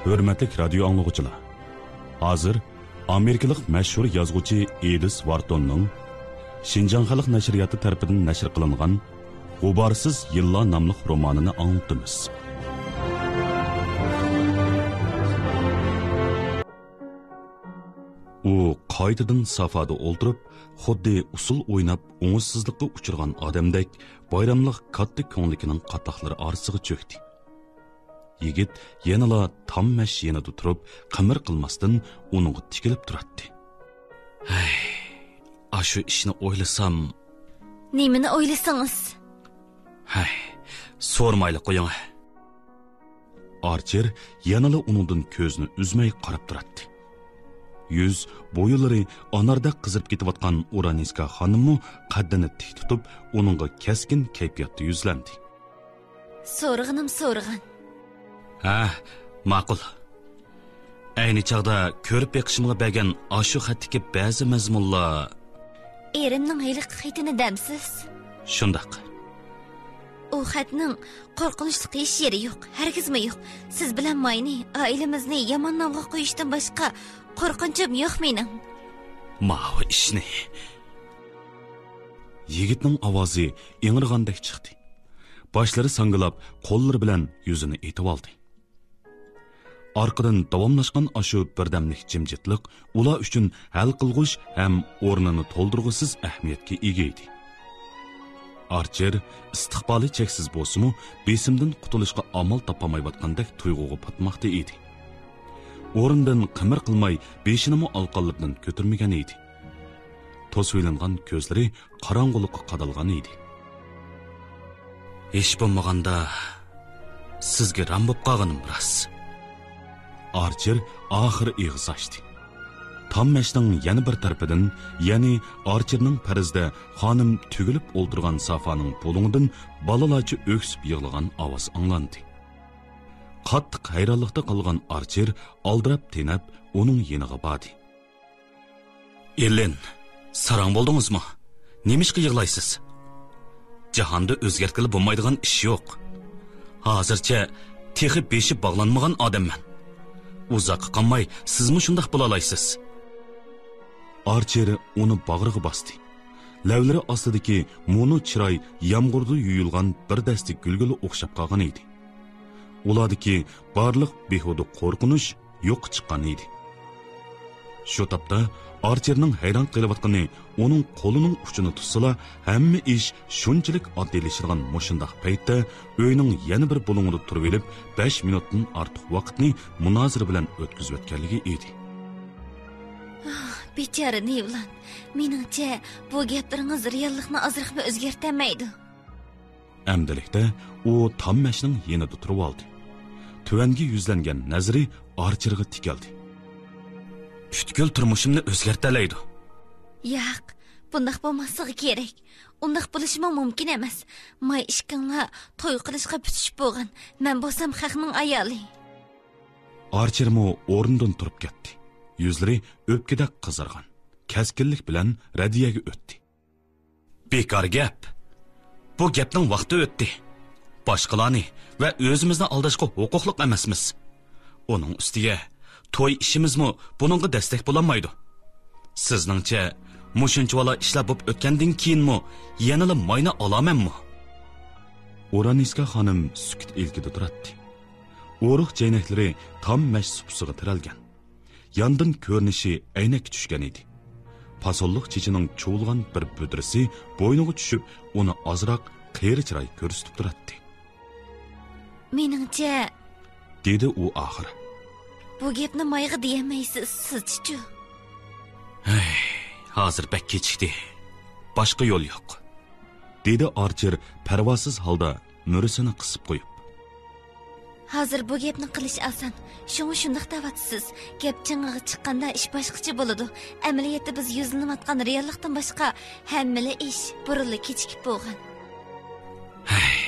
Hürmetlik radyo anlıqçılar. Hazır Amerikalik məşhur yazğıcı Edis Wharton'ның Şinjan Xalq Nəşriyyatı tərəfindən nəşr qılınğan Gubarsız Yıllar namlıq romanını anlatdımız. U qaytadan safada o'ltirib, xuddi usul o'ynab, o'ng'izsizlikqa uchirgan odamdek bayramliq katta ko'nglikining qataqlari orasiga cho'kdi. Yigit yanala tam mash yanida turib, qimir qilmasdan uningga tikilib turardi. Hey, ashu ishni o'ylasam, nimani o'ylasangiz? Hey, so'rmayli qo'ying. Archer yanala uningdan ko'zini uzmay qarab turardi. Yüz boyulari anarda qizib ketayotgan Uraniska xonimmi qaddini tik tutib, uningga keskin kayfiyatda yuzlandi. So'rg'inim so'rg'in. Ha, ma'qul. Ayni chaqda ko'rib beqishimga bergan ashu xatdagi ba'zi mazmunlar erimning hiliq xatini damsiz? Shundaq. O xatning qo'rqinchli qiyish yeri yo'q, hargizmi yo'q. Siz bilan mayni oilamizni yomon nomga qo'yishdan boshqa qo'rqinchim yo'q mening. Ma'vi ishni. Yigitning ovozi ingirgandek chiqdi. Boshlari sangilab, qo'llari bilan yuzini etib oldi. Orqadan davomlashgan ashu birdamlik jimjitlik ular uchun hal qilg'ish ham o'rnini to'ldirg'isiz ahamiyatga ega edi. Archer istiqboli cheksiz bo'lsa-mu, besimdan qutulishga amal topamayotgandek tuyg'uga patmoqda edi. O'rindan qimir qilmay, beshini alqonlibdan ko'tarmagan edi. To'svilingan ko'zlari qorong'ulikqa qadalgan edi. Hech bo'lmaganda sizga ram bo'lib qolganim rost. Archer oxir ig'iz ochdi. Tammashning yana bir tarafidan, ya'ni Archerning parizda xonim tugilib o'ltirgan Safaning bo'ling'idan balalarcha o'ksib yig'lagan ovoz anglandi. Qattiq hayronlikda qolgan Archer aldirab tenab uning yeniga bordi. Ellen, sarang bo'ldingizmi? Nemishqa yig'laysiz? Jahonda o'zgartirib bo'lmaydigan ish yo'q. Hozircha texi beshi bog'lanmagan odamman. Uzoqqa qolmay, sizmi shundoq bo'la olasiz? Archer uni bag'riga bosdi. Lavlari ostidagi mo'nu chiroy yomg'irda yuyilgan bir dasti gulga o'xshab qolgan edi. Ulardagi barliq behuda qo'rqinish yo'q chiqqan edi. Shu topda Archerning hayron qilayotgani uning qo'lining uchini tutsala, hamma ish shunchalik oddiylashgan mushundaq paytda uyning yana bir bo'lingida turib olib, 5 minutdan ortiq vaqtni munozara bilan o'tkazib o'tganligi edi. Bechora Nevland, meningcha bu gaplaringiz reallikni ozroqmi o'zgartirmaydi. Amdilikda u Tammashning yanida turib oldi. Tuvanga yuzlangan nazari Archerga tikildi. Butkul turmushimni o'zgartirlaydi. Yo'q, bundoq bo'lmasligi kerak. Undoq bo'lishi mumkin emas. May ishqinglar to'y qilishga bitish bo'lgan. Men bo'lsam xalqning ayoli. Archer mo o'rnidan turib ketdi. Yuzlari o'pkadek qizargan. Kaskinlik bilan radiyaga o'tdi. Bekor gap. Bu gapning vaqti o'tdi. Boshqalarni va o'zimizni aldashga huquqli emasmiz. Uning ustiga to'y ishimizmi buningga destek bo'lamaydi. Sizningcha mushunchavala ishlab bo'lib o'tgandan keyinmi yanada mayna olamanmi? Uraniska xonim sukut ilkida turardi. O'ruq jaynaklari tam mash supsiga tiralgan. Yandan ko'rinishi aynak tushgan edi. Pasolliq chechining cho'lgan bir budrasi bo'yniga tushib, uni ozroq qiyri chiroy ko'rsatib turardi. Meningcha, dedi u oxiri. Bu gapni mayga deyamaysiz, sizchi? Hey, hozir bak kechikdi. Boshqa yo'l yo'q. Dedi Archer parvosiz holda nurisini qisib qo'yib. Hozir bu gapni qilish oson. Shundoq da'vatsiz. Gap ching'iga chiqqanda ish boshqacha bo'ladi. Amaliyotda biz yuzlanayotgan reallikdan boshqa hammali ish burilib kechikib bo'lgan. Hey,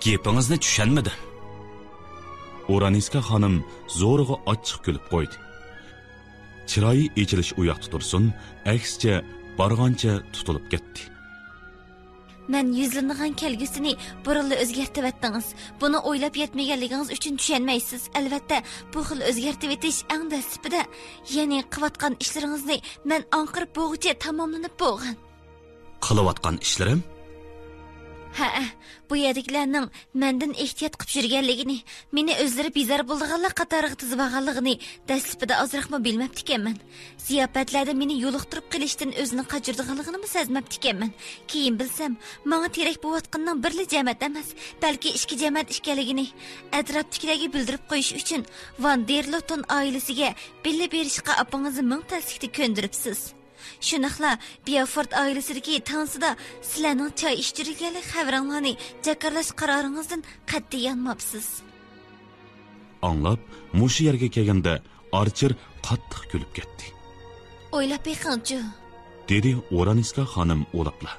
gapingizni tushunmadim. Uraniska xonim zo'rg'a ochiq kulib qo'ydi. Chiroyi echilish u yoqda tursin, aksicha borgancha tutilib ketdi. Men yüzlanıgan kelgüsini burunlu özgertip etdiniz. Bunu oylap yetmegenliginiz üçün düşenmeysiz. Elbette bu xil özgertip etiş en dastlabida, yani qilayotgan ishlaringizni men anqirib bo'g'icha tamomlanib bo'lgan. Qilayotgan ishlarim? Ha, bu yerliklarning mendan ehtiyot qilib yurganligini, meni o'zlari bezar bo'lganlar qatoriga tizib olganligini dastlabida ozroqmi bilmabdi ekanman. Ziyofatlarda meni yo'liqtirib qilishdan o'zini qajirdiganligini sezmabdi ekanman. Keyin bilsam, menga terak bo'layotganning birli jamoat emas, balki ikki jamoat ekanligini atrofdagilarga bildirib qo'yish uchun Van der Loton oilasiga billa berishga opingizni ming taslikda ko'ndiribsiz. Shunaqla Beaufort oilasidagi tansida sizlarning choy ishtirganlik xabaringlarni jakarlash qaroringizdan qat'iy yanmabsiz. Anlab, mushu yerga kelganda Archer qattiq kulib ketdi. O'ylab beqingchi, dedi Oraniska xonim o'labla.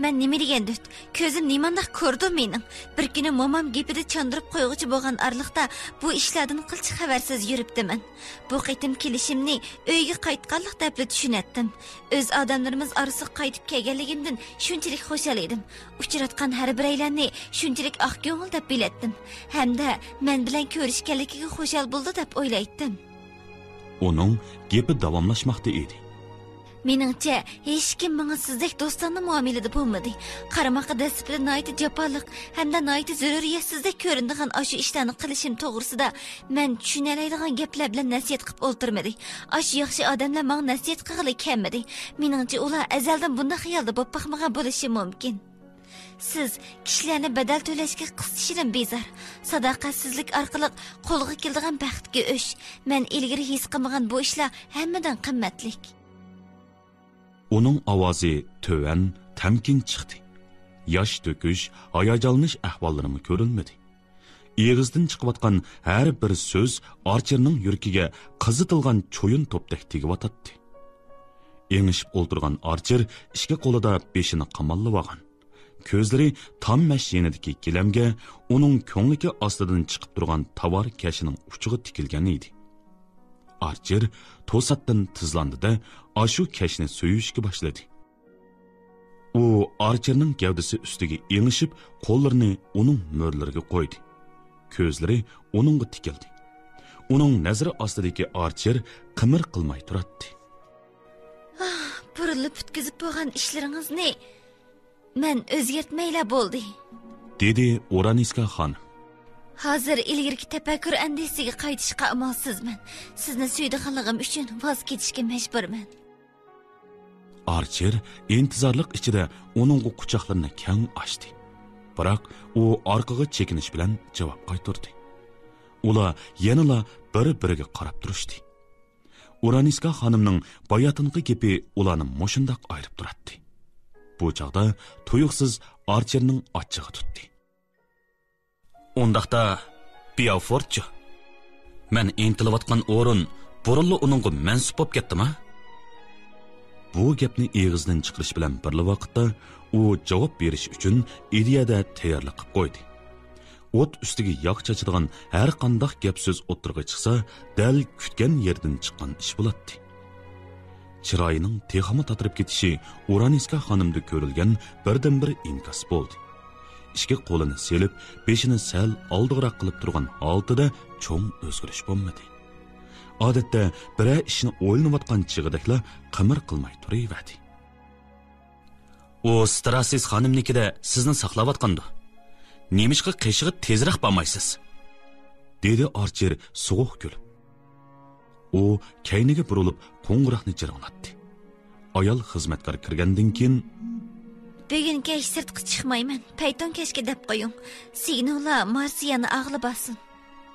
Men nima degandim? Ko'zim nimanda ko'rdi mening. Bir kuni momam gapida chandırib qo'yg'ichi bo'lgan arliqda bu ishlardan qilchi xabarsiz yuribdiman. Bu qaytim kelishimni uyga qaytganlik deb tushunatdim. O'z odamlarimiz orasiga qaytib kelganligimdan shunchalik xushal edim. Uchratgan har biraylarni shunchalik oq ko'ngil deb biletdim. Hamda men bilan ko'rishganligiga xushal bo'ldi deb o'ylaydim. Uning gapi davomlashmoqda edi. Meningcha, hech kim menga sizdek do'stona muomalada bo'lmadi. Qaramoqqa dastlabda noiti jafoliq hamda noiti zaruriyatsizlik ko'rindigan ashu ishlarni qilishim to'g'risida men tushunolmaydigan gaplar bilan nasihat qilib o'ltirmadi. Ashu yaxshi odamlar menga nasihat qilg'ili kelmadi. Meningcha, ular azaldan bunday xayolda bo'lib baxmagan bo'lishi mumkin. Siz kishilarni badal to'lashga qistishidan bezar. Sadoqatsizlik orqali qo'lga keladigan baxtga o'sh. Men ilgari his qilmagan bu ishlar hammadan qimmatlik. Uning ovozi töven, tamkin chiqdi. Yosh to'kish, hayajonlanish ahvollarimi ko'rilmadi. Egizdan chiqayotgan har bir so'z Archerning yuragiga qizitilgan cho'yin to'pdek tegib-o'tadi. Engishib o'ltirgan Archer ishga qo'lida beshini qamallab olgan. Ko'zlari tam mashinadagi gilamga uning ko'ngligi ostidan chiqib turgan tovar kashining uchiga tikilgan edi. Archer to'satdan tizlandi-da, ashu kashni so'yishga boshladi. U Archerning gavdasi ustiga engishib, qo'llarini uning mo'rlariga qo'ydi. Ko'zlari uningga tikildi. Uning nazari ostidagi Archer qimir qilmay turadi. Burilib bitkizib bo'lgan ishlaringizni men o'zgartmayla bo'ldi, dedi Oraniska xonim. Hozir ilgirki tafakkur andisiga qaytishga amalsizman. Sizni suydiganligim uchun voz kechishga majburman. Archer intizorlik ichida uning quchoqlarini keng ochdi. Biroq u orqaga chekinish bilan javob qaytardi. Ular yanala bir-biriga qarab turishdi. Oraniska xonimning bayotinqi gapi ularni moshundoq ayirib turadi. Bu chaqda tuyuqsiz Archerning ochig'i tutdi. Ondaqda Beaufortchi. Men intilayotgan o'rin burunli uningga mansub bo'lib ketdimi? Bu gapni eg'izdan chiqarish bilan birli vaqtda u javob berish uchun ideyada tayyorlik qilib qo'ydi. O't ustiga yog' chachadigan har qanday gap so'z o'tirg'i chiqsa, dal kutgan yerdan chiqqan ish bo'ladi. Chiroyining texami tatirib ketishi Oraniska xonimda ko'rilgan birdan-bir inkas bo'ldi. Ishga qo'lini selib, beshini sal oldiroq qilib turgan holatida cho'ng o'zgarish bo'lmadi. Odatda biror ishni o'ylanayotgan chig'idaklar qimir qilmay turaverdi. O strassiz xonimnikida sizni saqlayotgandi. Nemishqa qishig'i tezroq bo'lmaysiz? dedi Archer so'q kulib. U kayniga burilib qo'ng'iroqni jiringlatdi. Ayol xizmatkor kirgandan keyin bugun kech sirtqa chiqmayman. Payton kechga deb qo'ying. Signallar Marsiyani ag'li basin,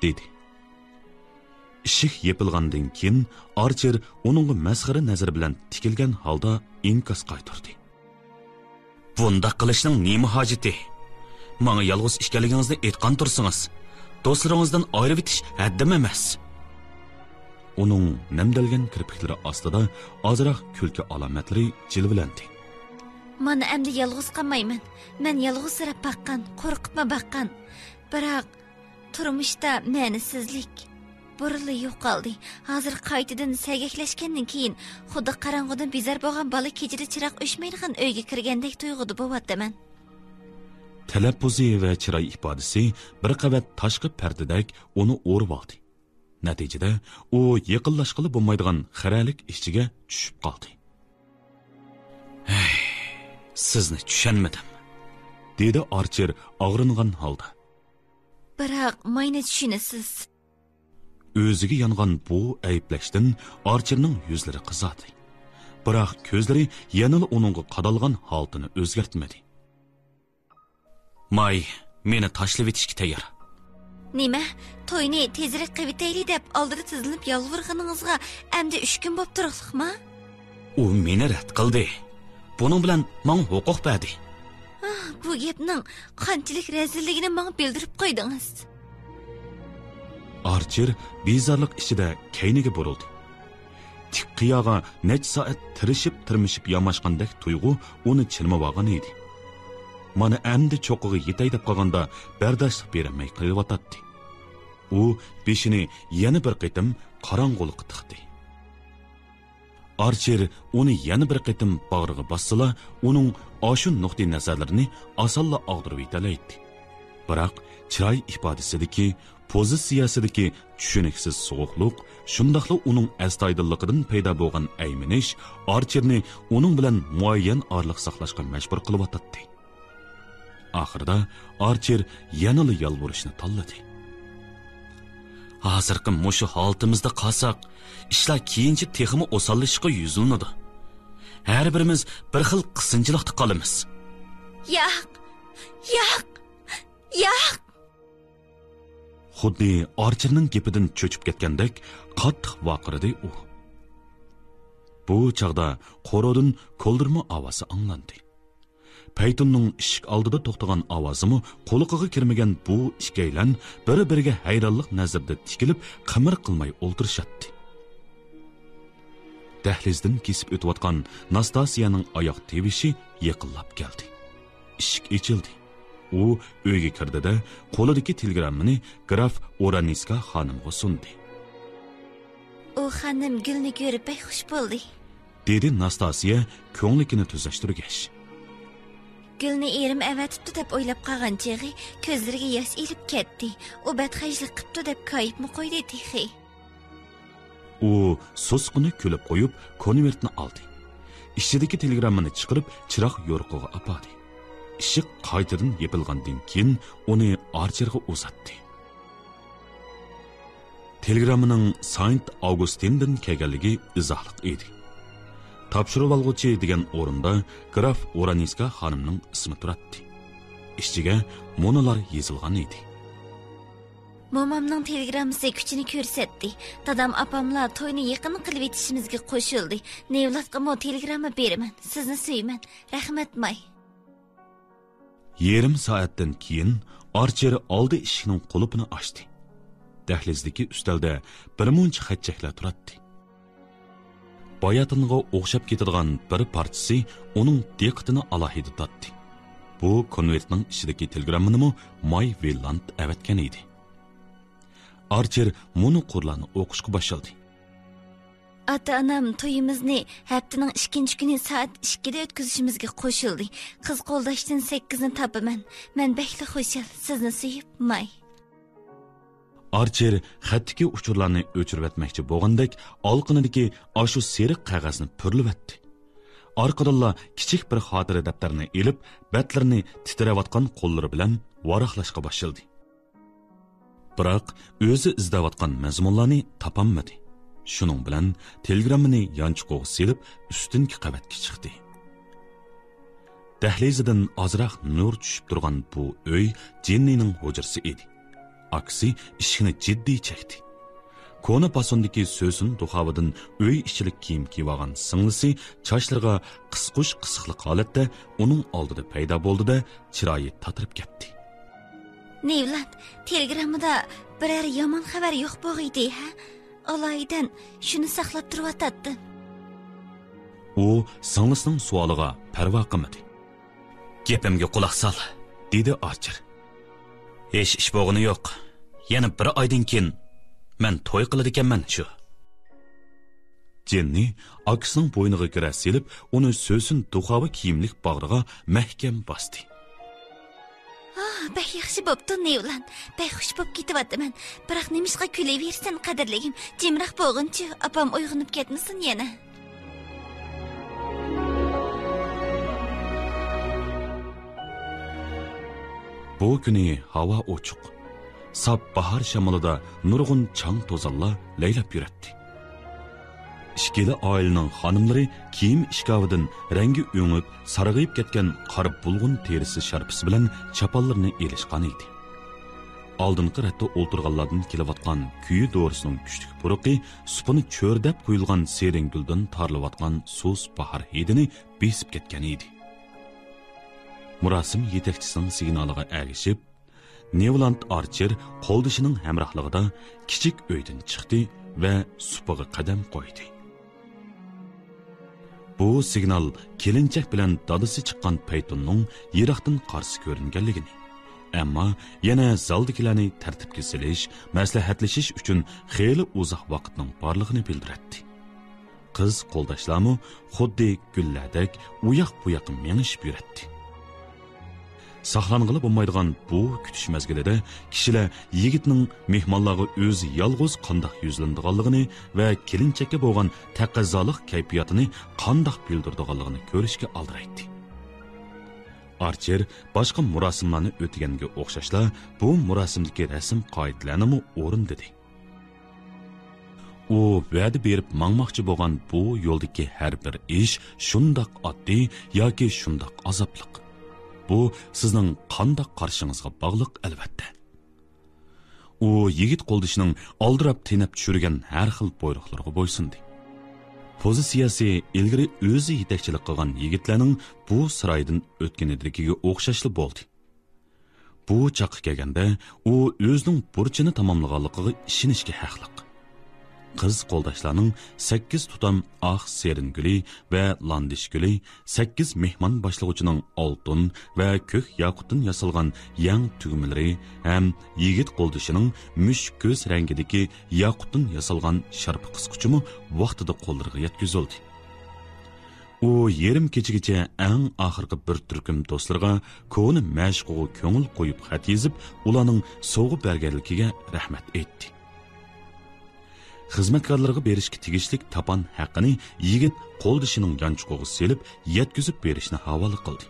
dedi. Ishik yepilgandan keyin Archer uning masxara nazari bilan tikilgan holda inkas qaytardi. Bunda qilishning nima hojati? Menga yolg'iz ishkanligingizni aytgan tursangiz, do'stlaringizdan ayirib etish haddim emas. Uning namdalgan kirpiklari ostida ozroq kulki alomatlari jilvilandi. Mana endi yolg'iz qolmayman. Men yolg'iz sirab baqqan, qo'rqitma baqqan. Biroq turmushda ma'nisizlik, burunli yo'qoldi. Hozir qaytadan sergaklashgandan keyin xuddi qorong'udan bezar bo'lgan bola kechida chiroq o'chmaydigan uyga kirgandek tuyg'uda bo'lyapman. Talaffuzi va chiroy ifodasi bir qavat tashqi pardadak uni o'rib oldi. Natijada u yaqinlashqili bo'lmaydigan xiralik ichiga tushib qoldi. Sizni tushunmadim, dedi Archer og'ringan holda. Biroq mayni tushunasiz. O'ziga yongan bu ayblashdan Archerning yuzlari qizardi. Biroq ko'zlari yanada uningga qadalgan holatini o'zgartmadi. May, meni tashlab etishga tayyor. Nima? To'yni tezroq qilib deb oldida tizilib yolg'irganingizga endi 3 kun bo'lib turibmi? U meni rad qildi. Buning bilan menga huquq berdi. Bu gapning qanchalik razilligini menga bildirib qo'ydingiz. Archer bezorlik ichida kayniga burildi. Tik qiyoga necha soat tirishib yamashgandek tuyg'u uni chilmab olgan edi. Mana endi cho'qiga yetay deb qolganda bardoshlik bermay qilyotdi. U beshini yana bir qitim qorong'ulikqa tiqdi. Archer uni yana bir qitim bag'riga bossila, uning oshu nuqtai nazarlarini osonla og'dirib yetalaydi. Biroq chiroy ifodasidagi, pozitsiyasidagi tushuniksiz sovuqlik, shundaqla uning astoydilligidan paydo bo'lgan ayminish Archerni uning bilan muayyan orliq saqlashga majbur qilyotdi. Oxirida Archer yanada yolvorishni tanladi. Hozirgi mushu holatimizda qolsak, ishlar keyinchi texmi osonlashishga yuzlanadi. Har birimiz bir xil qisinchilikda qolamiz. Yo'q. Xuddi Archerning gapidan cho'chib ketgandek qattiq vaqirdi u. Bu chaqda qo'rodin ko'ldirma ovozi anglandi. Paytonning eshik oldida to'xtagan ovozimi quliqiga kirmagan bu ikkaylan bir-biriga hayronlik nazarda tikilib qimir qilmay o'ltirishadi. Dahlizdan kesib o'tayotgan Nastasiyaning oyoq tevishi yaqinlab keldi. Eshik ochildi. U uyga kirdida qo'lidagi telegrammani graf Oraniska xonimga sundi. U xonim gulni ko'rib pay xush bo'ldi, dedi Nastasiya ko'nglikini tuzashtirgach. Gulni erim avatibdi deb o'ylab qolgan chig'i ko'zlariga yosh elib ketdi. U badxajlik qilibdi deb koyibmi qo'ydi texi. U so'sqini kulib qo'yib konvertni oldi. Ichidagi telegrammani chiqarib chiroq yo'riqiga apadi. Eshik qaytadan yopilgandan keyin uni Archerga uzatdi. Telegrammaning Saint Augustindan kelganligi izohliq edi. Topshirib olg'uchi degan o'rinda graf Oraniska xonimning ismi turadi. Ichiga monolar yozilgan edi. Momamning telegrammasi kuchini ko'rsatdi. Dadam apamlar to'yni yaqin qilib etishimizga qo'shildi. Nevlatga mo telegramma beraman. Sizni suyman. Rahmat may. Yarim soatdan keyin Archer oldi eshikning qulupini ochdi. Dahlizdagi ustalda bir muncha xatchaklar turadi. Boyatinga o'xshab ketadigan bir parchasi uning diqqatini alohida tortdi. Bu konvertning ichidagi telegrammanimi May Villand avatgan edi. Archer muni qurlarni o'qishga boshladi. Ata-onam to'yimizni haftaning 2-kuni soat 2da o'tkazishimizga qo'shildi. Qiz qo'ldashdan 8ni topaman. Men bekli xushal, sizni suyib may. Archer xatdagi uchurlarni o'chirib etmoqchi bo'lgandek, olqinidagi ashu seriq qog'ozni purlibatdi. Orqadan kichik bir xotira daftarini elib, batlarini titrayotgan qo'llari bilan varaqlashga boshladi. Biroq o'zi izlayotgan mazmunlarni topolmadi. Shuning bilan telegrammani yanchiqqa silib, ustunki qavatga chiqdi. Dahlizidan ozroq nur tushib turgan bu uy Jennining hujrasi edi. Aksi ishini jiddiy chekdi. Kona pasondagi so'sin duxovidan uy ichilik kiyim kiyib olgan singlisi chochlariga qisqush qisiqlik holatda uning oldida paydo bo'ldi-da, chiroyi tatirib ketdi. Nevlat, telegrammada biror yomon xabar yo'q bo'g'iydi, ha? Olaydan shuni saqlab turib. U singlisining savoliga parvo qilmadi. Gapimga quloq sol, dedi Archer. Hech ish bo'g'ini yo'q. Yana bir oydan keyin men to'y qiladi ekanman shu. Jenni akisining bo'yniga kira selib, uni so'sin duxovi kiyimlik bag'riga mahkam bosdi. Bək yaxşı bo'pti, Nevlan. Bək xush bo'p ketyapman. Biroq nimishqa kulaversan, qadrligim. Jimroq bo'lguncha opam uyg'onib ketmasin yana. Bu kuni havo ochiq. Sap bahar shamolida nurg'un chang to'zallar laylab yuratdi. İşkili ailenin hanımları kiyim işkavidan rengi öňüp, sarıgıyıp ketken qarı bulğun terisi şarpısı bilen çapallarını elişkan idi. Aldınqı rətdə olturğanlardan kelevatqan küyü doğrusunun güçlük puruqi, supunu çördəp kuyulğan serin güldən tarlıvatqan sus bahar hedini besip ketken idi. Murasim yetekçisinin signalıga əgişip, Nevland Archer qoldışının həmrahlığıda kiçik öydün çıxdı və supağı qadam qoydu. Bu signal kelinchak bilan dadisi chiqqan Peytonning yiroqdan qarshi ko'ringanligini, ammo yana zaldagilarni tartibga solish, maslahatlashish uchun xeyli uzoq vaqtning borligini bildiradi. Qiz qo'ldashlarmi xuddi gullardek uyoq-buyoq mengishib yuradi. Saqlanğılı bo'lmaydigan bu kutish mezgilida kishilar yigitning mehmonlarga o'zi yolg'iz qandoq yuzlandiganligini va kelinchakka bo'lgan taqozolik kayfiyatini qandoq bildirdiganligini ko'rishga aldiraydi. Archer boshqa murosimlarni o'tganga o'xshashla bu murosimdagi rasm qoidalarni o'rin dedi. U va'da berib mangmoqchi bo'lgan bu yo'ldagi har bir ish shundoq oddiy yoki shundoq azobliq. Bu sizning qandoq qarshingizga bog'liq albatta. U yigit qo'ldishining oldirab tinab tushirgan har xil buyruqlarga bo'ysundi. Pozitsiyasi ilgari o'zi yetakchilik qilgan yigitlarning bu saroydan o'tganidagiga o'xshashli bo'ldi. Bu chaqqa kelganda u o'zining burchini tamomlaganligiga ishonishga haqliq. Qiz qo'ldashlarning 8 tutam oq serin guli va landish guli, 8 mehmon boshlig'ichining oltin va ko'k yoqutdan yasalgan yang tugmalari ham yigit qo'ldashining mush ko'z rangidagi yoqutdan yasalgan sharp qisquchimi vaqtida qo'llariga yetkazildi. U yerim kechagacha eng oxirgi bir turkum do'stlarga ko'ni mashqqa ko'ngil qo'yib xat yozib, ularning sovg'a berganligiga rahmat aytdi. Xizmatkorlarga berishga tegishlik tapan haqqini yigit qo'ldishining yanchuqiga selib, yetkazib berishni havola qildi.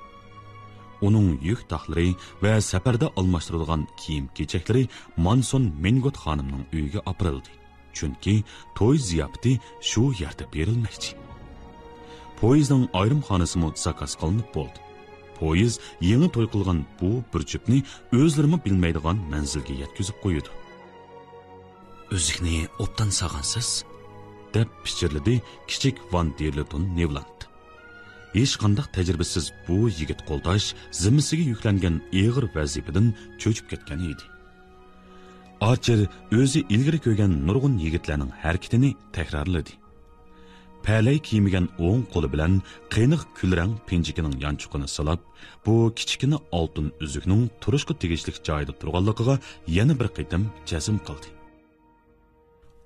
Uning yuk taxlari va safarda almashtirilgan kiyim-kechaklari Manson Mengot xonimning uyiga opirildi. Chunki to'y ziyofati shu yerda berilmoqchi. Poyezdning ayrim xonasimi zakaz qilinib bo'ldi. Poyez yangi to'y qilgan bu bir juftni o'zlari bilmaydigan manzilga yetkazib qo'ydi. O'zikni obdan sağansız, deb pichirladi kichik Van Derleton Nevland. Hech qanday tajribasiz bu yigit qo'ldash zimmasiga yuklangan og'ir vazifadan cho'chib ketgan edi. Archer o'zi ilgari ko'rgan nurg'un yigitlarning harakatini takrorladi. Palay kiymagan o'ng qo'li bilan qiyniq kulrang pinjikining yanchuqini silab, bu kichikina oltin uzukning turishga tegishli joyida turganligiga yana bir qitim jazm qildi.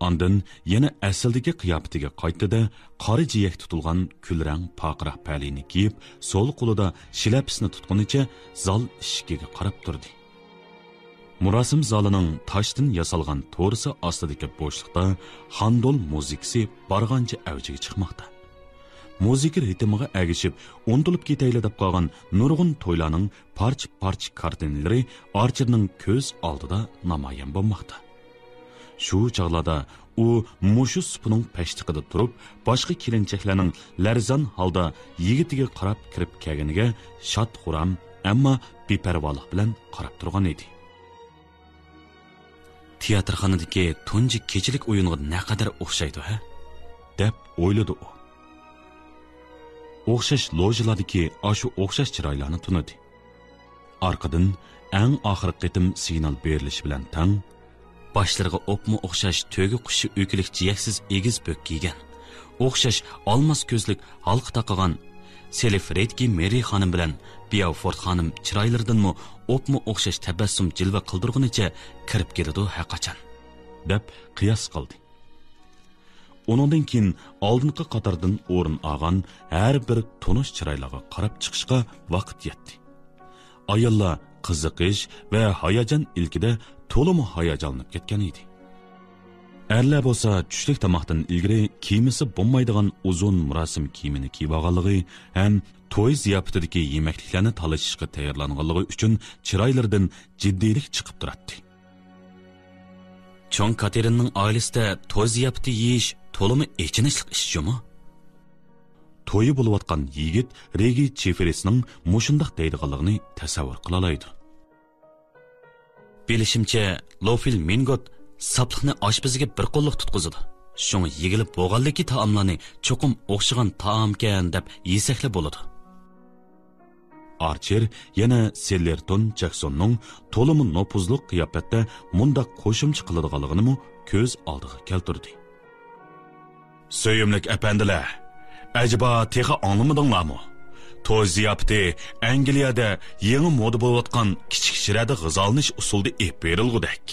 Ondan yana asldagi qiyofatiga qaytdi-da, qora jiyak tutilgan kulrang paqroq palayni kiyib, so'l qo'lida shilapsini tutganicha zal ishigiga qarab turdi. Murosim zalining toshdan yasalgan to'risi ostidagi bo'shliqda handol muzikasi bargancha avjiga chiqmoqda. Muzika ritmiga agishib, untilib ketayli deb qolgan nurg'un to'ylarning parch-parch kartinlari Archerning ko'z oldida namoyon bo'lmoqda. Shu chog'larda u mushu supining pashtiqida turib, boshqa kelinchaklarning larzon holda yigitiga qarab kirib kelganiga shod-xuram, ammo beparvolik bilan qarab turgan edi. Teatrxonadagi tunji kechilik o'yinga naqadar o'xshaydi, ha? deb o'yladi u. O'xshash lojalardagi ashu o'xshash chiroylarni tunadi. Orqadan eng oxirgi qitim signal berilishi bilan tang başlarga opmu o'xshash to'gi qushi o'kilik jiyaksiz egiz bo'k kiygan, o'xshash olmos ko'zlik halqa taqagan Selif Redki Mary xonim bilan Beaufort xonim chiroylaridanmi opmu o'xshash tabassum jilva qildirgunicha kirib keladi haqachon. deb qiyos qildi. Onundan keyin oldingi qatordan o'rin olgan har bir tonish chiroylarga qarab chiqishga vaqt yetdi. Ayollar qiziqish va hayajon ilkida to'liq hayajonlanib ketgan edi. Erlar bo'lsa tushlik tomoqdan ilgari kiyimisi bo'lmaydigan uzun murosim kiyimini kiyib olganligi ham to'y ziyofatidagi yemekliklarni talashishga tayyorlanganligi uchun chiroylaridan jiddiylik chiqib turadi. Cho'ng Katerinning oilasida to'y ziyofati yeyish to'limi echinishlik ishmi? To'yi bo'layotgan yigit Regi Cheferisning mushundaq deydiganligini tasavvur qila oladi. Bilishimcha, Lofil Mingot saplıqni oshpaziga bir qo'lliq tutqizadi. Shunga yigilib bo'lganligi taomlarni cho'qim o'xshagan taomkan deb yesakla bo'ladi. Archer yana Sellerton Jacksonning to'limi nopuzli qiyofatda mundaq qo'shimcha qiladiganligini ko'z oldiga keltirdi. Söyümlük efendiler, acaba teha anlamadыңlarmı? To'y ziyofati Angliyada yangi moda bo'layotgan kichik shirada g'izalanish usulida berilgudek.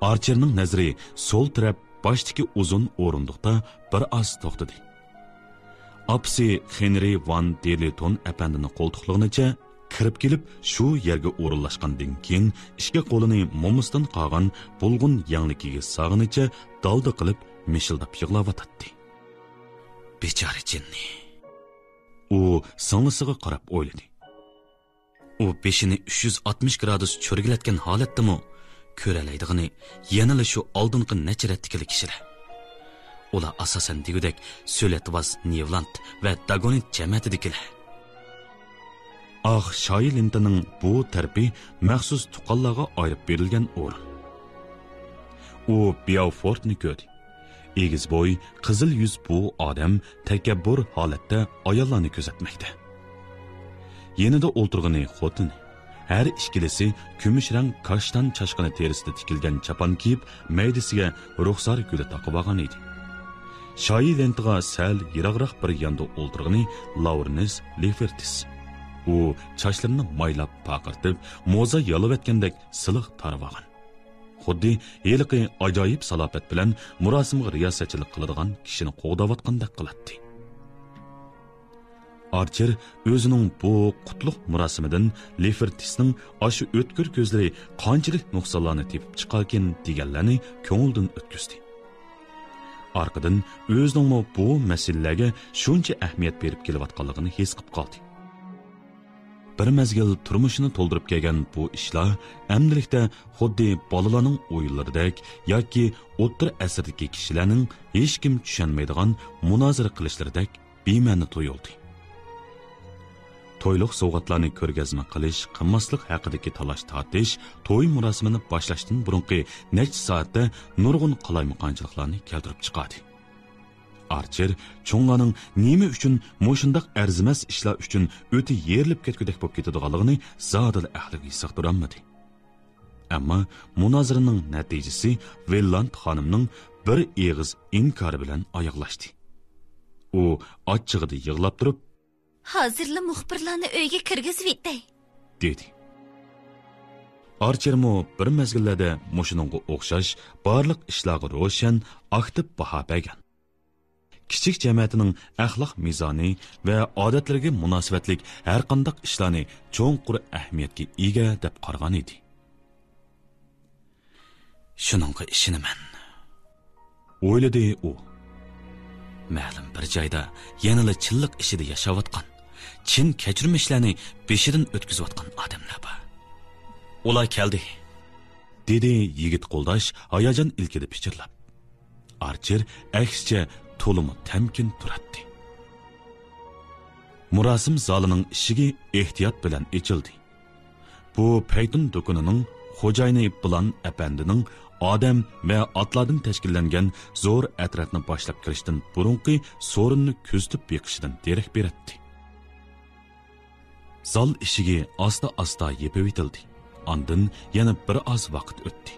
Archerning nazari sol taraf boshdagi uzun o'rindiqda bir oz to'xtadi. Apsi Henry Van Derleton efendining qo'ltiqlig'icha kirib kelib shu yerga o'rinlashgandan keyin ishga qo'lini mo'misdan qolgan bulg'un yangligiga sog'inicha dalda qilib mishildab yig'layotdi. Bechora jinni. U singlisiga qarab o'yladi. U beshini 360 gradus cho'rgilatgan holatdami ko'ralaydig'ini yanada shu oldingi nechiratdikili kishilar. Ular asosan degudek Söletvas, Nevland va Dagonit jamiyatidagilar. Shoyilintining bu tarbi maxsus tuqqanlarga ayirib berilgan o'rin. U Beaufortni ko'rdi. Egiz bo'y, qizil yuz bu odam takabbur holatda ayollarni kuzatmoqda. Yenida o'ltirg'ini xotini. Her ikkilisi kumush rang kashtan chashqini terisida tikilgan chapon kiyib, maydasiga ruxsar guli taqib olgan edi. Shoyi lentiga sal yiroqroq bir yonda o'ltirg'ini Lawrence Lefertis. U chachlarini maylab paqirtib, mo'za yolib etgandek siliq tarib olgan. Xuddi heliqi ajoyib salofat bilan murosimga riyosatchilik qiladigan kishini qo'g'dayotgandek qiladi. Archer o'zining bu qutlug' murosimidan Lefertisning ashu o'tkir ko'zlari qanchalik nuqsonlarni tepib chiqarkan deganlarni ko'ngildan o'tkazdi. Arqadan o'zining bu masalalarga shuncha ahamiyat berib kelayotganligini his qilib qoldi. Bir mezgil turmushini to'ldirib kelgan bu ishlar amdilikda xuddi bolalarning o'yinlaridek yoki o'ttir asrdagi kishilarning hech kim tushunmaydigan munozara qilishlaridek bema'ni tuyuldi. To'yliq sovg'atlarni ko'rgazma qilish, qimmaslik haqidagi talash tortish, to'y murosimini boshlashdan burungi necha soatda nurg'un qalaymuqonchiliklarni keltirib chiqadi. Archer cho'nglarning nima uchun mo'shundoq arzimas ishlar uchun o'ti yerilib ketgudek bo'lib ketadiganligini zodil ahliga sig'dirolmadi. Ammo munozaraning natijasi Velland xonimning bir eg'iz inkori bilan oyoqlashdi. U ochchig'ida yig'lab turib, "Hozirli muxbirlarni uyga kirgizib etay", dedi. Archermo bir mezgillarda mushiningga o'xshash barliq ishlarga ro'shan, aktiv baho bergan. Kichik jamiyatining axloq mizoni va odatlariga munosabatlik har qanday ishlarni cho'nqur ahamiyatga ega deb qaragan edi. Shuningga ishinaman, o'yladi u. Ma'lum bir joyda yanada chilliq ishida yashayotgan, chin kechirmishlarni beshidan o'tkazayotgan odamlar bor. Ular keldi, dedi yigit qo'ldosh hayajon ilkida pichirlab. Archer aksicha to'limi tamkin turadi. Murosim zalining eshigi ehtiyot bilan ochildi. Bu paytun do'konining xo'jayini bilan apandining odam va otlardan tashkillangan zo'r atrofni boshlab kirishdan burunqi so'rinni kuzatib beqishidan derak beradi. Zal eshigi asta-asta yepib etildi. Ondan yana bir oz vaqt o'tdi.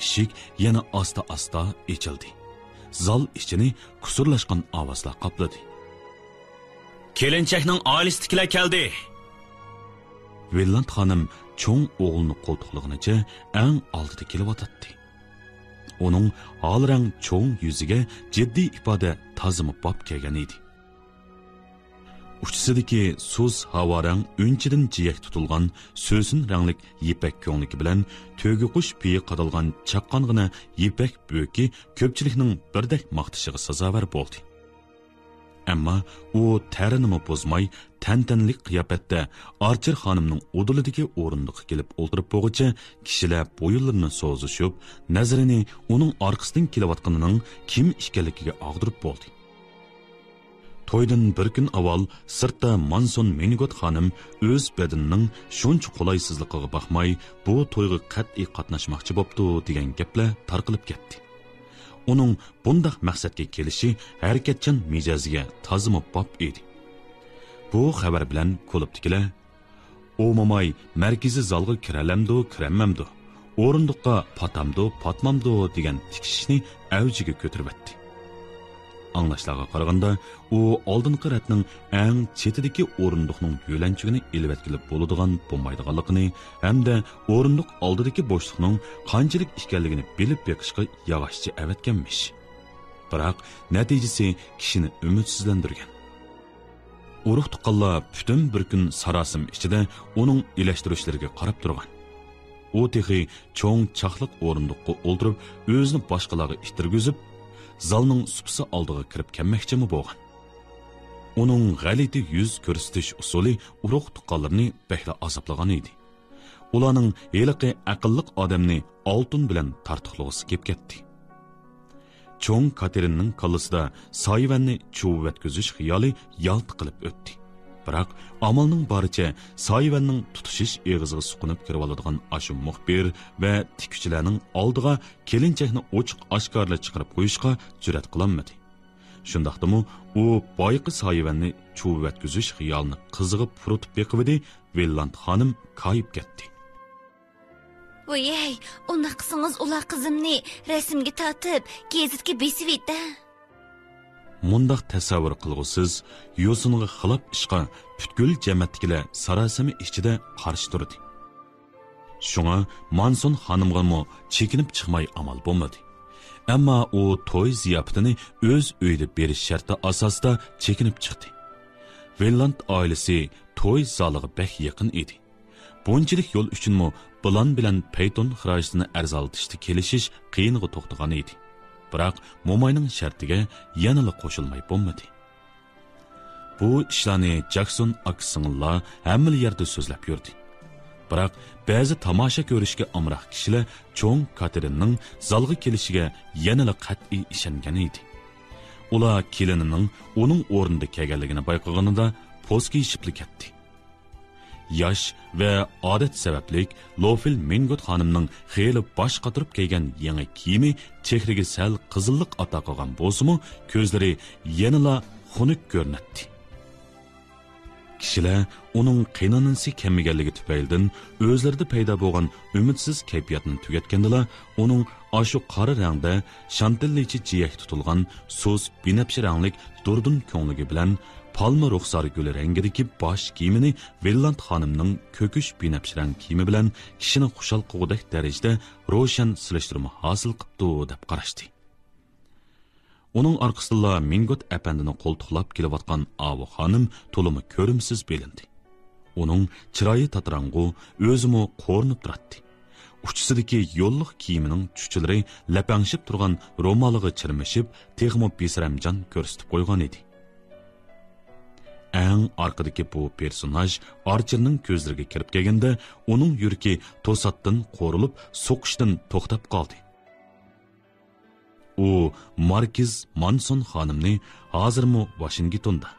Eshik yana asta-asta ochildi. Zal ichini kusurlashgan ovozlar qopladi. "Kelinchakning oilasidagilar keldi." Velland xonim cho'ng o'g'lini qo'ltiqlig'icha eng oldida kelib o'tdi. Onun alrang çoğun yüzüge ciddi ifade tazımı bab kelgen idi. Uçsidiki suz havarang önçidin jiyek tutulgan sösün ranglik yipek ko'ngligi bilan tögi qush piyi qadalgan chaqqangina yipek böki ko'pchilikning birdek maqtishiga sazovar bo'ldi. Ammo u ta'rinimi bozmay tantanlik qiyofatda Archer xonimning o'dilidagi o'rindiqqa kelib o'ltirib bo'g'icha kishilar bo'yinlarini so'zishib, nazarini uning orqasidan kelayotganining kim ekanligiga og'dirib bo'ldi. To'ydan bir kun avval sirtda Manson Menigot xonim o'z bedinining shuncha qulaysizligiga baxmay bu to'yga qat'iy qatnashmoqchi bo'pti degan gaplar tarqalib ketdi. Uning bundaq maqsadga kelishi harakatchan mijoziga tazimi bob edi. Bu xabar bilan klubdagilar "O momay markaziy zalga kiralamdi, kiramamdi, o'rindiqqa patamdi, patmamdi" degan tikishni avjiga ko'taribdi. Anglashlarga qaraganda, u oldingi ratning eng chetidagi o'rindiqning yo'lanchigini elib etkilib bo'ladigan bo'lmaydiganligini hamda o'rindiq oldidagi bo'shliqning qanchalik ekanligini bilib beqishga yog'ochcha avatganmish. Biroq natijasi kishini umidsizlantirgan. Urug' tuqqanlar butun bir kun sarosim ichida uning ilashtirishlariga qarab turgan. U texi cho'ng chaqliq o'rindiqqa o'ltirib, o'zini boshqalarga ittirgizib, zalning supsi oldiga kirib kelmoqchimi bo'lgan. Uning g'alati yuz ko'rsatish usuli urug' tuqqanlarni behla azoblagan edi. Ularning heliqi aqlliq odamni oltin bilan tartiqlag'isi kelib ketdi. Cho'ng Katerinning qallasida Soyvanni chuvatkuzish xiyoli yalt qilib o'tdi. Biroq amalning boricha Soyvanning tutishish eg'iziga suqunib kirib oladigan ashu muxbir va tikuvchilarning oldiga kelinchakni ochiq oshkorla chiqarib qo'yishga jur'at qilolmadi. Shundaqdimi u boyqi Soyvanni chuvatkuzish xiyolini qizig'ib furutib beqivdi, Villand xonim koyib ketdi. Voy, unda qisıngiz ular qizimni rasmga tortib, gazetga besib etdi. Mundaq tasavvur qilg'usiz, yo'siniga xilop ishqa butkul jamoatdagilar sarosima ichida qarshi turdi. Shunga Manson xonimgami chekinib chiqmay amal bo'lmadi. Ammo u to'y ziyofatini o'z uyida berish sharti asosida chekinib chiqdi. Villand oilasi to'y zaliga bek yaqin edi. Bunchalik yo'l uchunmi Bulan bilan Peyton xirojini arzaltishda kelishish qiyinga to'xtagan edi. Biroq mo'mayning shartiga yanada qo'shilmay bo'lmadi. Bu ishlarni Jackson aksinglar hamma yerda so'zlab yurdi. Biroq ba'zi tomosha ko'rishga amroq kishilar cho'ng Katerinning zalga kelishiga yanada qat'iy ishongan edi. Ular kelinining uning o'rnida kelganligini bayqaganida poski shipli ketdi. Yosh va odat sabablik Lofil Mengot xonimning xeyli bosh qatirib kelgan yangi kiyimi chehriga sal qizillik ato qilgan bo'lsa-mu, ko'zlari yanada xunuk ko'rinadi. Kishilar uning qiynanisi kamiganligi tufaylidan o'zlarida paydo bo'lgan umidsiz kayfiyatni tugatgandilar, uning ashu qora rangda shantillichi jiyak tutilgan so'z binafshi ranglik durdun ko'ngligi bilan palma ruxsar guli rangidagi bosh kiyimini Villand xonimning ko'kish binafshi rang kiyimi bilan kishini xushal qilgudak darajada ro'shan silishtirma hosil qildi deb qarashdi. Uning orqasida Mingot apandini qo'ltiqlab kelayotgan Avu xonim to'limi ko'rimsiz belindi. Uning chiroyi tatrangu, o'zimi qo'rnib turadi. Uchisidagi yo'lliq kiyimining chuchilari lapangshib turgan ro'moliga chirmishib, texmo besramjon ko'rsatib qo'ygan edi. Eng orqadagi bu personaj Archerning ko'zlariga kirib kelganda, uning yuragi to'satdan qo'rilib, so'qishdan to'xtab qoldi. U Markiz Manson xonimni hozirmi Washingtonda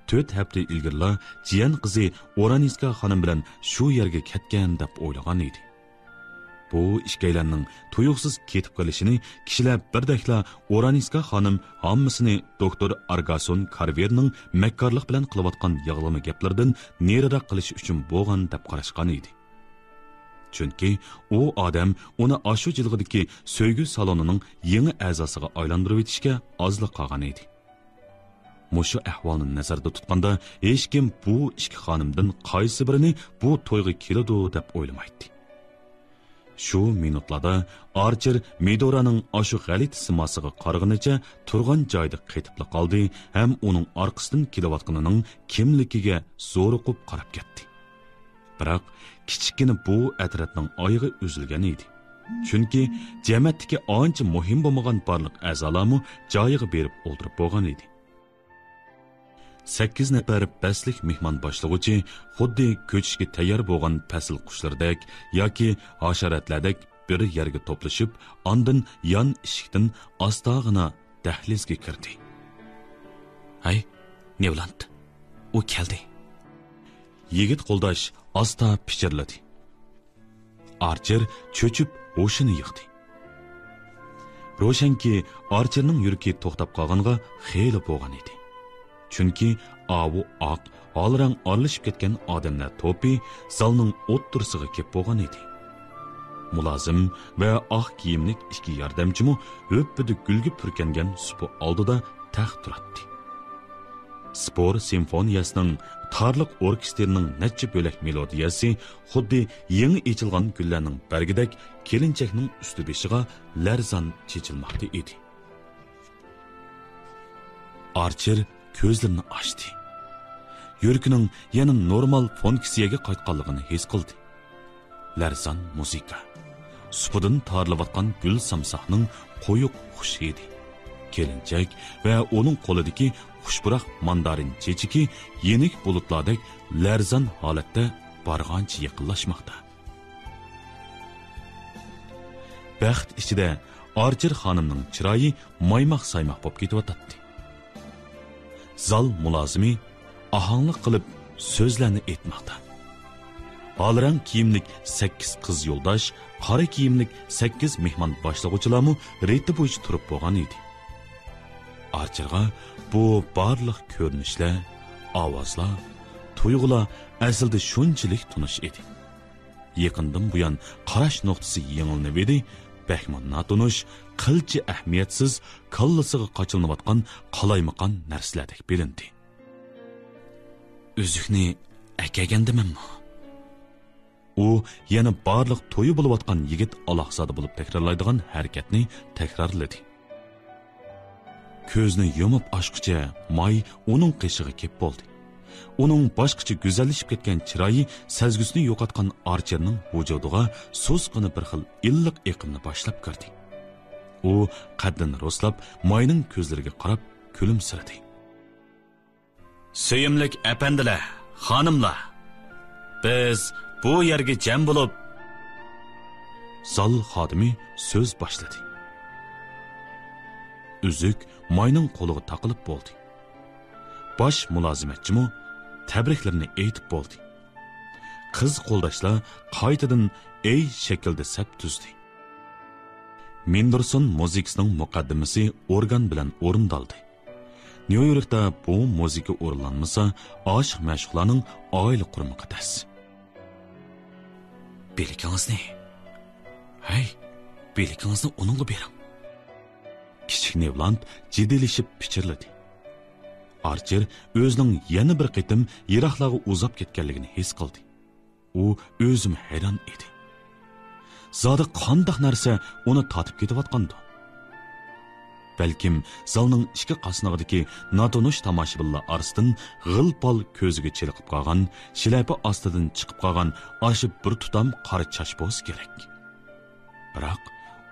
4 hafta ilgirla jiyan qizi Oraniska xonim bilan shu yerga ketgan deb o'ylagan edi. Bu ishkaylarning tuyuqsiz ketib qolishini kishilar birdakla Oraniska xonim hammasini doktor Argason Carverning makkorlik bilan qilayotgan yig'lama gaplardan neriroq qilish uchun bo'lgan deb qarashgan edi. Chunki u odam uni ashu jilg'idagi so'ygu salonining yangi a'zosiga aylantirib etishga ozliq qolgan edi. Mushu ahvolni nazarda tutganda, hech kim bu ikki xonimdan qaysi birini bu to'yga keladi deb o'ylamaydi. Şu minutlarda Archer Medoraning ashu g'alit simosiga qarag'inicha turgan joyda qaytib qoldi ham uning orqasidan kelayotganining kimligiga zo'riqib qarab ketdi. Biroq kichikina bu atrofning oyog'i uzilgan edi. Chunki jamiyatdagi ancha muhim bo'lmagan barliq a'zolarmi joyiga berib o'ldirib bo'lgan edi. 8 nafar paslik mehmon boshlag'uchi xuddi ko'chishga tayyor bo'lgan pasl qushlardek yoki hasharotlardek bir yerga to'plashib, ondan yon eshikdan ostag'ina dahlizga kirdi. "Hay, Nevland, u keldi." Yigit qo'ldosh asta pichirladi. Archer cho'chib o'shini yig'di. Ro'shanki, Archerning yuragi to'xtab qolganiga xeyli bo'lgan edi. Chunki avu oq, olrang orlashib ketgan odamlar to'pi zalning o'ttirsiga kelib bo'lgan edi. Mulozim va oq kiyimlik ikki yordamchimi o'ppida gulga purkangan supi oldida taxt turadi. Spor simfoniyasining tarliq orkestrining necha bo'lak melodiyasi xuddi yangi echilgan gullarning bargidek kelinchakning usti beshiga larzon chechilmoqda edi. Archer ko'zlarini ochdi. Yuragining yana normal funksiyaga qaytganligini his qildi. Larzon muzika. Supidan tarlayotgan gul samsoqning qo'yiq xushi edi. Kelinchak va uning qo'lidagi xushburoq mandarin chechiki yenik bulutlardek larzon holatda barg'ancha yaqinlashmoqda. Baxt ichida Archer xonimning chiroyi maymoq saymoq bo'lib ketyotdi. Zal mulozimi ahanglik qilib so'zlarni aytmoqda. Olrang kiyimlik 8 qiz yo'ldosh, qora kiyimlik 8 mehmon boshlag'uvchilarmi reti bo'yicha turib bo'lgan edi. Archerga bu barliq ko'rinishlar, ovozlar, tuyg'ular aslida shunchalik tunish edi. Yaqindan buyon qarash nuqtasi yengilnib edi, Bahman natunish, qilchi ahamiyatsiz, kallasiga qochilmayotgan qalaymaqan narsalardek bilindi. O'zikni akagandimanmi? U yana barliq to'yi bo'layotgan yigit aloqsada bo'lib takrorlaydigan harakatni takrorladi. Ko'zni yumib ochqicha may uning qishig'i kelib bo'ldi. Uning boshqacha go'zallashib ketgan chiroyi sezgusini yo'qotgan Archerning vujudiga so'zqini bir xil illiq eqimni boshlab kirdi. U qaddini roslab, mayning ko'zlariga qarab kulimsiradi. "Suyimlik apandilar, xonimlar, biz bu yerga jam bo'lib..." Zal xodimi so'z boshladi. Uzuk mayning qo'liga taqilib bo'ldi. Bosh mulozimatchimi tabriklarini aytib bo'ldi. Qiz qo'ldoshlar qaytadan ey shaklda sap tuzdi. Mendelssohn muzikasining muqaddimasi organ bilan o'rindaldi. Nyu-Yorkda bu muzika o'rinlanmasa, oshiq mashhurlarning oila qurmoqi tas. "Belikingizni, hey, belikingizni uningga bering." Kichik Nevland jiddilashib pichirladi. Archer o'zining yana bir qitim yiroqlarga uzab ketganligini his qildi. U o'zim hayron edi. Zodi qandoq narsa uni tatib ketayotgandi. Balkim zalning ikki qasnog'idagi natonish tomoshabinlar orasidan g'ilpol ko'ziga chiliqib qolgan, shilapa ostidan chiqib qolgan oshib bir tutam qora chash bo'lsa kerak. Biroq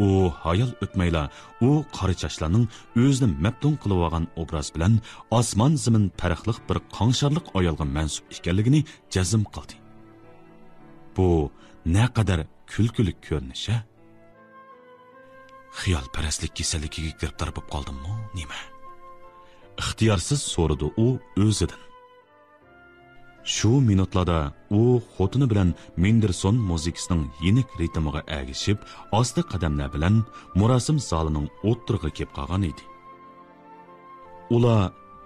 u hayal o'tmayla u qora chashlarning o'zini maftun qilib olgan obraz bilan osmon zimin farqli bir qangsharliq ayolga mansub ekanligini jazm qildi. Bu naqadar kulkuli ko'rinish. Xiyolparastlik kasalligiga giribtor bo'lib qoldimmi, nima? Ixtiyorsiz so'radi u o'zidan. Shu minutlarda u xotini bilan Mendelssohn muzikasining yenik ritmiga agishib, osti qadamlar bilan murosim zalining o'ttirig'iga kelib qolgan edi. Ular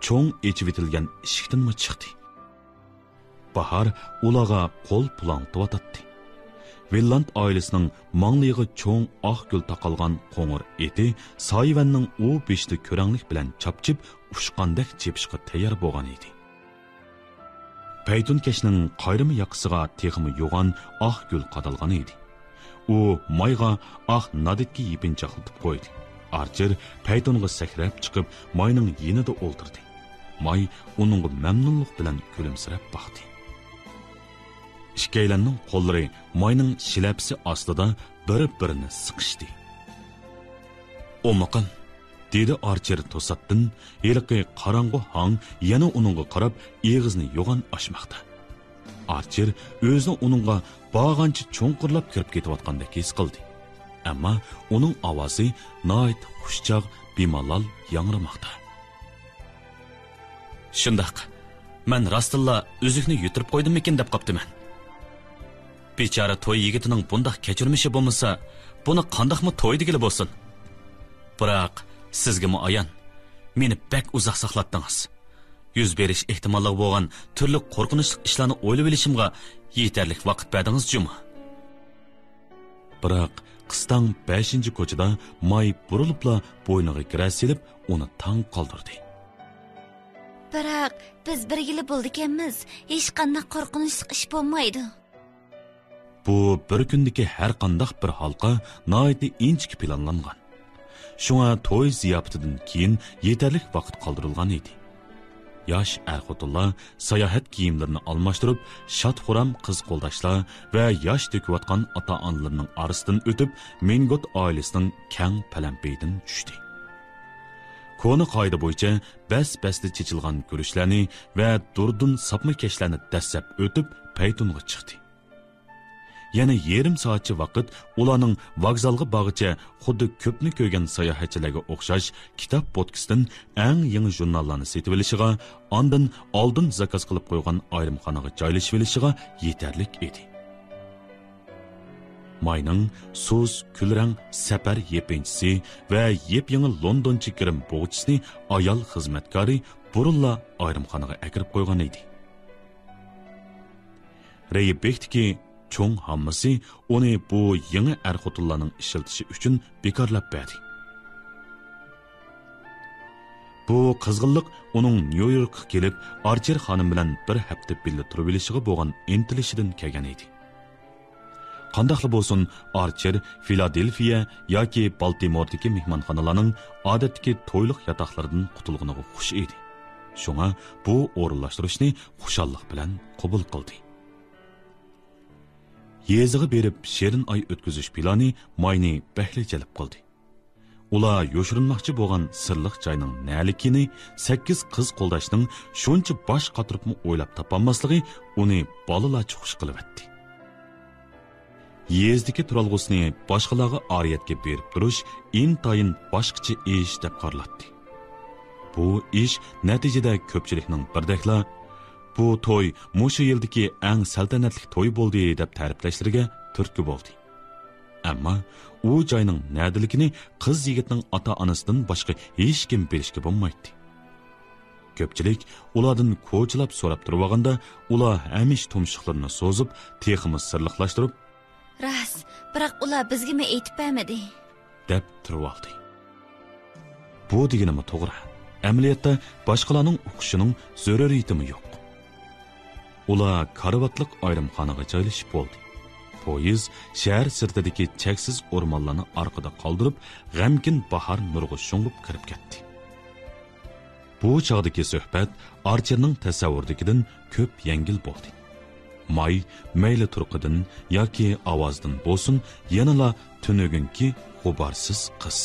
cho'ng echib etilgan eshikdanmi chiqdi. Bahar ularga qo'l pulantyotdi. Villand oilasining manglig'i cho'ng oq gul taqalgan qo'ng'ir eti Soyvanning u beshti ko'ranglik bilan chapchib ushqandek chepishga tayyor bo'lgan edi. Paytun kashning qayrimi yoqisiga texmi yo'g'on oq gul qadalgan edi. u mayga oq nadetki yipin chaqiltib qo'ydi. Archer paytonga sakrab chiqib mayning yenida o'ltirdi. May uningga mamnunlik bilan kulimsirab baqdi. Ikkalanning qo'llari mayning shilapsi ostida bir-birini siqishdi. "O'maqan", dedi Archer to'satdan, yiliqi qorong'u hang yana uningga qarab eg'izni yo'g'on ochmoqda. Archer o'zini uningga bağancha cho'nqirlab kirib ketayotgandek his qildi. Ammo uning ovozi noit xushchaq, bemalol yangramoqda. "Shundoq, men rostilla o'zikni yutirib qo'ydimmikin deb qoptiman. Bechora to'y yigitining bundoq kechirmishi bo'lmasa, buni qandoqmi to'y degili bo'lsin. Biroq sizga ayon, meni bak uzoq saqlatdingiz. Yuz berish ehtimolli bo'lgan turli qo'rqinchli ishlarni o'ylab olishimga yetarlik vaqt berdingiz juma." Biroq qistan 5-ko'chada May burilibla bo'yniga kira silib, uni tang qoldirdi. Biroq biz birgili bo'ldik-emiz, hech qanday qo'rqinchli ish bo'lmaydi. Bu bir kundagi har qanday bir halqa noiti inchki planlangan. Shunga to'y ziyofatidan keyin yetarlik vaqt qoldirilgan edi. Yosh er-xotinlar sayohat kiyimlarini almashtirib, shod-xuram qiz qo'ldoshlar va yosh to'kayotgan ota-onalarning orasidan o'tib, Mengot oilasining keng palampidan tushdi. Koni qoida bo'yicha bas-basda chechilgan ko'rishlarni va durdun sapma kashlarni dastlab o'tib, paytunga chiqdi. Yana yarim soatcha vaqt ularning vokzalga bag'icha xuddi ko'pni ko'rgan sayohatchilarga o'xshash kitob podkastdan eng yangi jurnallarni setib olishiga, ondan oldin zakaz qilib qo'ygan ayrimxonaga joylashib olishiga yetarlik edi. Mayning so'z kulrang safar yepinchisi va yep-yangi Londoncha kirim bo'g'chisini ayol xizmatkori burunla ayrimxonaga akirib qo'ygan edi. Rayibekdiki cho'ng hammasi uni bu yangi er-xotinlarning ishiltishi uchun bekorlab berdi. Bu qizg'inlik uning Nyu-Yorkka kelib, Archer xonim bilan bir hafta birga turib olishiga bo'lgan intilishidan kelgan edi. Qandaqli bo'lsin, Archer Filadelfiya yoki Baltimoredagi mehmonxonalarning odatdagi to'yliq yotoqlaridan qutulganiga xush edi. Shunga bu o'rinlashtirishni xushallik bilan qabul qildi. Yeziga berib shirin oy o'tkazish plani Mayni bahli jalb qildi. Ular yo'shirinmoqchi bo'lgan sirliq joyning nalikini 8 qiz qo'ldashning shuncha bosh qotiribmi o'ylab topolmasligi uni bolalar chuqish qilibdi. Yezdagi turalg'usini boshqalarga oriyatga berib turish intayin boshqacha ish deb qaraladi. Bu ish natijada ko'pchilikning birdakla bu to'y mushu yildagi eng saltanatli to'y bo'ldi deb ta'riflashlariga turtki bo'ldi. Ammo u joyning nadiligini qiz yigitning ota-onasidan boshqa hech kim bilishga bo'lmaydi. Ko'pchilik ulardan ko'chilab so'rab turganda, ular hamish tumshuqlarini so'zib, teximiz sirliqlashtirib, "Ras, biroq ular bizga aytib bermadi" deb turib oldi. Bu deganimi to'g'ri. Amaliyotda boshqalarning o'qishining zaruriyatimi yo'q. Ular karvatliq ayrimxonaga joylashib bo'ldi. Poyez shahar sirtidagi cheksiz o'rmonlarni orqada qoldirib, g'amkin bahor nurg'i sho'ng'ib kirib ketdi. Bu chog'dagi suhbat Archerning tasavvurdagidan ko'p yengil bo'ldi. May mayli turqidan yoki ovozdan bo'lsin, yanala tunugunki g'uborsiz qiz.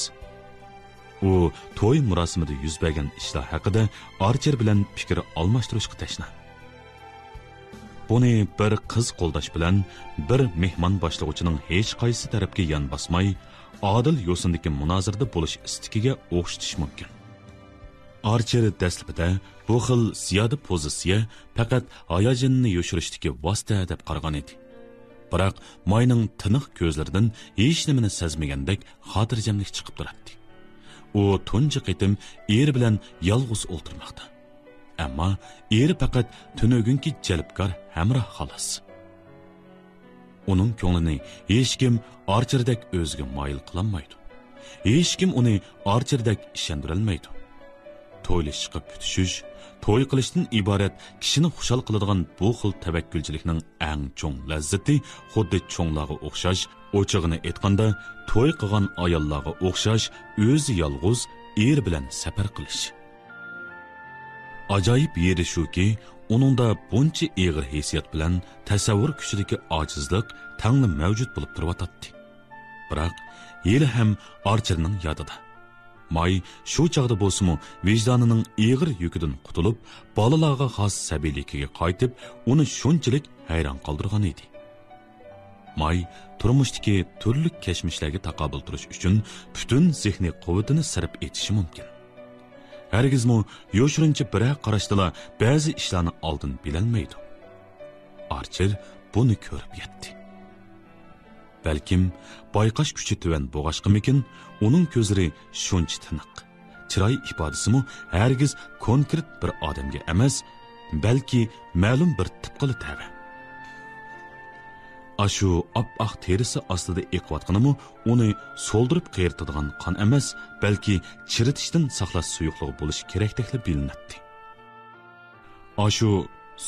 U to'y murosimida yuz bergan ishlar haqida Archer bilan fikr almashtirishga tashna. Buni bir qiz qo'ldash bilan bir mehmon boshlovchining hech qaysi tarafga yon bosmay, adil yo'sindagi munozirada bo'lish istikiga o'xshatish mumkin. Archer dastlabida bu xil ziyoda pozitsiya faqat hayajonini yo'shirishdagi vosita deb qaragan edi. Biroq Mayning tiniq ko'zlaridan hech nimani sezmagandek xotirjamlik chiqib turadi. U tunji qitim er bilan yolg'iz o'ltirmoqda. Ammo eri faqat tunugunki jalbkor hamroh xolos. Uning ko'nglini hech kim Archerdek o'ziga moyil qilolmaydi. Hech kim uni Archerdek ishontirolmaydi. to'ylashishga putishish, to'y qilishdan iborat kishini xushal qiladigan bu xil tavakkülchilikning eng cho'ng lazzati xuddi cho'nglarga o'xshash, o'chig'ini aytganda to'y qilgan ayollarga o'xshash o'zi yolg'iz er bilan safar qilish. Ajoyib yeri shuki, uningda buncha ig'ir hissiyot bilan tasavvur kuchidagi ojizlik tangli mavjud bo'lib turibdi. Biroq yeli ham Archerning yodida. May shu chog'da bo'lsa-mu vijdonining ig'ir yukidan qutulib, bolalarga xos sabiyligiga qaytib, uni shunchalik hayron qoldirgan edi. May turmushdagi turli kashmishlarga taqobil turish uchun butun zehniy quvvatini sarf etishi mumkin. Hargizmi yo'shirincha bir qarashdala ba'zi ishlarni oldin bilolmaydi. Archer buni ko'rib yetdi. Balkim bayqash kuchi tuvan bo'g'ashqimikin, uning ko'zlari shuncha tiniq. Chiroy ifodasimi hargiz konkret bir odamga emas, balki ma'lum bir tipqili tava. Ashu op-oq terisi ostida eqiyotganimi uni so'ldirib qayirtadigan qon emas, balki chiritishdan saqlash suyuqligi bo'lishi kerakdekli bilinadi. Ashu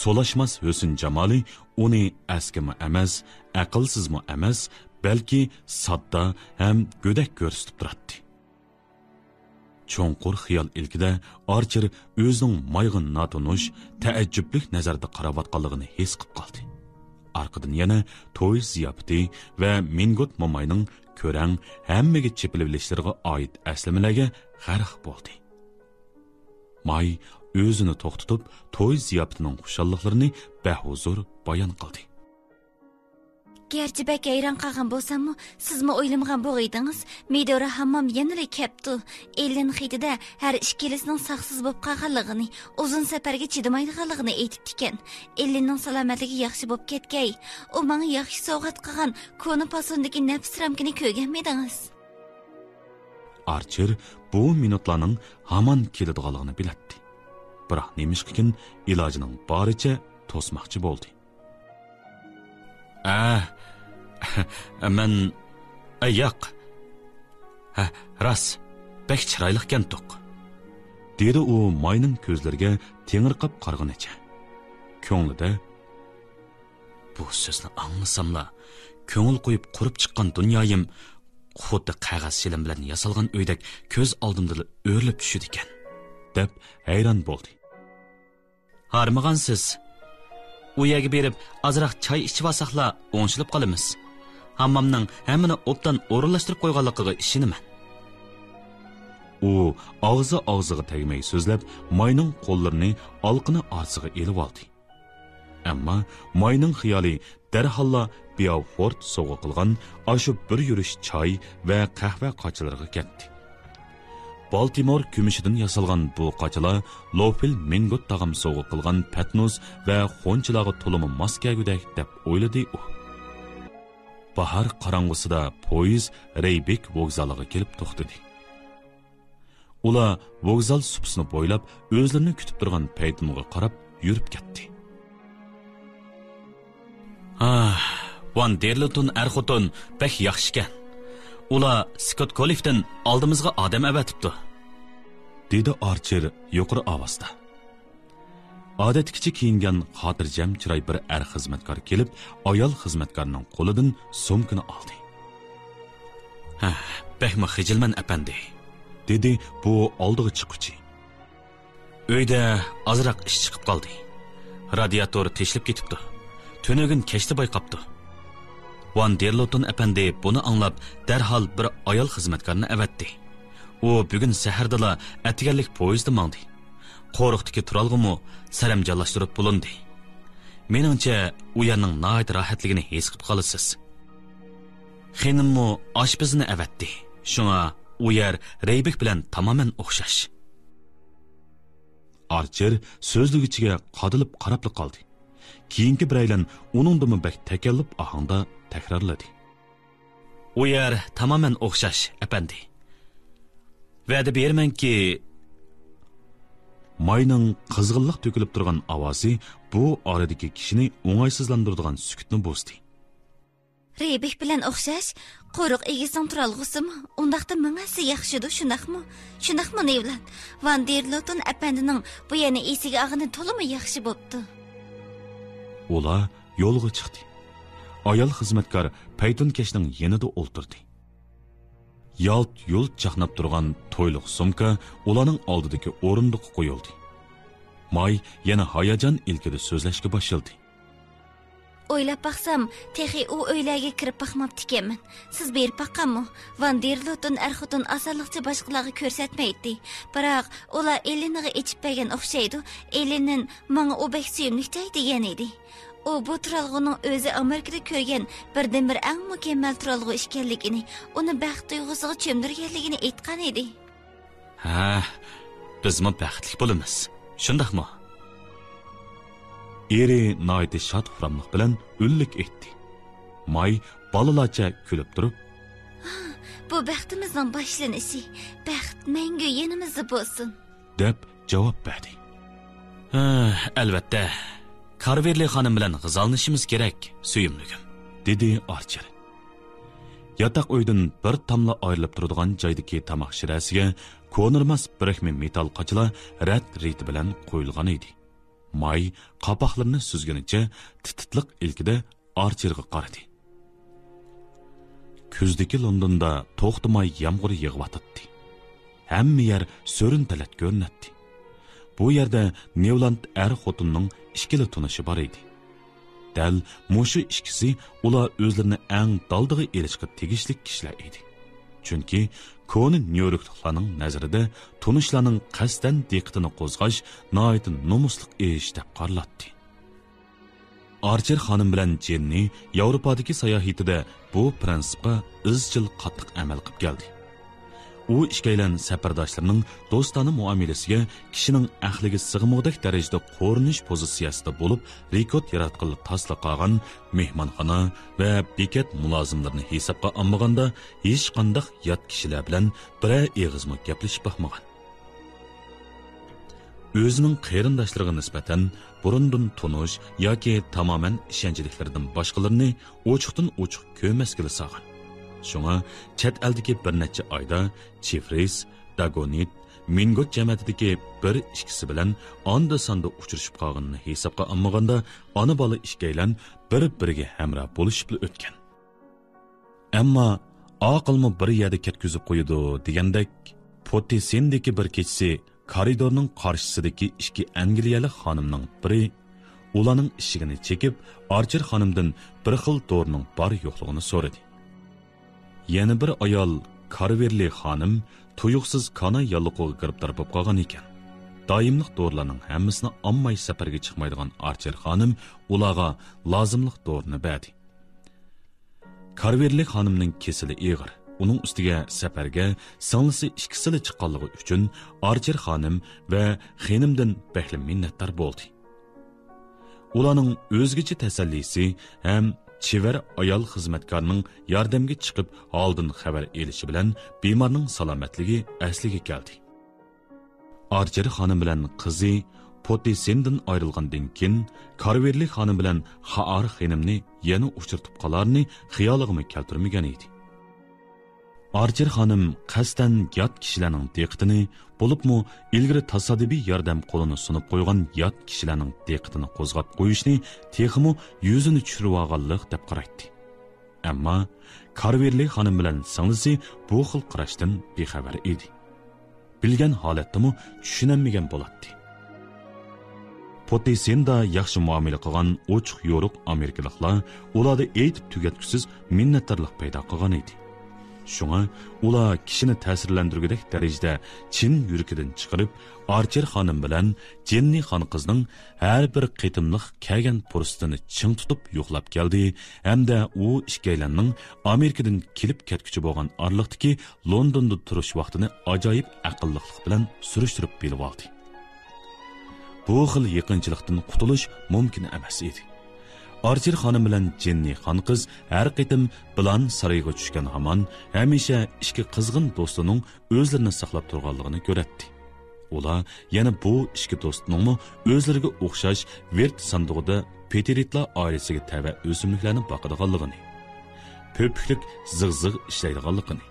solashmas husn jamoli uni askimi emas, aqlsizmi emas, balki sodda ham go'dak ko'rsatib turadi. Cho'nqur xiyol ilkida Archer o'zining mayg'in notunush, taajjublik nazarda qarayotganligini his qilib qoldi. Arqadan yana to'y ziyofati va Mingot momayning ko'rang hammaga chepilishlarga oid aslamalarga g'arq bo'ldi. May o'zini to'xtatib, to'y ziyofatining xushalliklarini bahuzur bayon qildi. Gerçi bek hayron qolgan bo'lsam-mu, sizmi o'ylamagan bo'g'idingiz, Medora hammam yanali kepti. Elin xitida har ikkilisining saqsiz bo'lib qolganligini, uzun safarga chidamaydiganligini aytib ekan. Elinning salomatligi yaxshi bo'lib ketgay, u menga yaxshi sovg'at qilgan koni pasondagi nafs ramkini ko'rganmidingiz? Archer bu minutlarning hamon keladiganligini biladi. Biroq nemishqikin ilojining boricha to'smoqchi bo'ldi. Men yo'q. Ras, bek chiroyli kentoq. Dedi u Mayning ko'zlariga tengirqab qarag'anicha. Ko'nglida bu so'zni anglasamla, ko'ngil qo'yib qurib chiqqan dunyoyim xuddi qog'oz shilim bilan yasalgan uydak ko'z oldimda o'rilib tushdi ekan, deb hayron bo'ldi. Harmagansiz. U yerga berib, azroq choy ichib olsaqla o'ngshilib qolamiz. Hammamning hammani obdan o'rinlashtirib qo'yganligiga ishinaman. U og'ziga tegmay so'zlab, Mayning qo'llarini olqini orsiga elib oldi. Ammo Mayning xiyoli darhalla Beaufort sovg'a qilgan ashu bir yurish choy va qahva qochilariga ketdi. Baltimore kumishidan yasalgan bu qochalar Lofil Mingot tag'am sovg'a qilgan patnus va xonchilarga to'limi mos kelgudek deb o'yladi u. Bahar qorong'usida poyezd Reybek vokzaliga kelib to'xtadi. Ular vokzal supsini bo'ylab o'zlarini kutib turgan paytimga qarab yurib ketdi. Van Derleton erxoton pek yaxshi ekan. Ular Scott Collifton oldimizga odam avatibdi, dedi Archer yuqori ovozda. Odatkicha kiyingan xotirjam chiroy bir xizmatkor kelib, ayol xizmatkorning qo'lidan sumkani oldi. Pekmi xijilman apandi, dedi bu oldiga chiquvchi. Uyda ozroq ish chiqib qoldi. Radiator teshilib ketibdi. Tönögün kechdi bayqapdi. Van Derleton apandi buni anglab darhol bir ayol xizmatkorni avatdi. U bugun sahardala atiganlik poyezdi mangdi. Qo'riqdagi turalg'imi saramjonlashtirib bo'lindi. Meningcha u yerning nihoyat rohatligini his qilib qolasiz. Xenimmi oshpizni avatdi. Shunga u yer Reybek bilan tamoman o'xshash. Archer so'zligichiga qadilib qarab qoldi. Keyingi biraylan uningdimi bak takallub ohangda takrorladi. U yer tamoman o'xshash, apandi. Va'da bermanki, Mayning qizg'inlik to'kilib turgan ovozi bu oradagi kishini o'ng'aysizlantiradigan sukutni bosdi. Reybek bilan o'xshash, qo'ruq egisning turalg'usimi? Undaqda mingasi yaxshidir, shundaqmi? Shundaqmi Nevland? Van der Loton apandining bu yana esiga ag'ini to'limi yaxshi bo'pti. Ular yo'lga chiqdi. Ayol xizmatkor paytonkashning yanida o'ltirdi. Yalt yo'l chaqnab turgan to'yliq sumka ularning oldidagi o'rindiqqa qo'yildi. May yana hayajon ilkida so'zlashga boshladi. O'ylab baqsam, texi u uylarga kirib baqmabdi ekanman. Siz berib baqqanmi? Van der Loton erxotun osonlikcha boshqalarga ko'rsatmaydi. Biroq ular Elinaga ichib bergan o'xshaydi. Elinin menga u bek suyimlikday degan edi. U bu turalg'uning o'zi Amerikada ko'rgan birdan-bir eng mukammal turalg'u ekanligini, uni baxt tuyg'usiga cho'mdirganligini aytgan edi. Ha, bizmi baxtli bo'lamiz. Shundaqmi? Eri naiti shod xuramliq bilan o'llik etdi. May balalarcha kulib turib, bu baxtimizning boshlanishi, baxt mangu yanimizda bo'lsin, deb javob berdi. Albatta. Karverli xonim bilan g'izalnishimiz kerak, suyimligim, dedi Archer. Yataq uydan bir tamla ayrilib turadigan joydagi tamoq shirasiga ko'nirmas birikma metal qochila rat-rit bilan qo'yilgan edi. May qapoqlarini suzganicha tititliq ilkida Archerga qaradi. Kuzdagi Londonda to'xtamay yomg'ir yig'yotdi. Hamma yer so'rintalat ko'rinadi. Bu yerda Nevland xotinning ikkili tunishi bor edi. Dal mushu ikkisi ular o'zlarini eng daldiga erishga tegishli kishilar edi. Chunki ko'ni Nyu-Yorkliklarning nazarida tunishlarning qasdan diqqatini qo'zg'ash noit nomusliq ish deb qaraladi. Archer xonim bilan Jenni Yevropadagi sayohatida bu prinsipga izchil qattiq amal qilib keldi. U ishkaylan safardoshlarining do'stona muomalasiga kishining aqliga sig'moqdek darajada qo'rinish pozitsiyasida bo'lib, rekord yaratqili tasliq qilgan mehmonxona va bekat mulozimlarini hisobga olmaganda hech qanday yot kishilar bilan biror eg'izmi gaplashib boqmagan. O'zining qarindoshlariga nisbatan burundan tonish yoki tamoman ishonchliklaridan boshqalarni ochiqdan ochiq ko'maskili sog'an. Şuna chet eldagi bir necha oyda Chifris, Dagonit, Mingot jamiyatidagi bir ikkisi bilan onda-sonda uchrashib qolganini hisobga olmaganda, ona bola ishkaylan bir-biriga hamroh bo'lishib o'tgan. Ammo aqlmi bir yerda ketkizib qo'ydi degandek, Potesendagi bir kechasi koridorning qarshisidagi ikki Angliyalik xonimning biri ularning eshigini chekib, Archer xonimdan bir xil to'rning bor yo'qligini so'radi. Yana bir ayol Karverli xonim tuyuqsiz kana yalliqiga giribdor bo'lib qolgan ekan. Doimliq dorilarning hammasini olmay safarga chiqmaydigan Archer xonim ularga lozimliq dorini berdi. Karverli xonimning kesili ig'ir. Uning ustiga safarga singlisi ikkisili chiqqanligi uchun Archer xonim va xonimdan baxtli minnatdor bo'ldi. Ularning o'zgacha tasallisi ham Çiver ayol xizmatkarning yordamga chiqib oldin xabar elishi bilan bemorning salomatligi asliga keldi. Archer xonim bilan qizi Potesenddan ayrilgandan keyin Karverli xonim bilan Xaar xonimni yana uchirtib qolarni xiyoliga keltirmagan edi. Archer xonim qasdan yot kishilarning diqqatini bo'libmi ilgari tasodifiy yordam qo'lini sunib qo'ygan yot kishilarning diqqatini qo'zg'ab qo'yishni texmi yuzini tushirib olganlik deb qaraydi. Ammo Karverli xonim bilan singlisi bu xil qarashdan bexabar edi. Bilgan holatdami tushunolmagan bo'ladi. Potesenda yaxshi muomala qilgan ochiq yo'riq amerikaliklar ularda aytib tugatkusiz minnatdorlik paydo qilgan edi. Şuna ular kishini ta'sirlantirgudek darajada chin yuragidan chiqarib, Archer xonim bilan Jenni xon qizning har bir qitimliq kelgan fursatini ching tutib yo'qlab keldi, hamda u ishkaylanning Amerikadan kelib ketguchi bo'lgan orliqdagi Londonda turish vaqtini ajoyib aqlliqlik bilan surishtirib bilib oldi. Bu xil yaqinchilikdan qutulish mumkin emas edi. Archer xonim bilan Jenni xon qiz har qitim bilan sarayga tushgan hamon hamisha ikki qizg'in do'stining o'zlarini saqlab turganligini ko'ratdi. Ular yana bu ikki do'stning o'zlariga o'xshash Vert sandig'ida Peteritlar oilasiga tava o'simliklarni boqadiganligini, pöpüklük zıg-zıg işleydiganligini,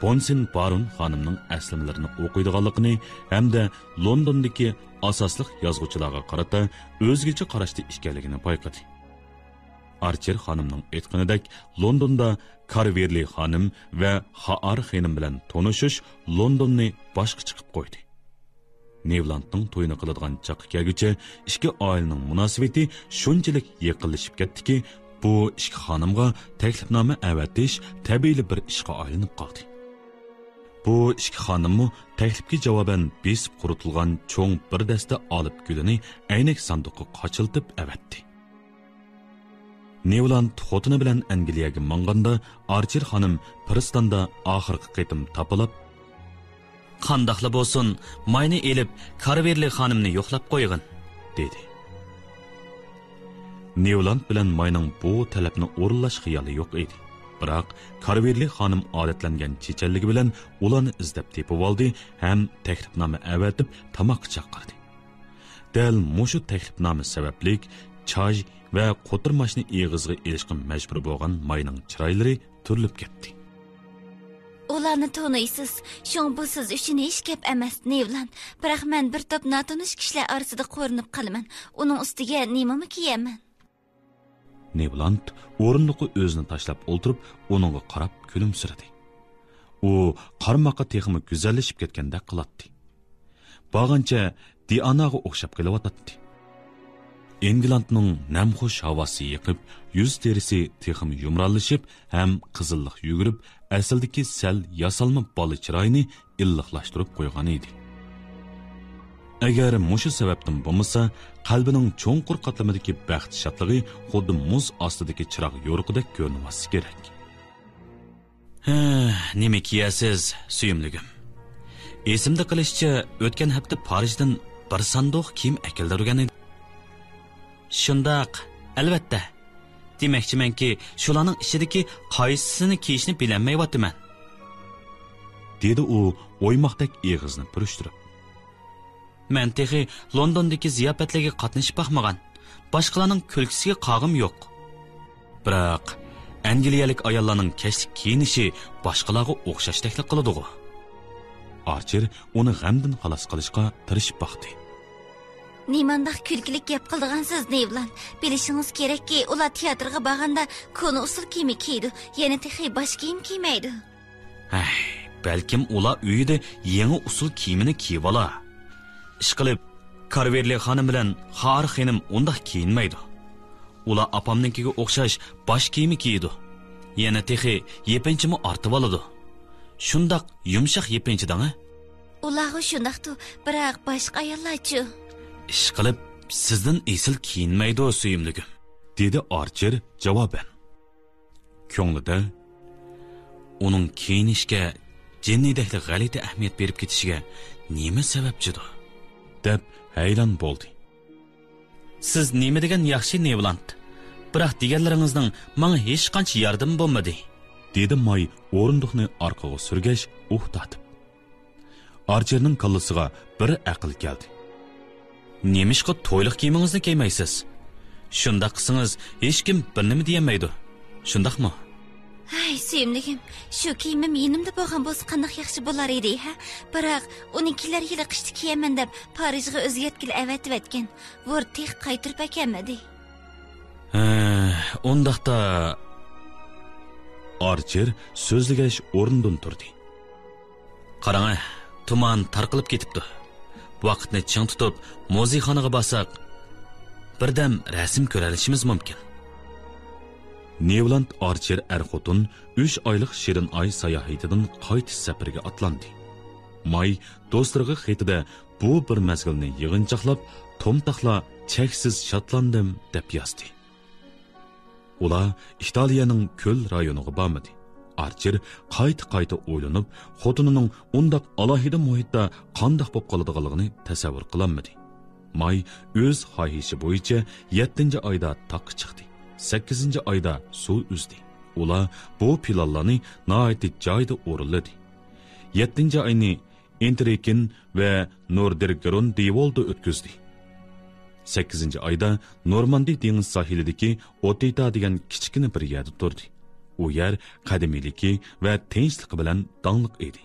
Bonsin Barun xonimning aslimlarini o'qiydiganligini hamda Londondagi asosliq yozuvchilarga qarata o'zgacha qarashda ekanligini payqadi. Archer xonimning aytganidek, Londonda Carverli xonim va Haar xonim bilan tanishish Londonni boshqa chiqib qo'ydi. Nevlandning to'yini qiladigan chaqqa kelguncha ikki oilaning munosabati shunchalik yaqinlashib ketdiki, bu ikki xonimga taklifnoma avatish tabiiy bir ishga aylanib qoldi. Bu ikki xonimmi taklifga javoban besib quritilgan cho'ng bir dasta olib gulini aynak sanduqqa qochiltib avatdi. Nevland xotini bilan Angliyaga manganda Archer xonim Pristonda oxirgi qitim topilib, qandoqli bo'lsin, mayni elib Carverli xonimni yo'qlab qo'ygin, dedi. Nevland bilan mayning bu talabni o'rinlash xiyoli yo'q edi. Biroq Carverli xonim odatlangan chechanligi bilan ularni izlab tepib oldi ham taklifnoma avatib tamoq chaqirdi. Dal mushu taklifnoma sabablik choy va qo'tirmashni eg'izga elishga majbur bo'lgan mayning chiroylari turilib ketdi. Ularni tanıysiz, şoň bu siz üçün hech gap emas, Nevland. Biroq men bir top notanish kishilar orasida ko'rinib qolaman. Uning ustiga nimami kiyaman? Nevland o'rindiqqa o'zini tashlab o'ltirib, uningga qarab kulimsiradi. U qarmoqqa texmi go'zallashib ketgandek qiladi. Bag'ancha Dianaga o'xshab kelyotdi. Englandning namxush havosi yiqib, yuz terisi texmi yumrallashib, ham qizillik yugurib, asldagi sal yasalma bola chiroyini illiqlashtirib qo'ygan edi. Agar mushu sababdan bo'lmasa, qalbining cho'nqur qatlamidagi baxt shodligi xuddi muz ostidagi chiroq yo'riqidek ko'rinmasi kerak. Nima kiyasiz, suyimligim? Esimda qilishcha, o'tgan hafta Parijdan bir sanduq kiyim akildirgan edi. Shundoq, albatta. Demakchimanki, shularning ichidagi qaysisini kiyishni bilmayapman, dedi u o'ymoqdek eg'izni purishtirib. Men texi Londondagi ziyofatlarga qatnashib baxmagan. Boshqalarning kulkisiga qog'im yo'q. Biroq Angliyalik ayollarning kashlik kiyinishi boshqalarga o'xshashdeklik qiladi-ku. Archer uni g'amdan xalos qilishga tirishib baxdi. Nimandaq kulkilik gap qildigansiz, Nevland. Bilishingiz kerakki, ular teatrga borganda konu usul kiyimi kiydi, yana texi bosh kiyim kiymaydi. Balkim ular uyida yangi usul kiyimini kiyib olar. Ishqilib, Carverli xonim bilan Haar xonim undaq kiyinmaydi. Ular apamninkiga o'xshash bosh kiyimi kiydi. Yana texi yepinchimi ortib oladi. Shundaq yumshoq yepinchidan, Ular shundaqdi, biroq boshqa ayollarchi. Ishqilib, sizdan esil kiyinmaydi o suyimligim, dedi Archer javoban. Ko'nglida uning kiyinishga jinnidek g'alati ahamiyat berib ketishiga nima sababchidir deb hayron bo'ldi. Siz nima degan yaxshi, Nevland? Biroq deganlaringizning menga hech qancha yordam bo'lmadi, dedi May o'rindiqni orqaga surgach, tatib. Archerning kallasiga bir aql keldi. Nemishqa to'yliq kiyimingizni kiymaysiz? Shundaq qilsangiz hech kim bir nima deyamaydi. Shundaqmi? Ay, suyimligim, shu kiyimim yenimda bo'lgan bo'lsa qanday yaxshi bo'lar edi, ha? Biroq uninkilar yili qishda kiyaman deb Parijga o'zgartkil avatib etgan. Vortix qaytirib ekanmidi? Undaqda Archer so'zligach o'rnidan turdi. Qarang, tuman tarqalib ketibdi. Vaqtni ching tutib, muzeyxonaga borsak, birdam rasm ko'rishimiz mumkin. Nevland Archer xotin 3 oylik shirin oy sayohatidan qaytish safariga atlandi. May do'stlariga xatida bu bir mazgilni yig'inchoqlab, tomtaqla cheksiz shodlandim deb yozdi. Ular Italiyaning ko'l rayoniga bormadi. Archer qayta o'ylanib, xotinining undaq alohida muhitda qandoq bo'lib qoladiganligini tasavvur qilolmadi. May o'z xohishi bo'yicha 7-oyda taqqa chiqdi. 8-oyda suv uzdi. Ular bu planlarni nihoyat joyida o'rinladi. 7-oyni Interlaken va Nordergron Devolda o'tkazdi. 8-oyda Normandiya dengiz sohilidagi Otita degan kichkina bir yerda turdi. u yer qadimiyligi va tinchligi bilan donliq edi.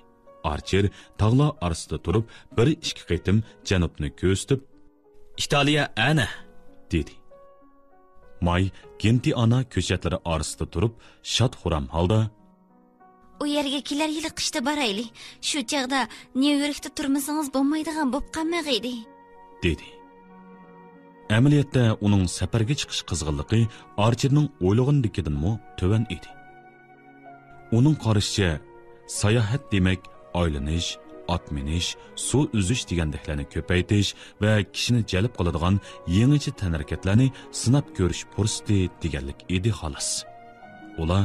Archer tog'lar orasida turib, bir ikki qitim janubni ko'rsatib, Italiya ana, dedi. May Gentiana ko'chatlari orasida turib, shod-xuram holda, u yerga kelar yili qishda borayli. Shu chaqda Nyu-Yorkda turmasangiz bo'lmaydigan bo'p qolmag'idi, dedi. Amaliyotda uning safarga chiqish qizg'inligi Archerning o'ylagandikidanmi to'van edi. Uning qarashicha, sayohat demak aylanish, ot minish, suv uzish degandeklarni ko'paytirish va kishini jalb qiladigan yangicha tanharakatlarni sinab ko'rish fursati deganlik edi xolos. Ular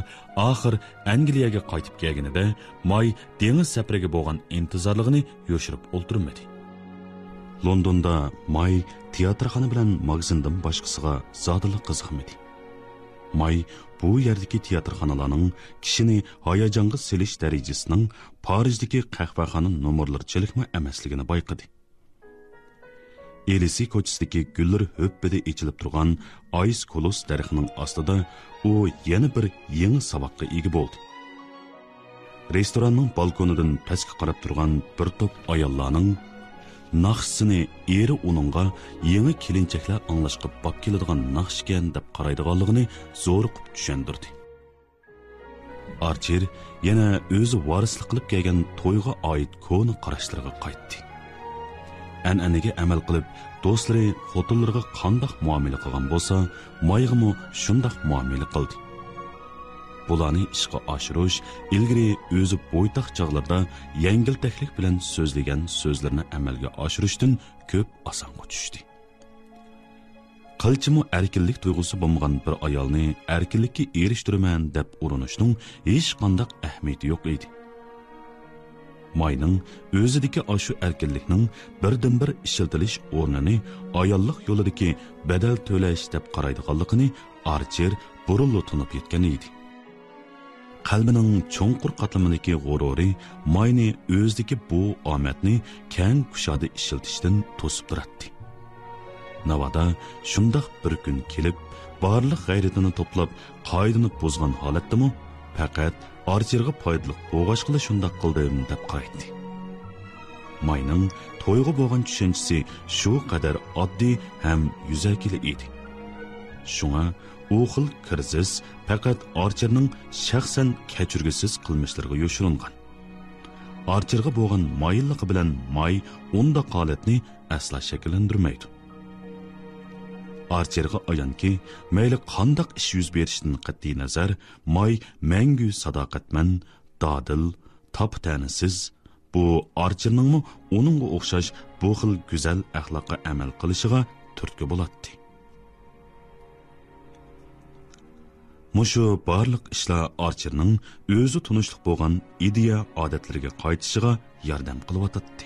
oxir Angliyaga qaytib kelganida May dengiz safariga bo'lgan intizorligini yo'shirib o'ltirmadi. Londonda May teatrxona bilan magazindan boshqasiga zodila qiziqmadi. May bu yerdagi teatrxonalarning kishini hayajonga selish darajasining Parijdagi qahvaxona nomerlarchilikmi emasligini bayqadi. Elisi ko'chasidagi gullar höppida ichilib turgan Ice Kolos daraxining ostida u yana bir yangi saboqqa ega bo'ldi. Restoranning balkonidan pastga qarab turgan bir to'p ayollarning naqshsini eri uningga yangi kelinchaklar anglashga bop keladigan naqshgan deb qaraydiganligini zo'r qilib tushundirdi. Archer yana o'zi varislik qilib kelgan to'yga oid ko'ni qarashlarga qaytdi. An'anaga amal qilib, do'stlari xotinlarga qandoq muomala qilgan bo'lsa, Mayg'imi shundoq muomala qildi. Bularni ishga oshirish ilgari o'zi bo'ytaq chog'larda yengiltaklik bilan so'zlagan so'zlarni amalga oshirishdan ko'p osonga tushdi. Qilchimi erkinlik tuyg'usi bo'lmagan bir ayolni erkinlikka erishtiraman deb urinishning hech qanday ahamiyati yo'q edi. Mayning o'zidagi ashu erkinlikning birdan-bir ishiltilish o'rnini ayollik yo'lidagi badal to'lash deb qaraydiganligini Archer burunli tunib yetgan edi. Qalbining cho'nqur qatlamidagi g'ururi Mayni o'zidagi bu omadni keng kushoda ishiltishdan to'sib turardi. Navada shundoq bir kun kelib, barliq g'ayratini to'plab, qoidani buzgan holatdami, faqat Archerga foydali bo'g'ashqili shundoq qildim deb qaraydi. Mayning to'yga bo'lgan tushunchasi shu qadar oddiy ham yuzakili edi. Shunga u xil kirsiz faqat Archerning shaxsan kechirgisiz qilmishlariga yo'shirilgan. Archerga bo'lgan mayilligi bilan May unda holatni asla shakllantirmaydi. Archerga ayanki, mayli qandoq ish yuz berishidan qat'iy nazar, May mangu sadoqatman, dodil, top-tanisiz, bu Archerning uningga o'xshash bu xil go'zal axloqqa amal qilishiga turtki bo'ladi. Mushu barliq ishlar Archerning o'zi tunishliq bo'lgan ideya odatlariga qaytishiga yordam qilyotdi.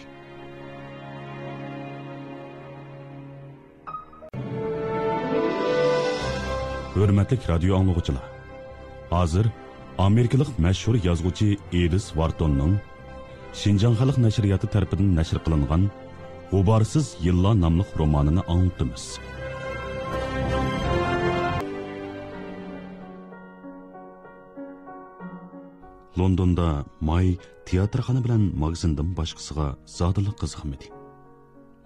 Hürmetlik radyo anlıqçılar. Hazır Amerikalik məşhur yazğıcı Edis Wharton'ның Şinjan Xalq Nəşriyyatı tərəfindən nəşr qılınğan G'ubarsız Yıllar namlıq romanını anlatdımız. Londonda May teatrxana bilan magazindan boshqasiga zodila qiziqmadi.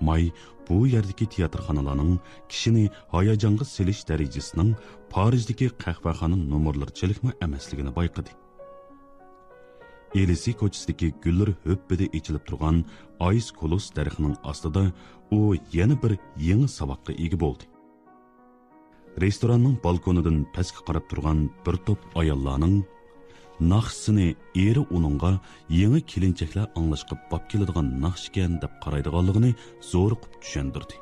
May bu yerdagi teatrxonalarning kishini hayajonga selish darajasining Parijdagi qahvaxona nomerlarchilikmi emasligini bayqadi. Elisi ko'chasidagi gullar höppida ichilib turgan Ice Kolos daraxining ostida u yana bir yangi saboqqa ega bo'ldi. Restoranning balkonidan pastga qarab turgan bir to'p ayollarning naqshsini eri uningga yangi kelinchaklar anglashga bop keladigan naqshgan deb qaraydiganligini zo'r qilib tushundirdi.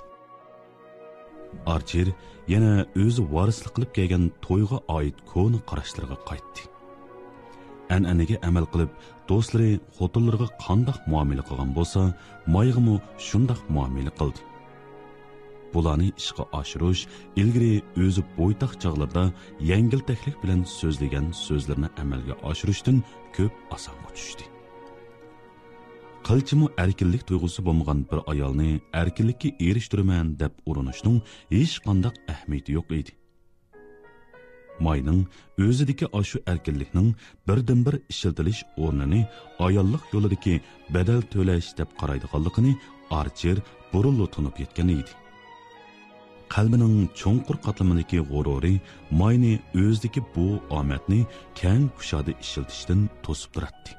Archer yana o'zi varislik qilib kelgan to'yga oid ko'ni qarashlarga qaytdi. An'anaga amal qilib, do'stlari xotinlarga qandoq muomala qilgan bo'lsa, Mayg'imi shundoq muomala qildi. Bularni ishga oshirish ilgari o'zi bo'ytaq chog'larda yengiltaklik bilan so'zlagan so'zlarni amalga oshirishdan ko'p osonga tushdi. Qilchimi erkinlik tuyg'usi bo'lmagan bir ayolni erkinlikka erishtiraman deb urinishning hech qanday ahamiyati yo'q edi. Mayning o'zidagi ashu erkinlikning birdan-bir ishlatilish o'rnini ayollik yo'lidagi badal to'lash deb qaraydiganligini Archer burunli tunib yetgan edi. Qalbining cho'nqur qatlamidagi g'ururi Mayni o'zidagi bu omadni keng kushoda ishlatishdan to'sib turadi.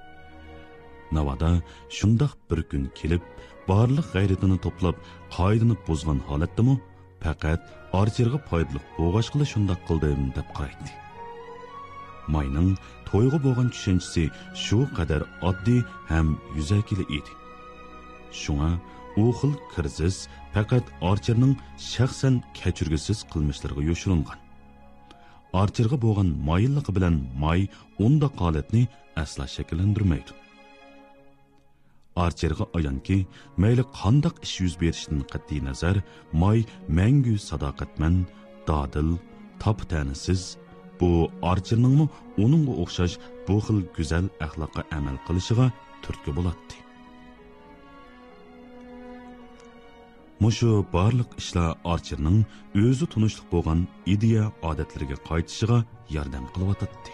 Navada shundoq bir kun kelib, barliq g'ayratini to'plab, qoidani buzgan holatdami, faqat Archerga foydali bo'g'ashqili shundoq qildim deb qaraydi. Mayning to'yga bo'lgan tushunchasi shu qadar oddiy ham yuzakili edi. Shunga u xil kirsiz faqat Archerning shaxsan kechirgisiz qilmishlariga yo'shirilgan. Archerga bo'lgan mayilligi bilan May unda holatni asla shakllantirmaydi. Archerga ayanki, mayli qandaq ish yuz berishidan qat'iy nazar, May mangu sadoqatman, dadil, top-tanisiz. Bu Archerning uningga o'xshash bu xil go'zal axloqqa amal qilishiga turtki bo'ladi. Mushu barliq ishlar Archerning o'zi tunishliq bo'lgan ideya odatlariga qaytishiga yordam qilyotdi.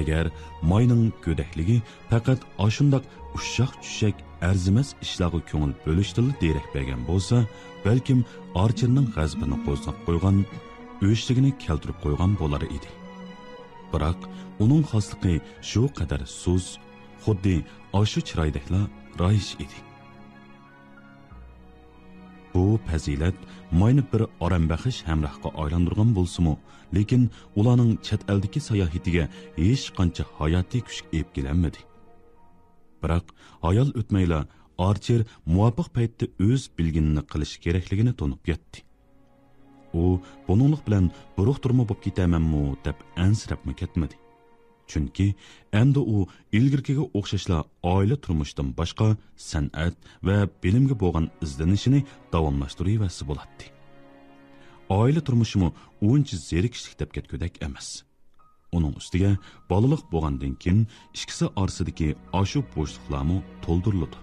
Agar Mayning go'dakligi faqat ashundoq ushshaq-tushshak arzimas ishlarga ko'ngil bo'lishdan derak bergan bo'lsa, balkim Archerning g'azabini qo'zg'ab qo'ygan, o'shligini keltirib qo'ygan bo'lar edi. Biroq uning xosligi shu qadar so'z, xuddi ashu chiroydakla rayish edi. Bu fazilat Mayni bir orambaxish hamrohga aylantirgan bo'lsa-mu, lekin ularning chet eldagi sayohatiga hech qancha hayotiy kuch ep kelanmadi. Biroq ayol o'tmayla Archer muvofiq paytda o'z bilginini qilish kerakligini tunib yetdi. U buninglik bilan buruq turma bo'lib ketamanmi deb ansirabmi ketmadi. Chunki endi u ilgirkiga o'xshashla oila turmushdan boshqa san'at va bilimga bo'lgan izlanishini davomlashtiruvasi bo'ladi. Oila turmushimi uncha zerikishlik deb ketgudak emas. Uning ustiga bolalik bo'lgandan keyin ikkisi orasidagi ashu bo'shliqlarni to'ldiriladi.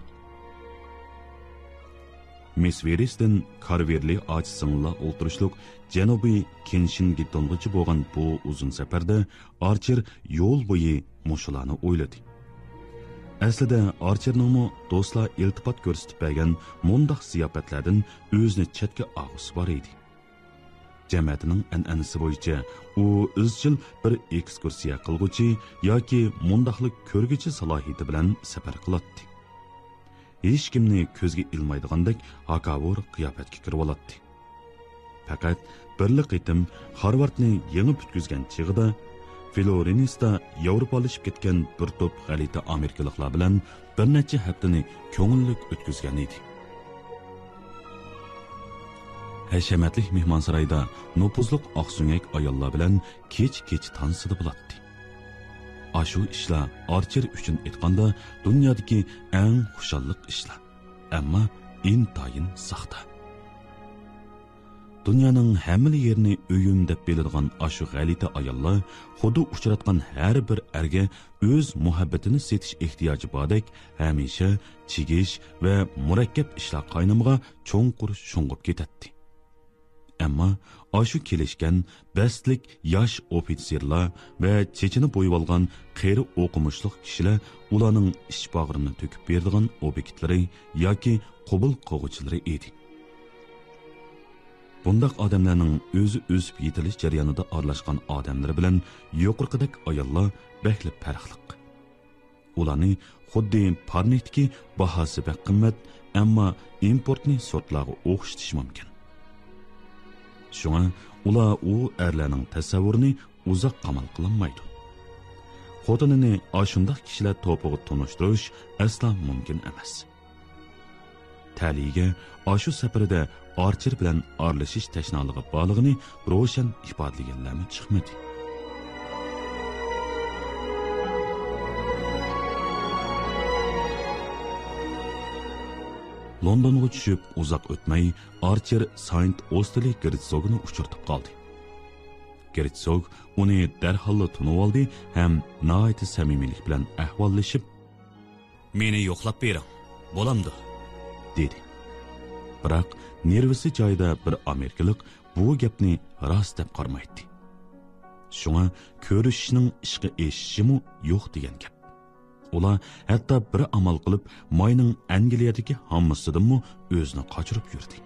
Miss Veris'ten Carverli ağaçsınla o'ltirishlik Janubiy Kenshin gitongacha bo'lgan bu uzun safarda Archer yo'l bo'yi mushularni o'yladi. Aslida Archerning do'stlar iltifot ko'rsatib bergan mundaq ziyofatlardan o'zini chetga og'isi bor edi. Jamiyatining an'anasi bo'yicha u izchil bir ekskursiya qilguvchi yoki mundaqlik ko'rguchi salohiyati bilan safar qiladi. Hech kimni ko'zga ilmaydigandek hakavur qiyofatga kirib oladi. Faqat birli qitim Harvardni yangi bitkizgan chig'ida Florenisda Yevropalashib ketgan bir to'p g'alati amerikaliklar bilan bir necha haftani ko'ngillik o'tkazgan edi. Hashamatli mehmonsaroyda nopuzliq oqsunyak ayollar bilan kech-kech tansida bo'ladi. Ashu ishlar Archer uchun aytganda dunyodagi eng xushalliq ishlar, ammo intayin saxta. Dunyoning hamma yerini o'yim deb biladigan ashu g'alati ayollar xuddi uchratgan har bir erga o'z muhabbatini setish ehtiyoji bordek hamisha chigish va murakkab ishlar qaynamiga cho'nqur sho'ng'ib ketadi. Ammo ashu kelishgan bastlik yosh ofitserlar va chechini bo'yib olgan qeri o'qimishliq kishilar ularning ish bag'rini to'kib beradigan obyektlari yoki qabul qiluvchilari edi. Bundaq odamlarning o'zi o'sib yetilish jarayonida aralashgan odamlar bilan yuqorqidek ayollar bakli farqliq. Ularni xuddi parnetki bahosi bak qimmat, ammo importni sortlarga o'xshatish mumkin. Shunga ular u erlarning tasavvurini uzoq qamal qilinmaydi. Xotinini ashundaq kishilar to'pig'i tunishtirish asla mumkin emas. Taliga ashu safarida Archer bilan aralashish tashnoligi borligini ro'shan ifodalaganlarmi chiqmadi. Londonga tushib uzoq o'tmay Archer Saint Osteli Gertsog'ini uchirtib qoldi. Gertsog uni darhol tunib oldi ham nihoyat samimiylik bilan ahvollashib, "Meni yo'qlab bering, bo'lamdi?" dedi. Biroq nervisi joyida bir amerikalik bu gapni rost deb qarmaydi. Şuna ko'rishishning ishga eshishimi yo'q degan gap. Ular hatto bir amal qilib Mayning Angliyadagi hammasidanmi o'zini qochirib yurdi.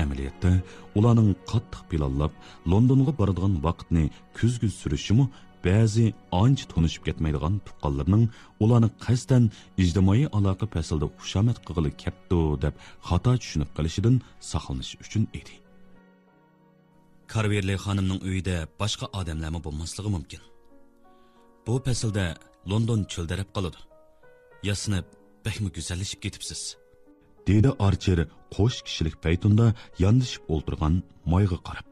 Amaliyotda ularning qattiq planlab Londonga boradigan vaqtni kuzga surishimi ba'zi ancha tunishib ketmaydigan tuqqanlarning ularni qasdan ijtimoiy aloqa faslida xushomat qilg'ili kepti deb xato tushunib qolishidan saqlanish uchun edi. Karverli xonimning uyida boshqa odamlarmi bo'lmasligi mumkin. Bu faslda London cho'ldarab qoladi. Yasinib, bakmi go'zallashib ketibsiz. Dedi Archer qo'sh kishilik paytunda yondashib o'ltirgan Mayga qarab.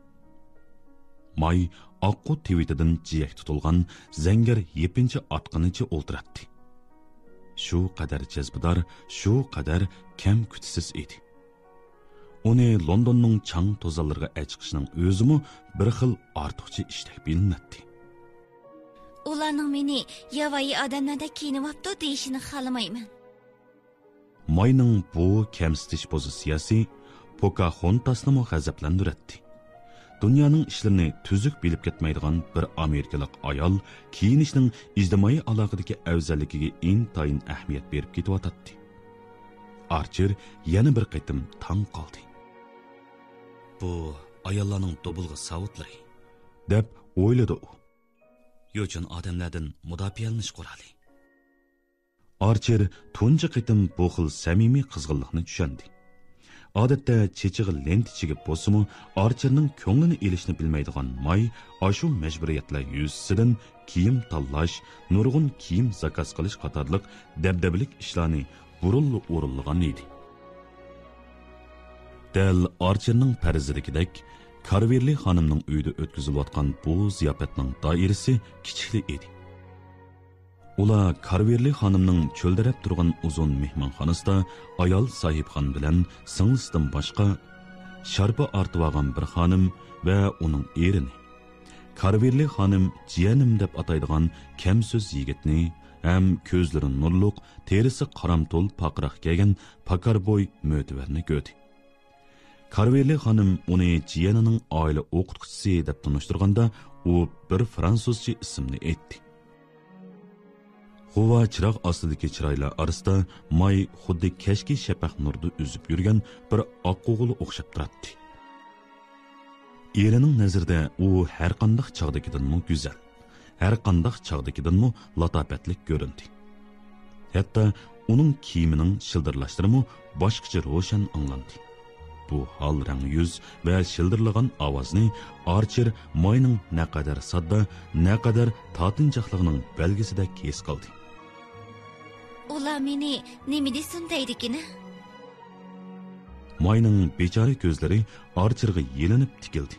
May oqqu tvitidan jiyak tutilgan zangar yepinchi atqinicha o'ltiratdi. Shu qadar jazbidor, shu qadar kam kutisiz edi. Uni Londonning chang to'zallarga chiqishning o'zimi bir xil ortiqcha ishdek bilinadi. Ularning meni yovvoyi odamlarda kiyinibdi deyishini xohlamayman. Mayning bu kamsitish pozitsiyasi Pocahontasni g'azablantirdi. Dunyoning ishlarini tuzuk bilib ketmaydigan bir amerikalik ayol kiyinishning ijtimoiy aloqadagi afzalligiga intayin ahamiyat berib ketyotdi. Archer yana bir qaytim tang qoldi. Bu ayollarning dobulg'i savutlari deb o'yladi u. Yo'chin odamlardan mudofialanish qurali. Archer tunji qaytim bu xil samimiy qizg'inlikni tushundi. Odatda chechig'i lentichiga bo'lsa-mu, Archerning ko'nglini elishni bilmaydigan May ashu majburiyatlar yuzasidan kiyim tanlash, nurg'un kiyim zakaz qilish qatorliq dabdabalik ishlarni burulli o'rinlagan edi. Dal Archerning farzidikidek Karverli xonimning uyida o'tkazilayotgan bu ziyofatning doirasi kichikli edi. Ular Karverli xonimning cho'ldarab turgan uzun mehmonxonasida ayol sohibxon bilan singlisidan boshqa sharpa ortib olgan bir xonim va uning erini, Karverli xonim jiyanim deb ataydigan kamso'z yigitni ham ko'zlari nurliq, terisi qaramto'l paqroq kelgan pakarbo'y mo'tivarni ko'rdi. Karverli xonim uni jiyanining oila o'qituvchisi deb tanishtirganda u bir fransuzcha ismni aytdi. G'uva chiroq ostidagi chiroylar orasida May xuddi kashki shafaq nurda uzib yurgan bir oqqug'uli o'xshab turadi. Erining nazarida u har qanday chog'dagidanmi go'zal, har qanday chog'dagidanmi latofatlik ko'rindi. Hatto uning kiyimining shildirlashtirimi boshqacha ro'shan anglandi. Bu hal rang yuz va shildirlagan ovozni Archer Mayning naqadar sodda, naqadar totinjaqligining belgisidek his qildi. Ular meni nima desin deydikini? Mayning bechora ko'zlari Archerga yelinib tikildi.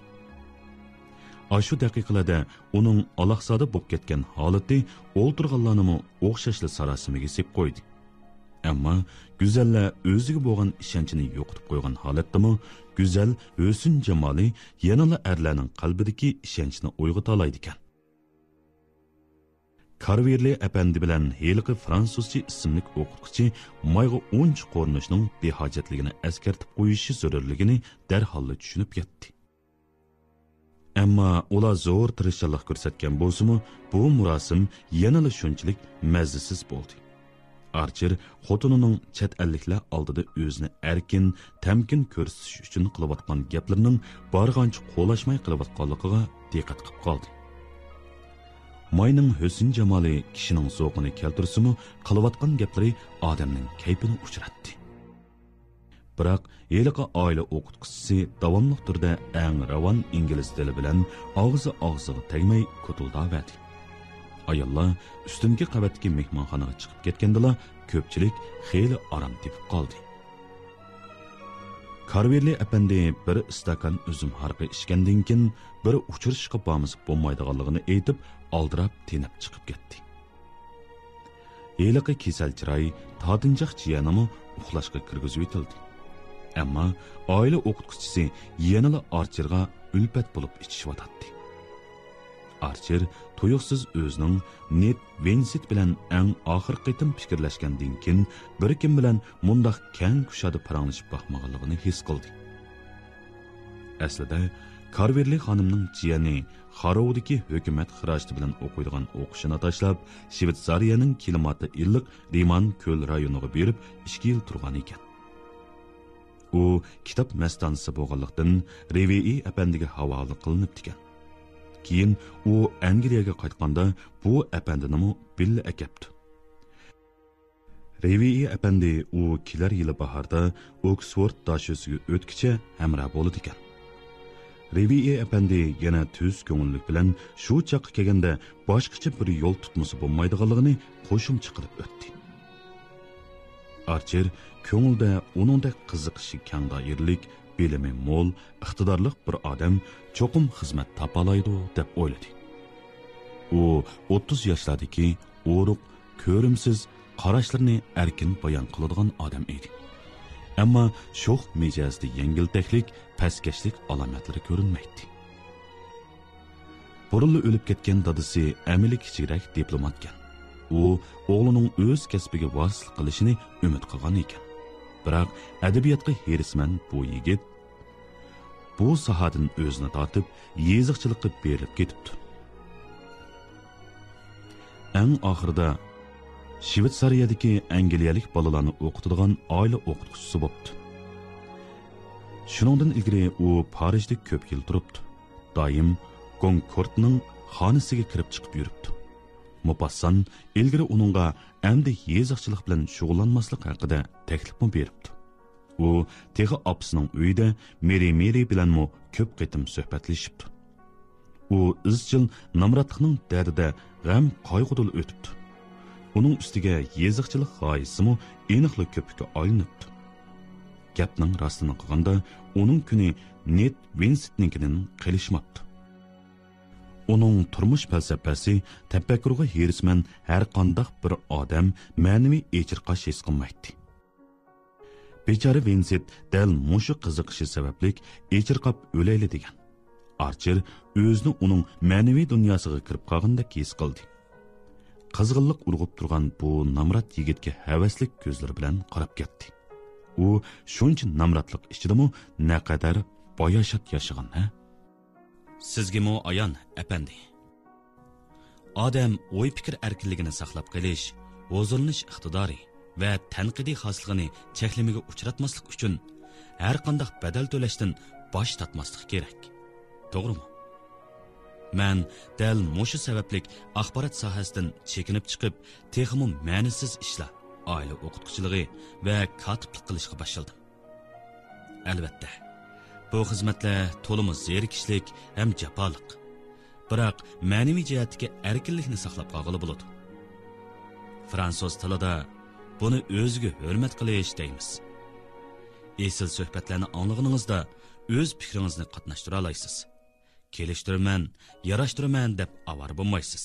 Ashu daqiqalarda uning alaqsada bo'lib ketgan holati o'ltirganlarni o'xshashli sarosimiga sep qo'ydi. Ammo go'zallar o'ziga bo'lgan ishonchini yo'qotib qo'ygan holatdami, go'zal o'sin jamoli yanala erlarning qalbidagi ishonchni uyg'ota oladi ekan. Karverli apandi bilan heliqi fransuzcha ismli o'qituvchi Mayga unch ko'rinishning behojatligini eskartib qo'yishi zarurligini darhol tushunib yetdi. Ammo ular zo'r tirishchilik ko'rsatgan bo'lsa-mu, bu murosim yanala shunchalik mazzasiz bo'ldi. Archer xotinining chet elliklar oldida o'zini erkin, tamkin ko'rsatish uchun qilayotgan gaplarining borgancha qo'lashmay qilayotganligiga diqqat qilib qoldi. Mayning husn jamoli kishining zo'qini keltirsa-mu, qilayotgan gaplari odamning kayfini uchratdi. Biroq eliqa oila o'qituvchisi davomli turda eng ravon ingliz tili bilan og'ziga tegmay kutuldaverdi. Ayollar ustungi qavatdagi mehmonxonaga chiqib ketgandilar, ko'pchilik xeyli orom tepib qoldi. Karverli apandi bir istakan uzum harqi ichgandan keyin bir uchirishga bormasiz bo'lmaydiganligini aytib, oldirab tenib chiqib ketdi. Eliqi kesal chiroy totinjaq jiyanimi uxlashga kirgizib etildi. Ammo oila o'qituvchisi yanala Archerga ulpat bo'lib ichishyotdi. Archer tuyuqsiz o'zining Ned Vincent bilan eng oxir qitim fikrlashgandan keyin bir kim bilan mundaq keng kushada paranglashib baxmaganligini his qildi. Aslida Karverli xonimning jiyani Xarovdagi hukumat xirajati bilan o'qiydigan o'qishini tashlab, Shvetsariyaning klimati illiq Riman ko'l rayoniga berib 2 yil turgan ekan. U kitob mastanisi bo'lganlikdan Revei apandiga havola qilinib ekan. Keyin u Angliyaga qaytganda bu apandini billa akapti. Revei apandi u kelar yili bahorda Oksford dashosiga o'tkicha hamroh bo'ldi ekan. Revei apandi yana tuz ko'ngillik bilan shu chaqqa kelganda boshqacha bir yo'l tutmasi bo'lmaydiganligini qo'shimcha qilib o'tdi. Archer ko'ngilda uningdek qiziqishi kang doirlik, bilimi mo'l, iqtidorli bir odam cho'qim xizmat topalaydi deb o'yladi. U 30 yoshlardagi o'ruq, ko'rimsiz qarashlarini erkin bayon qiladigan odam edi. Ammo sho'x mijozda yengiltaklik, pastkashlik alomatlari ko'rinmaydi. Burunli o'lib ketgan dadasi amili kichikroq diplomatgan. U o'g'lining o'z kasbiga vositlik qilishini umid qilgan ekan. Biroq adabiyotga herisman bu yigit bu sohadan o'zini tortib, yeziqchilikqa berilib ketibdi. Eng oxirida Shvetsariyadagi angliyalik bolalarni o'qitadigan oila o'qituvchisi bo'libdi. Shuningdan ilgari u Parijda ko'p yil turibdi. Doim Concordning xonasiga kirib chiqib yuribdi. Mopassan ilgari uningga endi yeziqchilik bilan shug'ullanmaslik haqida taklifmi beribdi. U texi opsining uyida Meri bilan ko'p qitim suhbatlashibdi. U izchil namratlikning dardida g'am qayg'udil o'tibdi. Uning ustiga yeziqchilik g'oyasimi aniqlik ko'pikka aylanibdi. Gapning rostini qilganda uning kuni Ned Vincentnikidan qilishmabdi. Uning turmush falsafasi tafakkurga herisman har qanday bir odam ma'naviy echirqash his qilmaydi. Bechora Vincent dal mushu qiziqishi sababli echirqab o'layli degan. Archer o'zini uning ma'naviy dunyosiga kirib qolgandek his qildi. Qizg'inlik urg'ib turgan bu namrat yigitga havaslik ko'zlari bilan qarab ketdi. U shuncha namratlik ichidami naqadar boyashat yashagan, ha? Sizga mo ayon, apandi. Odam o'y fikr erkinligini saqlab qolish, huzurlanish iqtidori va tanqidiy xosligini cheklimiga uchratmaslik uchun har qanday badal to'lashdan bosh tortmaslik kerak. To'g'rimi? Men dal mushu sabablik axborot sohasidan chekinib chiqib, texmi ma'nisiz ishlar, oila o'qituvchiligi va kotiblik qilishga boshladim. Albatta, bu xizmatlar to'limi zerikishlik ham jafoliq. Biroq ma'naviy jihatdagi erkinlikni saqlab qolg'ili bo'ladi. Fransuz tilida buni o'ziga hurmat qilish deymiz. Esil suhbatlarni anglag'iningizda o'z fikringizni qatnashtira olasiz. Kelishtirman, yarashtirman deb avar bo'lmaysiz.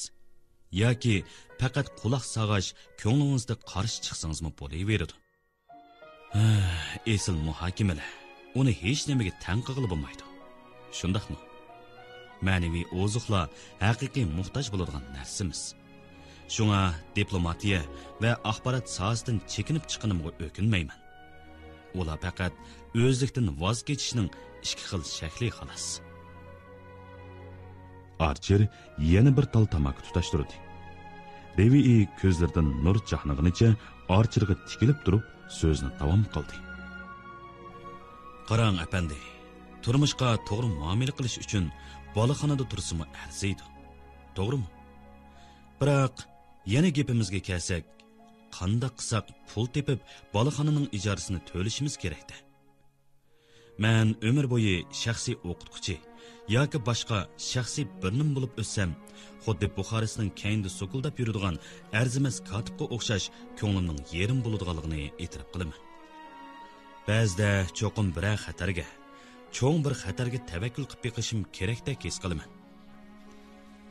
Yoki faqat quloq sag'ash, ko'nglingizda qarshi chiqsangizmi bo'laveradi. Esil muhokamalar uni hech nimaga tanqig'ili bo'lmaydi. Shundaqmi? Ma'naviy ozuqlar haqiqiy muhtoj bo'ladigan narsamiz. Shunga diplomatiya va axborot sohasidan chekinib chiqinimga o'kinmayman. Ular faqat o'zlikdan voz kechishning ikki xil shakli xolos. Archer yana bir tal tamaki tutashtirdi. Revei ko'zlaridan nur chaqnag'inicha Archerga tikilib turib so'zni davom qildi. Qarang apandi, turmushga to'g'ri muomala qilish uchun bolaxonada tursimi arziydi. To'g'rimi? Biroq yana gapimizga kelsak, qanday qilsak pul tepib bolaxonaning ijorasini to'lashimiz kerakda. Men umr bo'yi shaxsiy o'qituvchi yoki boshqa shaxsiy birnim bo'lib o'ssam, xuddi Buxarestning keyinda so'kuldab yuradigan arzimas kotibga o'xshash ko'nglimning yerim bo'ladiganligini e'tirof qilaman. Ba'zida cho'qim bir xatarga, cho'ng bir xatarga tavakkul qilib beqishim kerakdek his qilaman.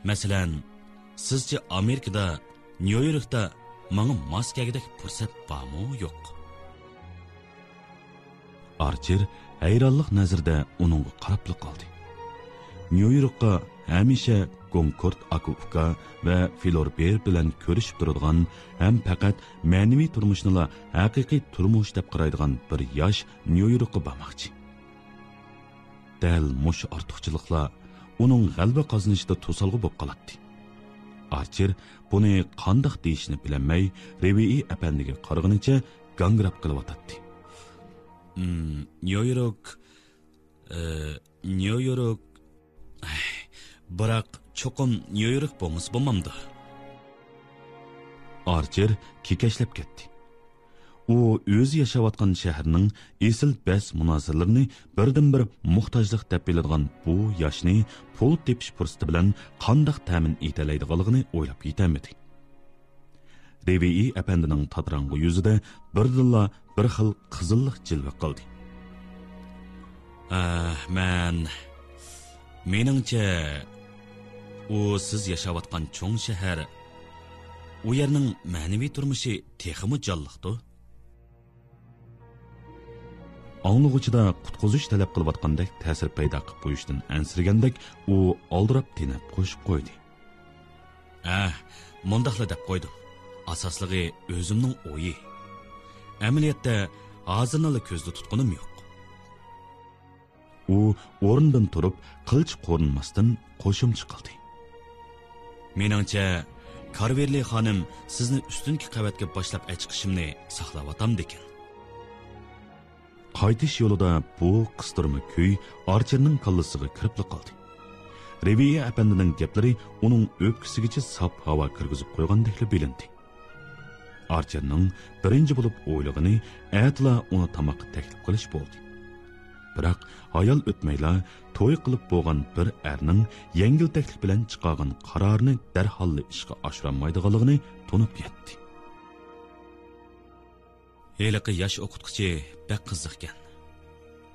Masalan, sizcha Amerikada, Nyu-Yorkda menga Moskvadek fursat bormi, yo'q? Archer hayronlik nazarda uningga qarab qoldi. Nyu-Yorkka hamisha Concord aka va Filorber bilan ko'rishib turadigan, ham faqat ma'naviy turmushni haqiqiy turmush deb qaraydigan bir yosh Nyu-Yorkka bormoqchi. dal mush ortiqchiliklar uning g'alaba qozonishida to'salg'i bo'lib qoladi. Archer buni qandoq deyishni bilmay, Reviy apandiga qarag'inicha gangrab qilyotdi. Nyu-York. Biroq cho'qim Nyu-York bo'lmasa bo'lmamdi. Archer kekashlab ketdi. U o'zi yashayotgan shaharning esil bas munoziralarini birdan-bir muhtojlik deb biladigan bu yoshni pul tepish fursati bilan qandoq ta'min etalaydiganligini o'ylab yetmadi. Reviy apandining tadrangi yuzida birdilla bir xil qizillik jilva qildi. Meningcha u siz yashayotgan cho'ng shahar, u yerning ma'naviy turmushi texmi jonliqdi. Anglag'uchida qutqizish talab qilayotgandek ta'sir paydo qilib qo'yishdan ansirgandek u oldirab tinib qo'shib qo'ydi. Mundaqla deb qo'ydim. Asosligi o'zimning o'yi. Amaliyotda hozirnala ko'zda tutqunim yo'q. U o'rnidan turib, qilich qo'rinmasdan qo'shimcha qildi. Meningcha, Karverli xonim sizni ustunki qavatga boshlab chiqishimni saqlayotam degan. Qaytish yo'lida bu qistirma kuy Archerning kallasiga kirib qoldi. Reviy apandining gaplari uning o'pkisigacha sap havo kirgizib qo'ygandek bilindi. Archerning birinchi bo'lib o'ylagani atla uni tamoqqa taklif qilish bo'ldi. Biroq hayol o'tmayla to'y qilib bo'lgan bir erning yengil taklif bilan chiqargan qarorini darhol ishga oshirolmaydiganligini tunib yetdi. Heliqi yosh o'qituvchi bak qiziqgan.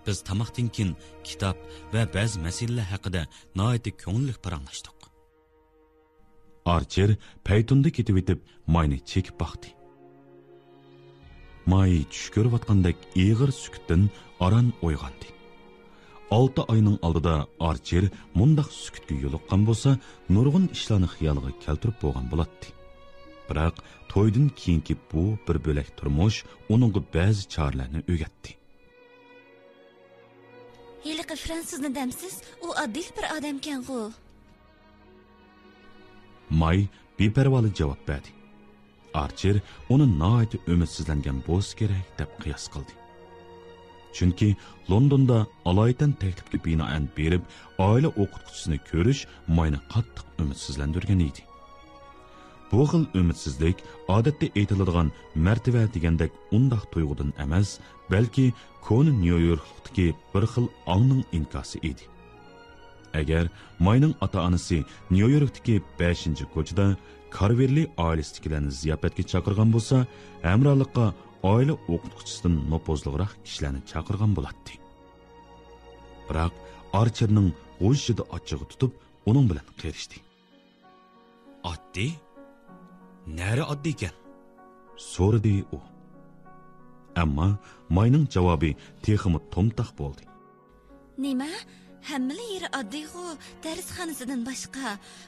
Biz tamoqdan keyin kitob va ba'zi masalalar haqida nihoyat ko'ngilli paranglashdik. Archer paytunda ketib etib mayni chekib baxdi. May tush ko'rayotgandek ig'ir sukutdan aran uyg'ondi. 6 oyning oldida Archer mundaq sukutga yo'liqqan bo'lsa, nurg'un ishlarni xiyoliga keltirib bo'lgan bo'ladi. Biroq to'ydan keyingi bu bir bo'lak turmush uningga ba'zi choralarni o'rgatdi. Heliqi fransuzni damsiz, u oddiy bir odamkan-ku. May beparvoli javob berdi. Archer uni nihoyat umidsizlangan bo'lsa kerak deb qiyos qildi. Chunki Londonda alaydan taklifga binoan berib, oila o'qituvchisini ko'rish Mayni qattiq umidsizlantirgan edi. Bu xil umidsizlik odatda aytiladigan martaba degandek undaq tuyg'udan emas, balki koni Nyu-Yorkdagi bir xil ongning inkosi edi. Agar Mayning ota-onasi Nyu-Yorkdagi 5-ko'chada Karverli oilasidagilarni ziyofatga chaqirgan bo'lsa, hamrohlikqa oila o'qituvchisidan nopozliqroq kishilarni chaqirgan bo'ladi. Biroq Archerning o'shida ochig'i tutib, uning bilan qerishdi. Oddiy? Nari oddiy ekan? So'radi u. Ammo Mayning javobi texmi tomtaq bo'ldi. Nima? Hammalar yeri oddiy-ku, darsxonasidan boshqa.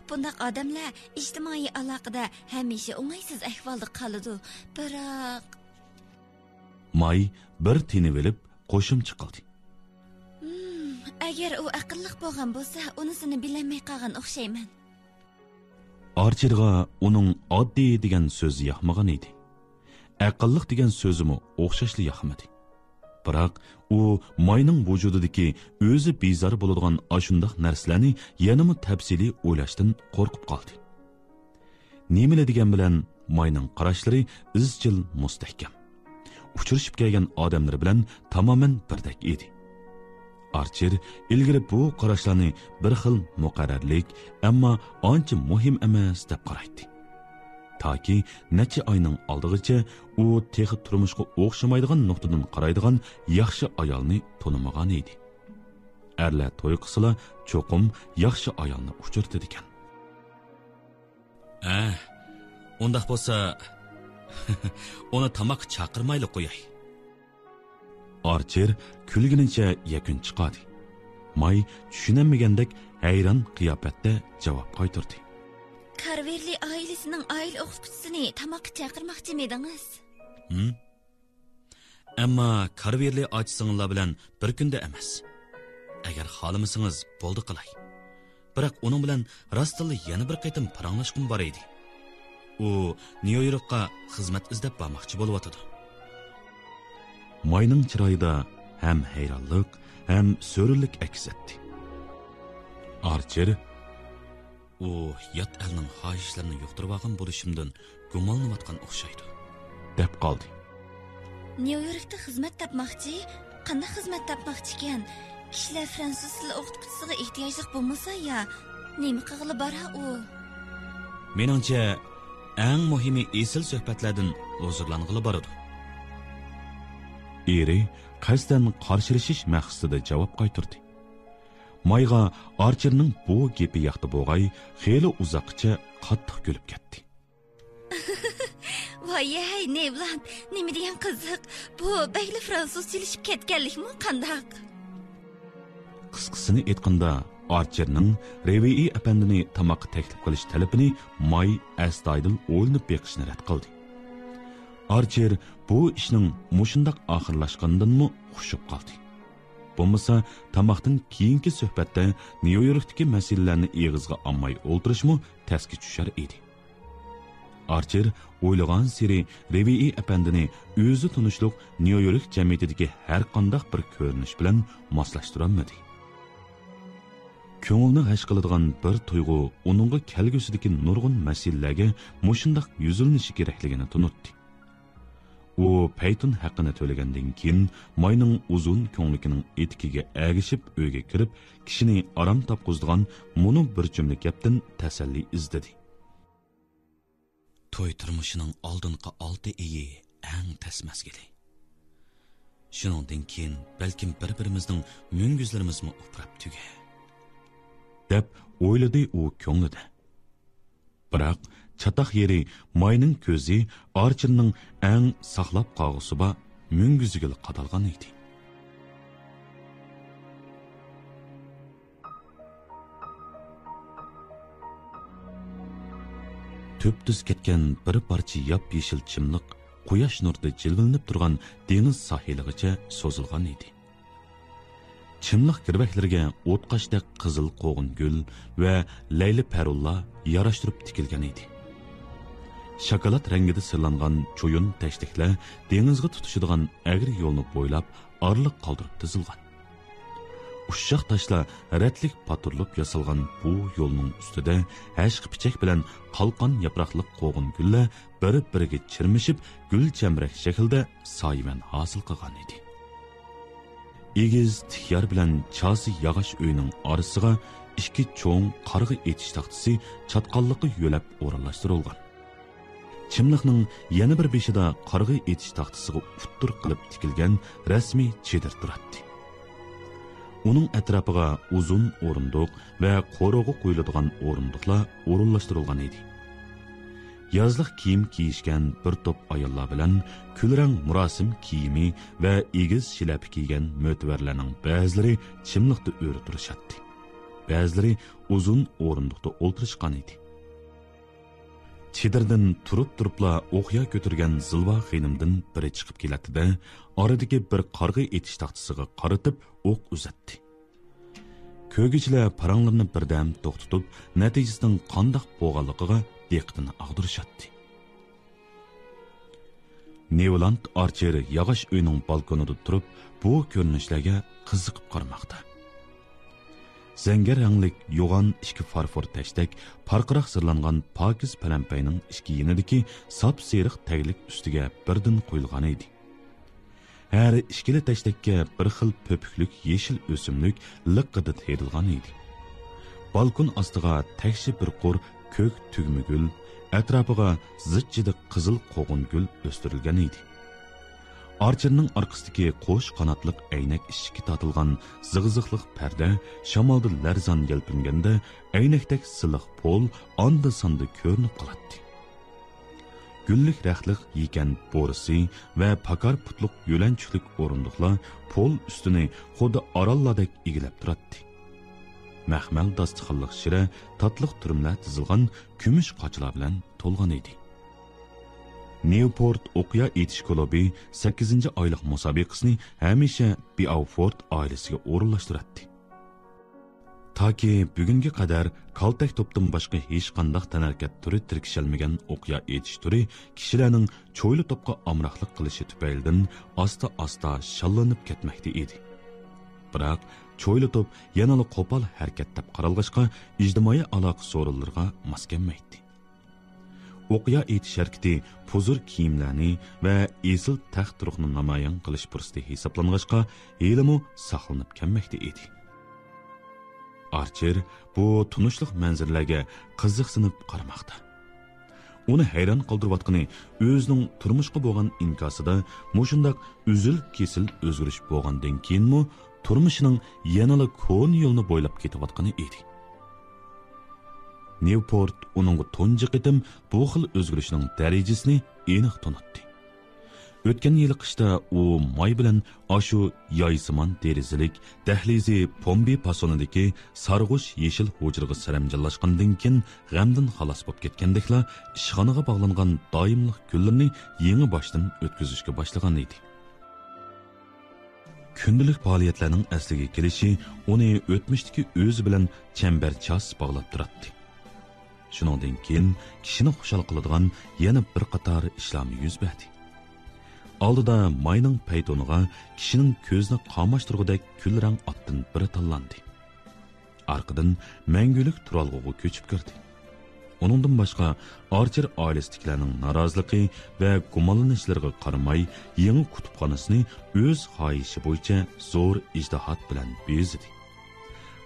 Bundaq odamlar ijtimoiy aloqada hamisha o'ng'aysiz ahvolda qoladi. Biroq May bir tinib olib qo'shimcha qildi. Agar u aqlli bo'lgan bo'lsa, unisini bilmay qolgan o'xshayman. Archerga uning oddiy degan so'zi yoqmagan edi. Aqlliq degan so'zimi o'xshashli yoqmadi. Biroq u Mayning vujudidagi o'zi bezor bo'ladigan ashundaq narsalarni yanama tafsiliy o'ylashdan qo'rqib qoldi. Nima degan bilan Mayning qarashlari izchil mustahkam. Uchrashib kelgan odamlar bilan tamoman birdek edi. Archer ilgari bu qarashlarni bir xil muqarrarlik, ammo ancha muhim emas deb qaraydi. Toki necha oyning oldigacha u texi turmushga o'xshamaydigan nuqtadan qaraydigan yaxshi ayolni tonimagan edi. Erlar to'y qilsa, cho'qim yaxshi ayolni uchirdi ekan. Undaq bo'lsa, uni tamoq chaqirmayli qo'yay. Archer kulgunicha yakun chiqadi. May tushunamagandek hayron qiyofatda javob qaytardi. Karverli oilasining oila o'qituvchisini tamoqqa chaqirmoqchi edingiz? Ammo Karverli ochsinglar bilan bir kunda emas. agar xohlamasangiz bo'ldi qilay. Biroq uning bilan rostli yana bir qaytim paranglashqim bor edi. U Nyu-Yorkqa xizmat izlab bormoqchi bo'lyotdi. Mayning chiroyida ham hayronlik, ham so'rinlik aks etdi. Archer u yot elning xohishlarini yo'qtirib olgan bo'lishimdan gumonlanayotgan o'xshaydi, deb qoldi. Nyu-Yorkda xizmat topmoqchi, qanday xizmat topmoqchi ekan? Kishilar fransuz tili o'qituvchisiga ehtiyojli bo'lmasa ya, nima qilg'ili bora u? Meningcha, eng muhimi esil suhbatlardan huzurlang'ili boradi. Eri qasdan qarshilashish maqsadida javob qaytardi. Mayga Archerning bu gapi yoqdi bo'g'ay, xeyli uzoqcha qattiq kulib ketdi. Voy, ne bilan, nima degan qiziq? Bu bayli fransuz tilishib ketganlikmi qandaq? Qisqasini aytganda, Archerning Reviy apandini tamoqqa taklif qilish talabini May astoydil o'ylanib beqishni rad qildi. Archer bu ishning mushundaq oxirlashgandan-mu xushib qoldi. Bo'lmasa, tamoqdan keyingi suhbatda Nyu-Yorkdagi masalalarni eg'izga olmay o'ltirishmi tasga tushar edi. Archer o'ylagan siri Reviy apandini o'zi tunishliq Nyu-York jamiyatidagi har qanday bir ko'rinish bilan moslashtirolmadi. Ko'ngilni g'ash qiladigan bir tuyg'u uningga kelgusidagi nurg'un masalalarga mushundaq yuzilnishi kerakligini tunutdi. U Payton haqqini to'lagandan keyin Mayning uzun ko'nglikining etikiga agishib uyga kirib, kishini aram topqizdigan muni bir jumla gapdan tasalli izladi. To'y turmushining oldingi 6 oyi eng tasmasgili. Shuningdan keyin balkim bir-birimizning munguzlarimizmi uprab tuga, deb o'yladi u ko'nglida. Biroq çataq yeri Mayning ko'zi Archerning eng saqlab qolg'usiba munguzga qadalgan edi. Tüptüz ketgan bir parcha yop-yeshil chimliq quyosh nurida jilvillanib turgan dengiz sohiligacha so'zilgan edi. Chimliq kirvaklariga o'tqashdek qizil qo'g'in gul va layli parulla yarashtirib tikilgan edi. Shokolad rangida sirlangan cho'yun tashdiklar dengizga tutishadigan agri yo'lni bo'ylab orliq qoldirib tizilgan. Ushshaq tashlar ratlik paturlab yasalgan bu yo'lning ustida hashq pichak bilan qalqon yaproqli qo'g'in gullar bir-biriga chirmishib gul chamrak shaklda soyman hosil qilgan edi. Egiz tikyar bilan chasi yog'och uyning orasiga ikki cho'ng qarg'i etish taxtasi chatqonliqqa yo'lab o'rinlashtirilgan. Chimliqning yana bir beshida qarg'i etish taxtasiga uttur qilib tikilgan rasmiy chedir turadi. Uning atrofiga uzun o'rindiq va qo'rog'i qo'yiladigan o'rindiqlar o'rinlashtirilgan edi. Yazliq kiyim kiyishgan bir to'p ayollar bilan kulrang murosim kiyimi va egiz shilap kiygan mo'tvarlarning ba'zilari chimliqda o'ri turishadi. Ba'zilari uzun o'rindiqda o'ltirishgan edi. Chedirdan turib-turibla o'qya ko'tirgan zilva xinimdan biri chiqib keladi-da, oradagi bir qarg'i etish taxtasiga qaratib o'q uzatdi. Ko'gichilar paranglarni birdam to'xtatib, natijasining qandoq bo'lganligiga diqqatini ag'dirishadi. Newland Archer yog'och uyning balkonida turib, bu ko'rinishlarga qiziqib qaramoqda. Zangar ranglik yo'g'on ikki farfor tashdek parqiroq sirlangan pokiz palampayning ikki yenidagi sap seriq taglik ustiga birdan qo'yilgan edi. Her ikkili tashdakka bir xil popuklik yeşil o'simlik liqqida terilgan edi. Balkon ostiga takshi bir qo'r ko'k tugmugul, atrofiga zichchida qizil qo'g'in gul o'stirilgan edi. Archerning orqasidagi qo'sh qanotliq aynak ishiki tortilgan zig'ziqliq parda shamolda larzon yelpinganda aynakdek siliq pol onda sonda ko'rinib qoladi. Gullik raxtliq yegan bo'risi va pakar putliq yo'lanchiqlik o'rindiqlar pol ustini xuddi orollardek egilib turadi. Maxmal dasturxonliq shira tatliq turumlar tizilgan kumush qochlar bilan to'lgan edi. Newport o'qiya etish klubi 8-oylik musobaqasini hamisha Beaufort oilasiga o'rinlashtiradi. Taki bugunga qadar kaltak topdan boshqa hech qanday tanarkat turi tirkishalmagan o'qiya etish turi kishilarning cho'yli topga amroqlik qilishi tufaylidan asta shallanib ketmoqda edi. Biroq cho'yli top yanada qo'pol harakat deb qaralg'ashqa ijtimoiy aloqa so'rinlarga mos kelmaydi. O'qiya etish harakati puzur kiyimlarni va esil taxt ruhni namoyon qilish fursati hisoblang'ashqa helimu saqlanib kelmoqda edi. Archer bu tunuşluq manzillarga qiziqsinib qaramoqda. Uni hayron qoldirayotgani o'zining turmushga bo'lgan inkosida mushundaq uzil kesil o'zgarish bo'lgandan keyinmi turmushining yanada ko'n yo'lni bo'ylab ketayotgani edi. Newport uningga tunji qitim bu xil o'zgarishning darajasini aniq tanitdi. O'tgan yil qishda u moy bilan ashu yoysimon derizilik dahlizi pombi pasonidagi sarg'ush yeshil hujraga saramjallashgandan keyin g'amdan xalos bo'lib ketgandekla ishxonaga bog'langan doimliq kunlarni yangi boshdan o'tkazishga boshlagan edi. Kundalik faoliyatlarning asliga kelishi uni o'tmishdagi o'zi bilan chambarchas bog'lab turadi. Shuningdan keyin kishini xushal qiladigan yana bir qator ishlarni yuz berdi. Oldida mayning paytoniga kishining ko'zni qamashtirgudek kulrang otdan biri tanlandi. Arqadan mangulik turalg'uga ko'chib kirdi. Uningdan boshqa Archer oilasidagilarning noroziligi va gumonlanishlariga qaramay, yangi kutubxonasini o'z xohishi bo'yicha zo'r ijtihod bilan bezidi.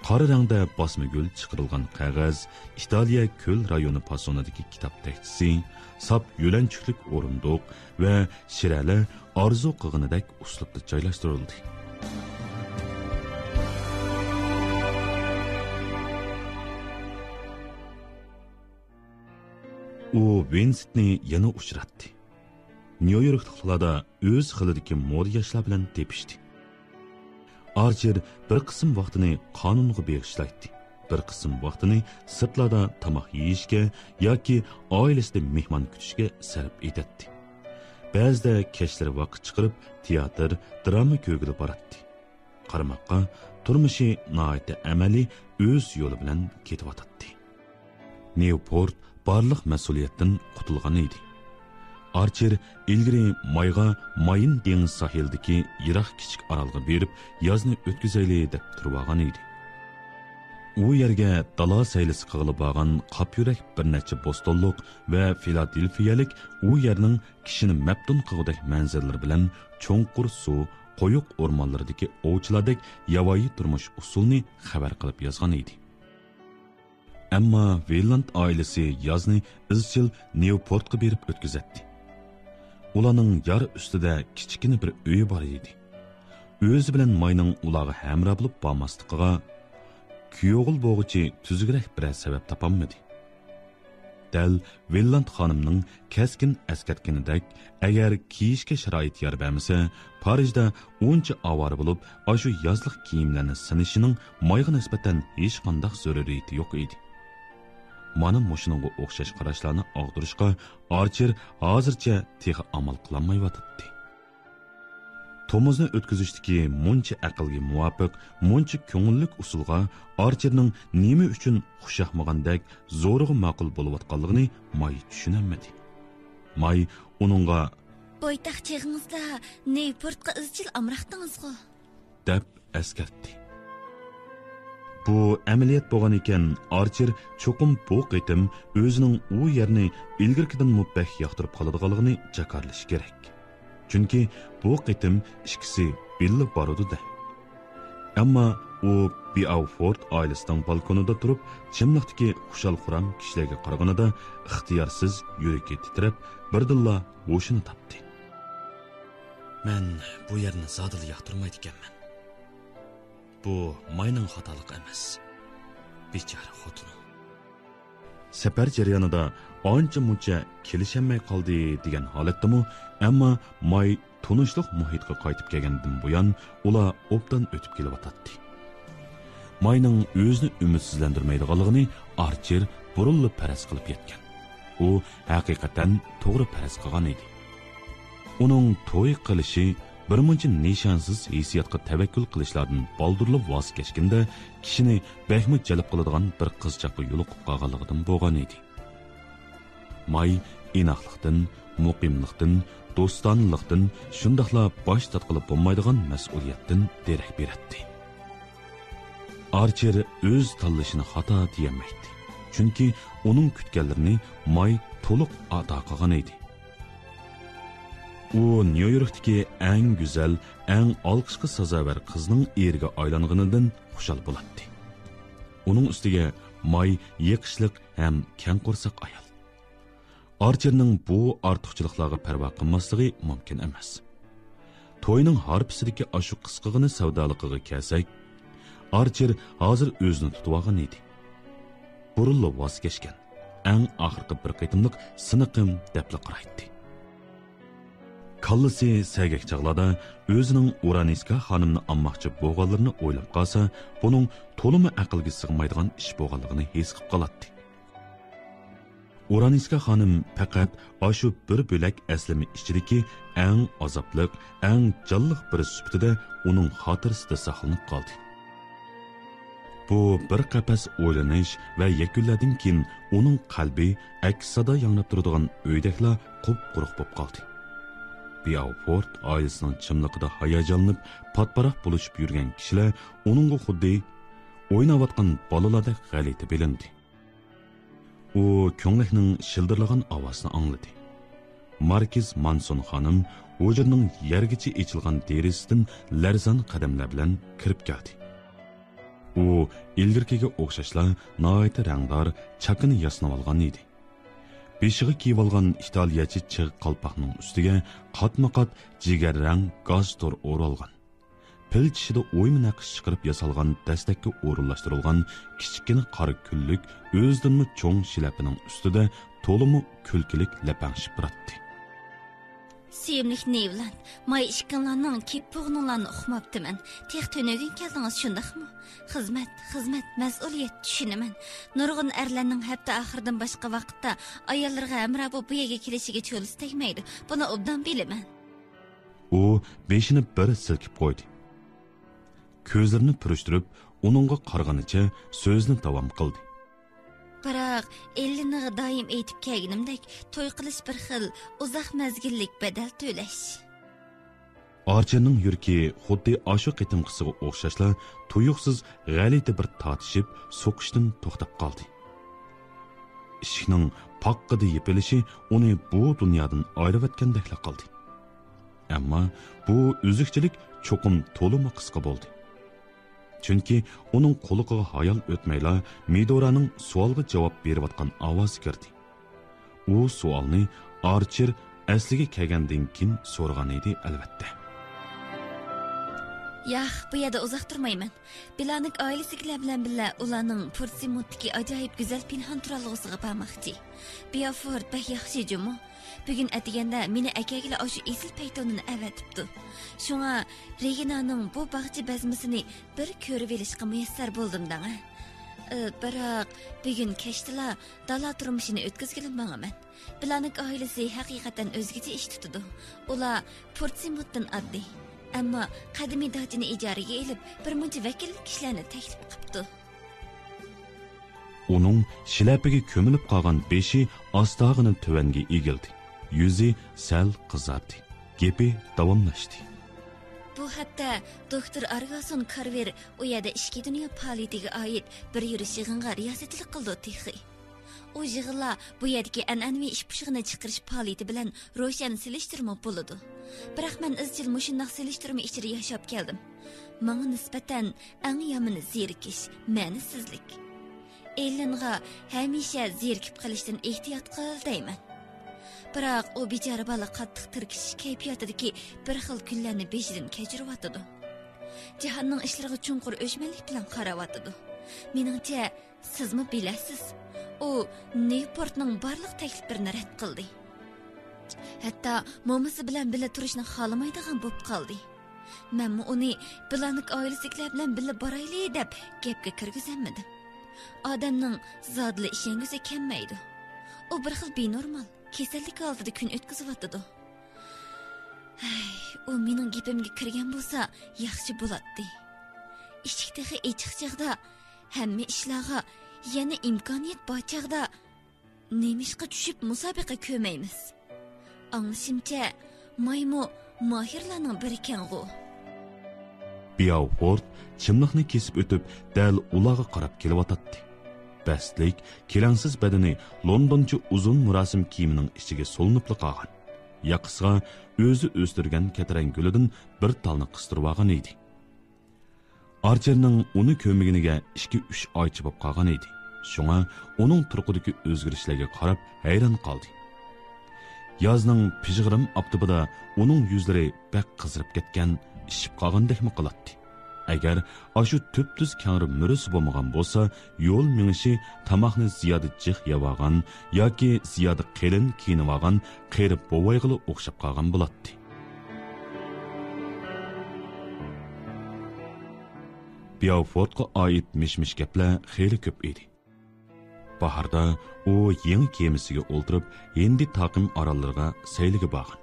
Qora rangda bosma gul chiqarilgan qog'oz, Italiya ko'l rayoni pasonidagi kitob taxtisi, sap yo'lanchuklik o'rindiq va shiralar orzu qilganidek uslubda joylashtirildi. U Vincentni yana uchratdi. Nyu-Yorkliklarda o'z xilidagi moda yoshlar bilan tepishdi. Archer bir qism vaqtini qonunga beg'ishlaydi. Bir qism vaqtini sirtlarda tamoq yeyishga yoki oilasida mehmon kutishga sarf etadi. Ba'zida kechlari vaqt chiqarib teatr, drama ko'rgili boradi. Qaramoqqa turmushi noita amaliy o'z yo'li bilan ketyotadi. Newport barliq mas'uliyatdan qutulgan edi. Archer ilgari Mayga Mayin dengiz sahildagi yiroq kichik orolga berib yozni o'tkazayli deb turgan edi. U yerga dala saylisi qilib borgan qop yurak bir necha bostonlik va Filadelfiyalik u yerning kishini mabtun qilgudak manzarlar bilan cho'nqur suv, qo'yiq o'rmonlaridagi ovchilardek yavoyi turmush usulni xabar qilib yozgan edi. Ammo Welland oilasi yozni izchil Newportga berib o'tkazadi. Ularning yar ustida kichkina bir uyi bor edi. O'zi bilan Mayning ularga hamroh bo'lib bormasligiga kuyog'il bo'g'ichi tuzukroq bir sabab topolmadi. Dal Welland xonimning keskin eskartganidek, agar kiyishga sharoit yor bermasa, Parijda uncha avor bo'lib, ashu yozliq kiyimlarni sinishining Mayga nisbatan hech qanday zaruriyati yo'q edi. Mana mushuninga o'xshash qarashlarni og'dirishga Archer hozircha tex amal qilolmayotdi. Tomuzni o'tkazishdagi muncha aqlga muvofiq, muncha ko'ngillik usulga Archerning nima uchun xushyoqmagandek zo'rg'a ma'qul bo'layotganligini May tushunolmadi. May uningga "Bo'ytaq chig'ingizda Newportga izchil amraqdingizku" deb eskartdi. Bu amaliyot bo'lgan ekan, Archer cho'qim bu qitim o'zining u yerni ilgirkidan mubbah yoqtirib qoladiganligini jakarlash kerak. Chunki bu qitim ikkisi billa borudi-da. Ammo u Beaufort oilasining balkonida turib, chimliqdagi xushal-xuram kishilarga qaraganida ixtiyorsiz yuragi titrab, birdilla o'shini topdi. Men bu yerni zodil yoqtirmaydi ekanman. Bu Mayning xatoligi emas. Bechora xotin. Safar jarayonida ancha-muncha kelishamay qoldi degan holatdami, ammo May tunishliq muhitga qaytib kelgandan buyon ular obdan o'tib kelyotdi. Mayning o'zini umidsizlantirmaydiganligini Archer burunli paraz qilib yetgan. U haqiqatan to'g'ri paraz qilgan edi. Uning to'y qilishi bir muncha nishonsiz hissiyotga tavakkul qilishlardan boldirlib voz kechganda kishini behmut jalb qiladigan bir qizchaqqa yo'liqib qolganligidan bo'lgan edi. May inoqlikdan, muqimlikdan, do'stonlikdan, shundaqla bosh tatqilib bo'lmaydigan mas'uliyatdan derak beradi. Archer o'z tanlashini xato deyamaydi. Chunki uning kutganlarini May to'liq ado qilgan edi. U Nyu-Yorkdagi eng go'zal, eng olqishga sazovar qizning eriga aylanganidan xushal bo'ladi. Uning ustiga May yiqishliq ham keng qo'rsoq ayol. Archerning bu ortiqchiliklarga parvo qilmasligi mumkin emas. To'yning harpisidagi ashu qisqig'ini savdoliqiga kelsak, Archer hozir o'zini tutib olgan edi. Burilib voz kechgan, eng oxirgi bir qitimliq siniqim debli qaraydi. Kallasi sagak chaqlada o'zining Uraniska xonimni ammoqchi bo'lganlarini o'ylab qolsa, buning to'limi aqlga sig'maydigan ish bo'lganligini his qilib qoladi. Uraniska xonim faqat ashu bir bo'lak aslimi ichidagi eng azobliq, eng jonliq bir sifatida uning xotirasida saqlanib qoldi. Bu bir qapas o'ylanish va yakunlardan keyin uning qalbi aks sado yangrab turadigan uydaklar qup-quruq bo'lib qoldi. Beaufort oilasining chimliqida hayajonlanib, patparaq bo'lishib yurgan kishilar uningga xuddi o'ynayotgan bolalardek g'alati bilindi. U ko'nglikning shildirlagan ovozini angladi. Markiz Manson xonim hujurning yergacha echilgan derisidan larzan qadamlar bilan kirib keldi. U ilgirkiga o'xshashla noyat rangdor chakini yasnab olgan edi. Beshig'i kiyib olgan italiyachi chig' qalpoqning ustiga qatma-qat jigar rang gaz tor o'ralgan. Pil tishida o'yma naqsh chiqarib yasalgan dastakka o'rinlashtirilgan kichikina qora kunlik o'zidanmi cho'ng shilapining ustida to'limi kulkilik lapangshib turadi. Sevimlik Nevland, may ishkanlarning kepug'ninglarni uqmabdiman. Teq tönögün keldingiz shundaqmi? Xizmat, mas'uliyat tushinaman. Nurg'un erlarning hafta oxiridan boshqa vaqtda ayollarga amra bu yerga kelishiga cho'lis tegmaydi. Buni obdan bilaman. U beshini bir silkib qo'ydi. Ko'zlarini purishtirib, uningga qarag'anicha so'zni davom qildi. Biroq eliniga doim aytib kelganimdek, to'y qilish bir xil uzoq mazgillik badal to'lash. Archerning yurki xuddi ashu qitimqisiga o'xshashla tuyuqsiz g'alati bir tortishib, so'qishdan to'xtab qoldi. Ishning paqqida yepilishi uni bu dunyodan ayirayotgandek qildi. Ammo bu uzukchilik cho'qim to'limi qisqa bo'ldi. Chunki uning qo'liga hayol o'tmayla Midoraning savolga javob berayotgan ovoz kirdi. U savolni Archer asliga kelgandan keyin so'ragan edi albatta. Yo'q, bu yerda uzoq turmayman. Bilanik oilasilar bilan birga ularning Portsmouth'dagi ajoyib go'zal pinhon turalg'isiga bormoqchi. Beaufort bak yaxshi jumu. Bugun atiganda meni akagilar o'sha esil paytonini avatibdi. Shunga Reginaning bu bog'cha bazmasini bir ko'rib olishga muyassar bo'ldim-da. Biroq bugun kechdilar dala turmushini o'tkazgani manaman. Bilanik oilasi haqiqatan o'zgacha ish tutadi. Ular Portsmouthdan oddiy, ammo qadimiy dachini ijaraga olib, bir muncha vakillik kishilarni taklif qilibdi. Uning shilapiga ko'milib qolgan beshi ostog'ini tuvanga egildi. Yuzi sal qizardi. Gepi davomlashdi. Bu hatto doktor Argason Carver u yerda ishki dunyo faoliyatiga oid bir yurish yig'inga riyosatchilik qildi texi. U yig'inlar bu yerdagi an'anaviy ish pushig'ini chiqarish faoliyati bilan ro'shan silishtirma bo'ladi. Biroq men izchil mushundoq silishtirma ichida yashab keldim. Menga nisbatan eng yomoni zerikish, ma'nisizlik. Ellinga hamisha zerikib qilishdan ehtiyot qil deyman. Biroq u bechora bola qattiq tirkish kayfiyatidagi bir xil kunlarni beshidan kechiryotdi. Jahonning ishlariga chunqur o'chmanlik bilan qarayotdi. Meningcha, sizmi bilasiz, u Newportning barliq takliflarini rad qildi. Hatto momasi bilan birga turishni xohlamaydigan bo'lib qoldi. Men uni Blanik oilasilar bilan birga borayli deb gapga kirgizmadim. Odamning zodli ishongusi kelmaydi. U bir xil benormal kasallik oldida kun o'tkazib o'tdi. u mening gapimga kirgan bo'lsa, yaxshi bo'ladi. Eshikdagi ochiq chaqda, hamma ishlarga yana imkoniyat bor chaqda nemishqa tushib musobaqa ko'maymiz. Anglashimcha, maymu mohirlarning biri ekan-ku. Beaufort chimliqni kesib o'tib, dal ularga qarab kelyotdi. Bastlik, kelangsiz badani Londoncha uzun murosim kiyimining ichiga solinib qolgan. Yaqisiga o'zi o'stirgan katarang gulidan bir talni qistirib olgan edi. Archerning uni ko'miginiga 2-3 oy chibib qolgan edi. Shunga uning turqidagi o'zgarishlarga qarab hayron qoldi. Yozning pijg'irim oktobida uning yuzlari bak qizirib ketgan, ishib qolgandekmi qiladi. Agar ashu tüptüz kangri mürüsü bo'lmagan bo'lsa, yo'l minishi tamoqni ziyoda jih yavagan yoki ziyoda qelin kiyinvagan qerib bo'vayg'ili o'xshab qolgan bo'ladi. Beaufortga oid mish-mish gaplar xeyli ko'p edi. Baharda u yangi kemisiga o'ltirib, endi taqim orollarga sayliga borgan.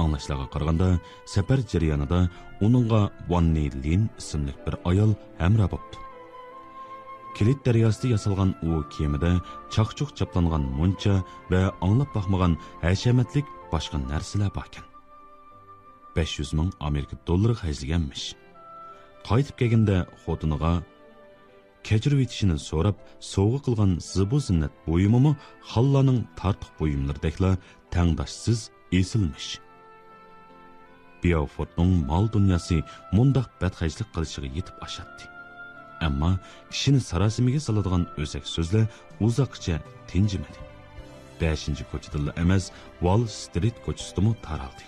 Anlaşlarga qaraganda, safar jarayonida uningga Vanni Lin ismli bir ayol hamroh bo'ldi. Kilit daryosida yasalgan u kemida chaqchuq chaplangan muncha va anglab baxmagan hashamatlik boshqa narsalar bor ekan. 500 ming Amerika dollari xajlaganmish. Qaytib kelganda xotiniga kechirib etishini so'rab, sovg'a qilgan zibu zinnat buyumimi xallarning tartiq buyumlaridekla tangdoshsiz esilmish. Beaufortning mal dunyosi mundaq badxajlik qilishiga yetib ashaddi. Ammo kishini sarosimiga soladigan o'zak so'zlar uzoqcha tinjimadi. 5-ko'chada emas, Wall Street ko'chasidami taraldi.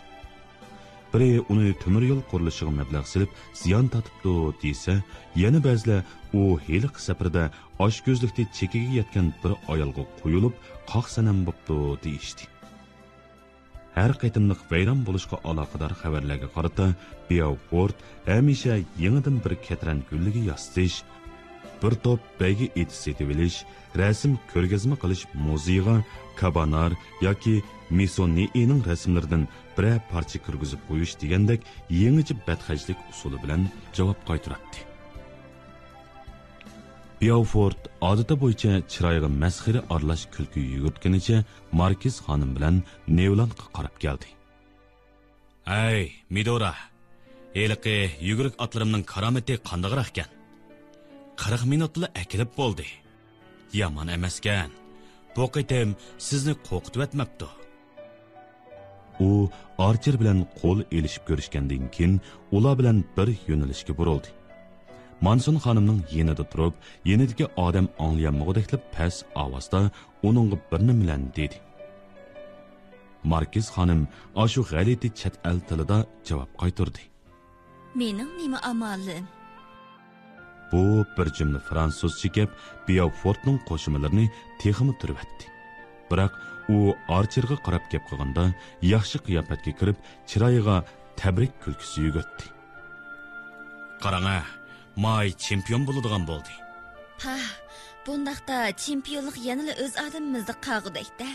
Biri uni temir yo'l qurilishiga mablag' silib ziyon tatibdi desa, yana ba'zilar u heli safarda oshko'zlikda chekiga yetgan bir ayolga qo'yilib, qoqsanam bo'pti deyishdi. Her qaytimliq vayron bo'lishga aloqador xabarlarga qarata Beaufort hamisha yangidan bir ketran gulligi yastish, bir top baygi eti setib olish, rasm ko'rgazma qilish muzeyga kabanar yoki Misonining rasmlaridan bir parcha kirgizib qo'yish degandek yangicha badxajlik usuli bilan javob qaytaradi. Beaufort odati bo'yicha chiroyiga masxira aralash kulki yugurtganicha Markiz xonim bilan Nevlandga qarab keldi. "Ay, Midora, eliqi yugurik atlarimning karomati qandag'roq ekan. 40 minutla akilib bo'ldi. Yomon emaskan. Bu qitim sizni qo'rqitib etmabdi." U Archer bilan qo'l elishib ko'rishgandan keyin ular bilan bir yo'nalishga burildi. Manson xonimning yenida turib, yenidagi odam anglayanmag'idek past ovozda uningga bir nima bilan dedi. Markiz xonim ashu g'alati chet el tilida javob qaytardi. Mening nima amalim? Bu bir jumla fransuzcha gap Beaufortning qo'shimalarini texmi turibdi. Biroq u Archerga qarab gap qilganda yaxshi qiyofatga kirib, chiroyiga tabrik kulkisi yugurtdi. "Qarang-a, May chempion bo'ladigan bo'ldi." Ha, bundaqda chempionlik yanada o'z odamimizda qolgudakda.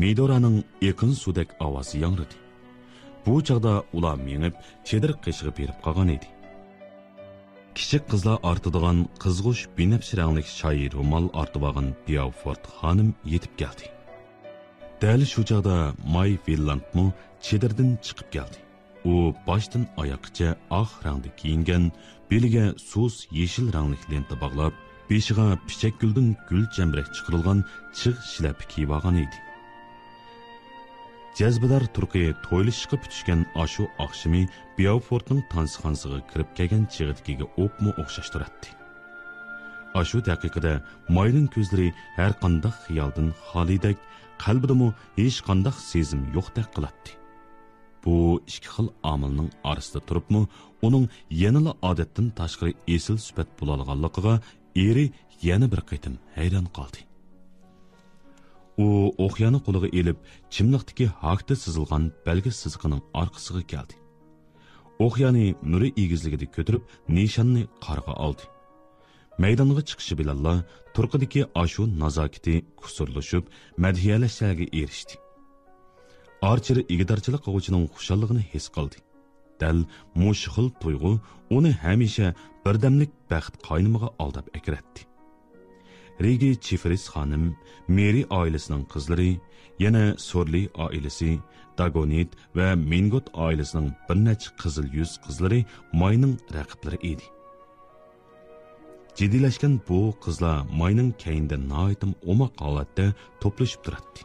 Midoraning yaqin sudek ovozi yangradi. Bu chaqda ular menib, chedir qishig'i berib qolgan edi. Kichik qizlar ortadigan qizg'ush binafsh rangli shoir ro'mol ortib olgan Beaufort xonim yetib keldi. Dal shu chaqda May Villandmu chedirdan chiqib keldi. U boshdan oyoqgacha oq rangda kiyingan, beliga sus yeshil rangli lenta bog'lab, beshiga pichak guldan gul jamrak chiqarilgan chig' shilap kiyib olgan edi. Jazbalar turqi to'ylishga putishgan ashu oqshimi Beaufortning tansixonasiga kirib kelgan chig'itkiga o'pmi o'xshashtiradi. Ashu daqiqada Mayning ko'zlari har qanday xiyoldan xolidak, qalbidami hech qanday sezim yo'qdek qiladi. Bu ikki xil omilning orasida turibmi, uning yanada odatdan tashqari esil sifat bo'la olganligiga eri yana bir qitim hayron qoldi. U o'qyani qo'liga elib, chimliqdagi haqda sızılgan belgi siziqining orqasiga keldi. O'qyani nuri egizligida ko'tarib, nishonni qarg'a oldi. Maydonga chiqishi bilan turqidagi ashu nazokati kusurlashib, madhiyalashlarga erishdi. Archer igidarchilik qiluvchining xushalligini his qildi. Dal mush xil tuyg'u uni hamisha birdamlik baxt qaynimiga aldab akratdi. Regi Chifris xonim, Meri oilasining qizlari, yana Sorli oilasi, Dagonit va Mingot oilasining bir necha qizil yuz qizlari Mayning raqiblari edi. Jiddilashgan bu qizlar Mayning keyinda noitim omoq holatda to'plashib turadi.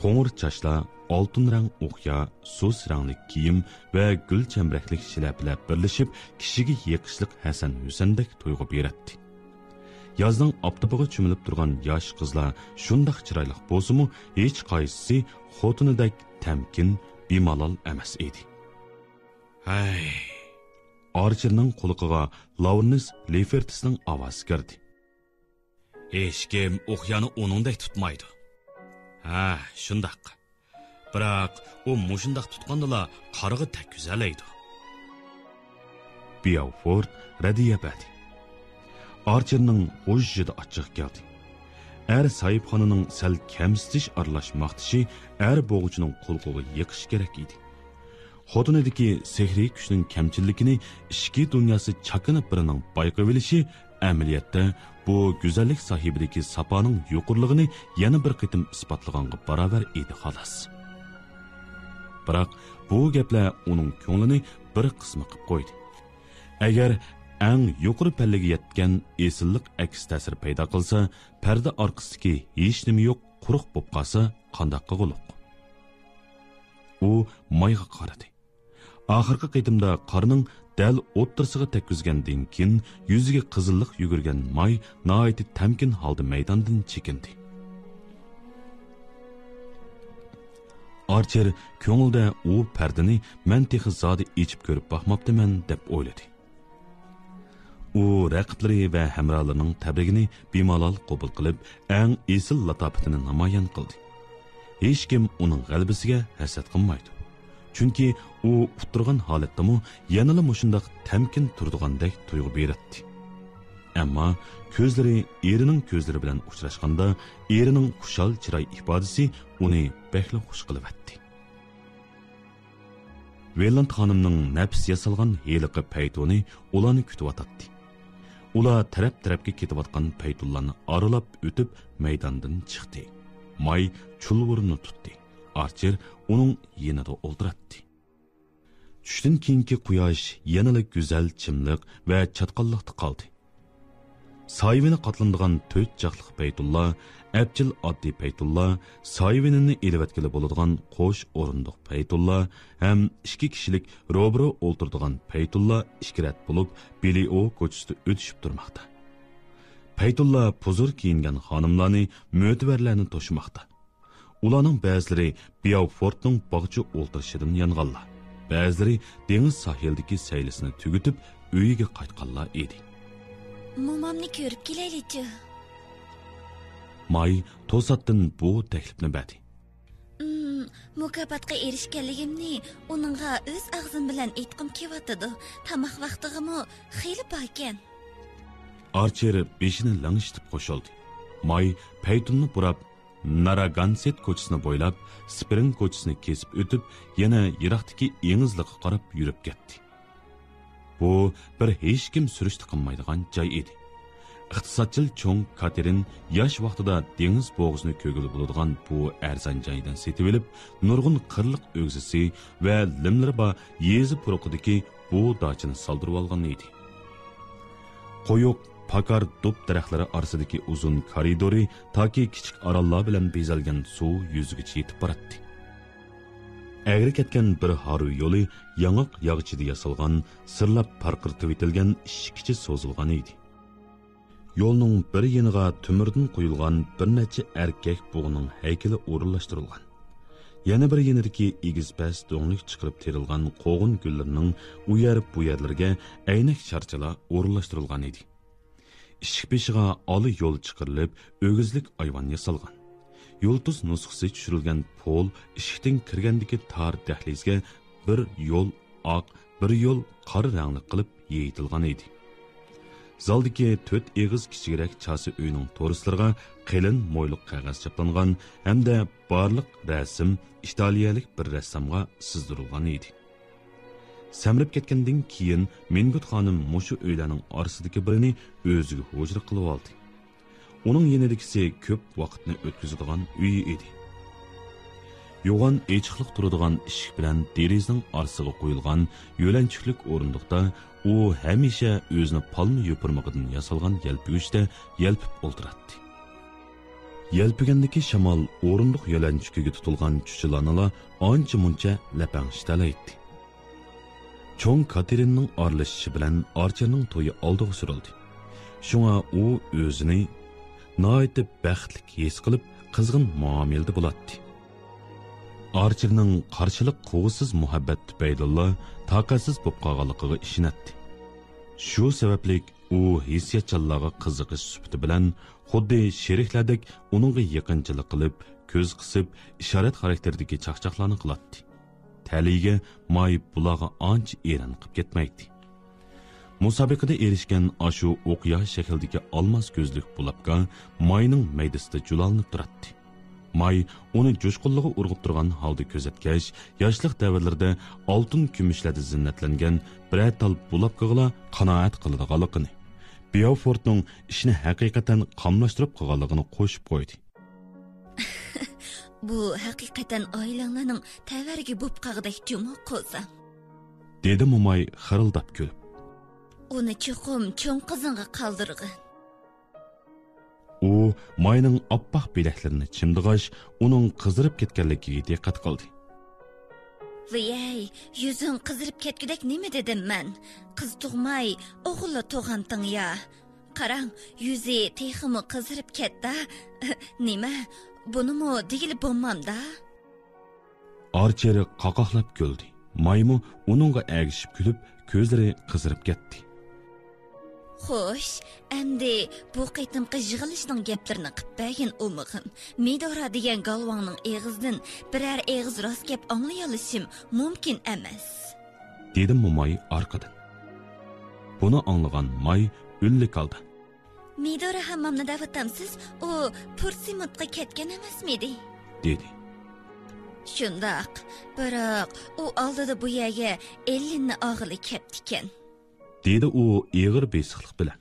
Qo'ng'ir chashlar, oltin rang o'qya, sus rangli kiyim va gul chamraklik shilapilar birlashib kishiga yiqishliq Hasan Husandek tuyg'u beradi. Yazning optibiga cho'milib turgan yosh qizlar shundoq chiroyli bo'lsa-mu, hech qaysisi xotinidek tamkin, bemalol emas edi. Hay! Archerning quliqiga Lawrence Lefertisning ovozi kirdi. Hech kim o'qyani uningdek tutmaydi. Ha, shundoq. Biroq u mushundoq tutgandala qarig'i takkuzalaydi. Beaufort radiya berdi. Archerning o'zida ochiq keldi. Sahibxonaning sal kamsitish aralashmoqtishi bo'g'uchining qo'lqog'i yiqish kerak edi. Xotinidagi sehriy kuchning kamchilikini ishki dunyosi chaqinib birining bayqab olishi amaliyotda bu go'zallik sahibidagi saponing yuqurligini yana bir qitim isbotlaganga barobar edi xolos. Biroq bu gaplar uning ko'nglini bir qismi qilib qo'ydi. Agar eng yuqori pallaga yetgan esillik aks ta'sir paydo qilsa, parda orqasidagi hech nima yo'q quruq bo'lib qolsa, qandoq qilguliq? U Mayga qaradi. Oxirgi qitimda qorning dal o'ttirsiga tekkizgandan keyin yuziga qizillik yugurgan May noiti tamkin holda maydondan chekindi. Archer ko'ngilda u pardani men texi zodi ichib ko'rib baxmabdiman deb o'yladi. U raqiblari va hamrohlarining tabrigini bemalol qabul qilib, eng esil latofatini namoyon qildi. Hech kim uning g'alabasiga hasad qilmaydi. Chunki u uturgan holatdami yanada mushundaq tamkin turdigandek tuyg'u beradi. Ammo ko'zlari erining ko'zlari bilan uchrashganda, erining xushal chiroy ifodasi uni behli xush qilibdi. Veland xonimning nafs yasalgan heliqi paytoni ularni kutib atadi. Ular taraf-tarafga ketayotgan paytullarni aralab o'tib maydondan chiqdi. May chulvurini tutdi. Archer uning yenida o'ltiradi. Tushdan keyingi quyosh yanada go'zal chimliq va chatqalliqda qoldi. Sayvini qatlandigan 4 jaqliq paytulla, abjil oddiy paytulla, sayvinini elevatkili bo'ladigan qo'sh o'rindiq paytulla, ham 2 kishilik robro o'ltirdigan paytulla ishkirat bo'lib, Belio ko'chasida o'tishib turmoqda. Paytulla puzur kiyingan xonimlarni, mo'tivarlarni to'shmoqda. Ularning ba'zilari Beaufortning bog'cha o'ltirishidan yanganlar. Ba'zilari dengiz sahildagi saylisini tugutib, uyiga qaytganlar edi. Momamni ko'rib kelaylik-chi. May to'satdan bu taklifni berdi. Mukofotga erishganligimni uningga o'z og'zim bilan aytqim kelyotdi. Tamoq vaqtig'imi xeyli bor ekan. Archer beshini langishitib qo'shildi. May paytunni burab Naraganset ko'chasini bo'ylab, Spring ko'chasini kesib o'tib, yana yiroqdagi engizliqqa qarab yurib ketdi. Bu bir hech kim surishti qilmaydigan joy edi. Iqtisodchil cho'ng Katerin yosh vaqtida dengiz bo'g'izini ko'gilib bo'ladigan bu arzon joydan setib olib, nurg'un qirliq o'g'zisi va limlari bor yezi puruqidagi bu dachini soldirib olgan edi. Qo'yoq pakar dub daraxtlari orasidagi uzun koridori toki kichik orollar bilan bezalgan suv yuzigacha yetib boradi. Әгір кеткен bir haru yo'li yangiq yog'ichida yasalgan, sirlab parqirtib etilgan ishkichi so'zilgan edi. Yo'lning bir yeniga tumirdan qo'yilgan bir necha erkak bug'ning haykali o'rinlashtirilgan. Yana bir yenidagi egizpas do'nglik chiqarib terilgan qo'g'in gullarining u yer bu yerlarga aynak sharchalar o'rinlashtirilgan edi. Ishik beshiga oli yo'l chiqarilib, o'gizlik ayvon yasalgan. Yo'ltuz nusxasi tushirilgan pol ishikdan kirgandagi tar dahlizga bir yo'l oq, bir yo'l qora rangli qilib yeyitilgan edi. Zaldagi 4 eg'iz kichikroq chasi uyning to'rislariga qalin mo'yliq qog'oz chaplangan hamda barliq rasm italiyalik bir rassomga sizdirilgan edi. Samrib ketgandan keyin Mingut xonim mushu uylarning orasidagi birini o'ziga hujra qilib oldi. Uning yenidagisi ko'p vaqtni o'tkazadigan uyi edi. Yo'g'on echiqliq turadigan eshik bilan derizning orasiga qo'yilgan yo'lanchiklik o'rindiqda u hamisha o'zini palma yo'pirmog'idan yasalgan yalpig'ichda yalpib o'ltiradi. Yalpigandagi shamol o'rindiq yo'lanchikiga tutilgan chuchilarni ancha muncha lapangishtalaydi. Cho'ng Katerinning aralashishi bilan Archerning to'yi oldiga surildi. Shunga u o'zini noyatda baxtli his qilib qizg'in muomalada bo'ladi. Archerning qarshilik quvsiz muhabbat tufayli taqatsiz bo'lib qolganligiga ishonadi. Shu sababli u hissiyotchanlarga qiziqish sifati bilan xuddi sheriklardek uningga yaqinchilik qilib, ko'z qisib, ishorat xarakteridagi chaqchaqlarni qiladi. Taliga may bulaga ancha eran qilib ketmaydi. Musobaqada erishgan ashu o'qiya shakldagi olmos ko'zlik bulabga mayning maydasida julalnib turadi. May uni jo'shqinligiga urg'ib turgan holda ko'zatgach, yoshlik davrlarida oltin kumushlarda zinnatlangan bir tal bulabqaga qanoat qiladiganligini, Beaufortning ishni haqiqatan qamlashtirib qolganligini qo'shib qo'ydi. Bu haqiqatan oilanglarning tavargi bo'p qag'dak juma qo'za. Dedi Mumay xirildab kulib. Uni cho'qim cho'ng qizingga qoldirg'in. U Mayning oppoq bilaklarini chimdig'ash, uning qizirib ketganligiga diqqat qildi. Vay, yuzing qizirib ketgudek nima dedim men? Qiz tug'may, o'g'illi tug'anding ya. Qarang, yuzi teximi qizirib ketdi. Nima? Bunimi degili bo'lmamda? Archer qaqoqlab kuldi. Maymu uningga agishib kulib, ko'zlari qizirib ketdi. Xo'sh, endi bu qitimqi yig'ilishning gaplarini qilib umig'im. Midora degan galvonning eg'izdan biror eg'iz rost gap anglay olishim mumkin emas. Dedi Mumay orqadan. Buni anglagan May o'llik oldi. Midora hammamni da'vatamsiz, u Pursimutga ketgan emasmidi? Dedi. Shundoq, biroq u oldida bu yerga 50 ni og'ili ketdikan. Dedi u eg'ir besiqlik bilan.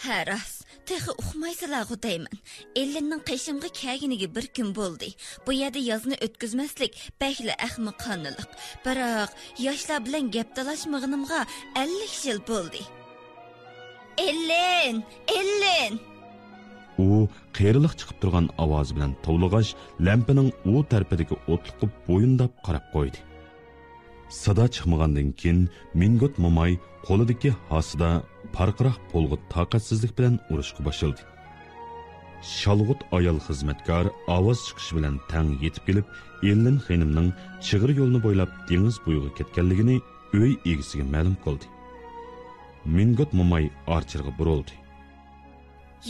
Haras, texi uxmaysizlar deyman. 50 ning qishimga kelganiga bir kun bo'ldi. Bu yerda yozni o'tkazmaslik bakli ahmoqonalik. Biroq yoshlar bilan gap talashmag'inimga 50 yil bo'ldi. 50! U qeyriliq chiqib turgan ovozi bilan tovlag'ash lampaning u tarafidagi o'tliqqa bo'yindab qarab qo'ydi. Sada chiqmagandan keyin Mingut Mumay qo'lidagi hasida parqiroq polg'ut taqatsizlik bilan urushga boshladi. Shalg'ut ayol xizmatkor ovoz chiqishi bilan tang yetib kelib, Ellin xonimning chig'ir yo'lini bo'ylab dengiz bo'yiga ketganligini uy egasiga ma'lum qildi. Mingut Mumay Archerga burildi.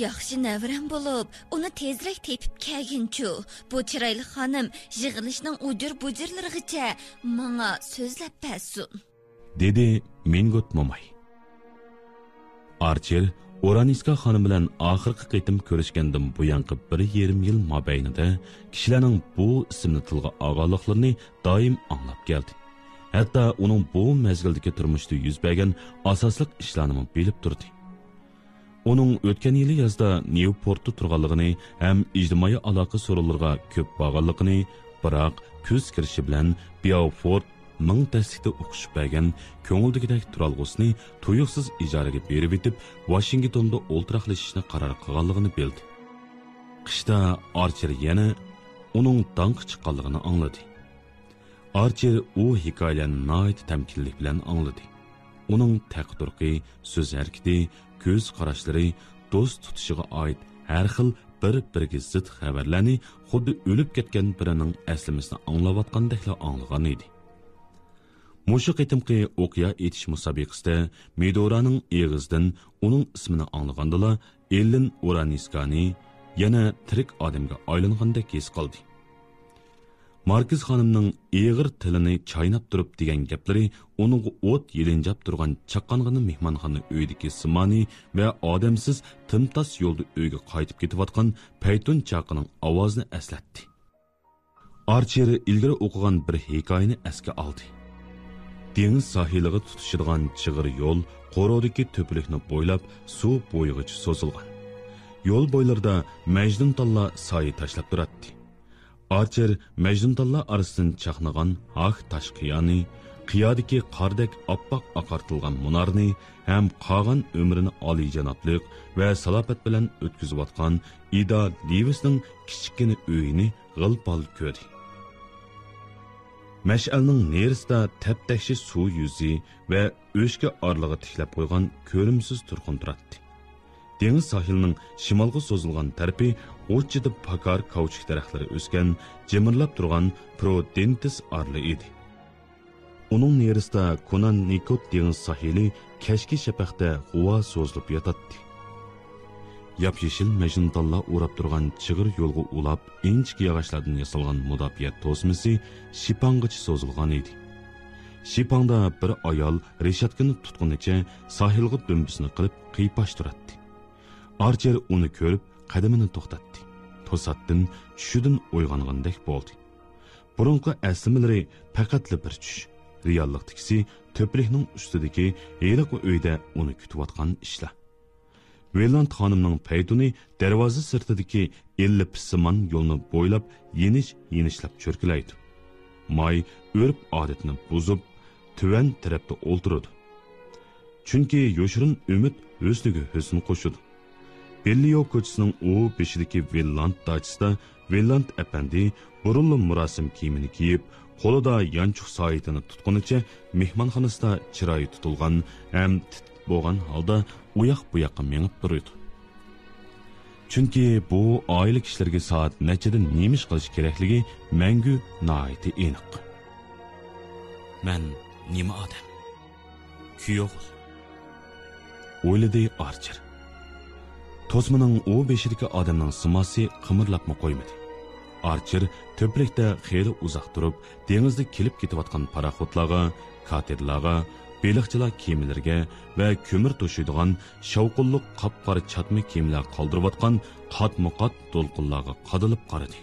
Yaxshi navram bo'lib, uni tezroq tepib kelginchu. Bu chiroyli xonim yig'ilishning ujur-bujurlarigacha menga so'zlab bersin. Dedi Mingut Mumay. Archer Oraniska xonim bilan oxirgi qitim ko'rishgandan buyanqi 1,5 yil mobaynida kishilarning bu ismni tilga olganliklarini doim anglab keldi. Hatto uning bu mezgildagi turmushda yuz bergan asosli ishlarni bilib turdi. Uning o'tgan yili yozda Newportda turganligini ham ijtimoiy aloqa so'rovlariga ko'p borganligini, biroq ko'z kirishi bilan Beaufort ming tasdiqda o'qishib bergan ko'ngildagidek turalg'usini tuyuqsiz ijaraga berib etib, Washingtonda o'ltiraqlashishni qaror qilganligini bildi. Qishda Archer yana uning danqi chiqqanligini angladi. Archer u hikoyani noit tamkinlik bilan angladi. Uning taqdirqi, so'z harakati, ko'z qarashlari, do'st tutishiga oid har xil bir-biriga zid xabarlarni xuddi o'lib ketgan birining aslimisini anglayotgandekla anglagan edi. Mushu qitimqi o'qiya etish musobaqasida Medoraning eg'izdan uning ismini anglagandala Ellin Oraniskani yana tirik odamga aylangandek his qildi. Markiz xonimning eg'ir tilini chaynab turib degan gaplari uning o't yelinjab turgan chaqqang'ini mehmonxona uyidagi simoni va odamsiz timtas yo'lda uyga qaytib ketayotgan Paytun chaqining ovozini eslatdi. Archer ilgari o'qigan bir hikoyani esga oldi. Dengiz sohiliga tutishadigan chig'ir yo'l qo'rovdagi to'pilikni bo'ylab suv bo'yig'icha so'zilgan. Yo'l bo'ylarida majnuntalla soya tashlab turadi. Archer majnuntalla orasidan chaqnagan haq tosh qiyani, qiyodagi qordek oppoq oqartilgan munarni ham qolgan umrini oliyjanobliq va salofat bilan o'tkazayotgan Ida Levisning kichikina uyini g'ilpol ko'rdi. Mash'alning nerisida tap-takshi suv yuzi va o'shga orlig'i tiklab qo'ygan ko'rimsiz turqun turadi. Dengiz sohilining shimolga so'zilgan tarafi o'chida pakar kauchuk daraxtlari o'sgan, jimirlab turgan Prodentis orli edi. Uning nerisida Konan Nikot dengiz sohili kashki shapaqda g'uva so'zilib yotadi. Yap-yeshil majnuntalla o'rab turgan chig'ir yo'lga ulab, inchki yog'ochlardan yasalgan mudofaa to'smasi shipanggacha so'zilgan edi. Shipangda bir ayol reshatkani tutqunicha sohilga dumbisini qilib qiypash turadi. Archer uni ko'rib, qadamini to'xtatdi. To'satdan tushidan uyg'ongandek bo'ldi. Burunqi aslimalari faqatli bir tush. Reallikdagisi to'plikning ustidagi heliq uyda uni kutayotgan ishlar. Veland xonimning Paytuni darvoza sirtidagi 50 pisimon yo'lni bo'ylab yenishlab cho'rkilaydi. May o'rib odatni buzib, tuvan tarafda o'ltiradi. Chunki yoshirin umid o'zliga husn qo'shadi. Belliyo ko'chasining u beshidagi Veland dachisida Veland apandi burunli murosim kiyimini kiyib, qo'lida yanchuq soyitini tutqunicha mehmonxonasida chiroyi tutilgan ham bo'lgan holda uyoq bu yoqqa mengib turadi. Chunki bu oila kishilarga soat nechada nima ish qilish kerakligi mangu noiti aniq. Men nima odam? Kuyov. O'yladi Archer. To'smaning u beshidagi odamning simosi qimirlabmi qo'ymadi. Archer to'plikda xeyli uzoq turib, dengizda kelib ketayotgan paraxotlarga, katerlarga, beliqchilar kemalarga va ko'mir to'shiydigan shavqulliq qop-qora chatma kemalar qoldirayotgan qatma-qat to'lqinlarga qadilib qaradi.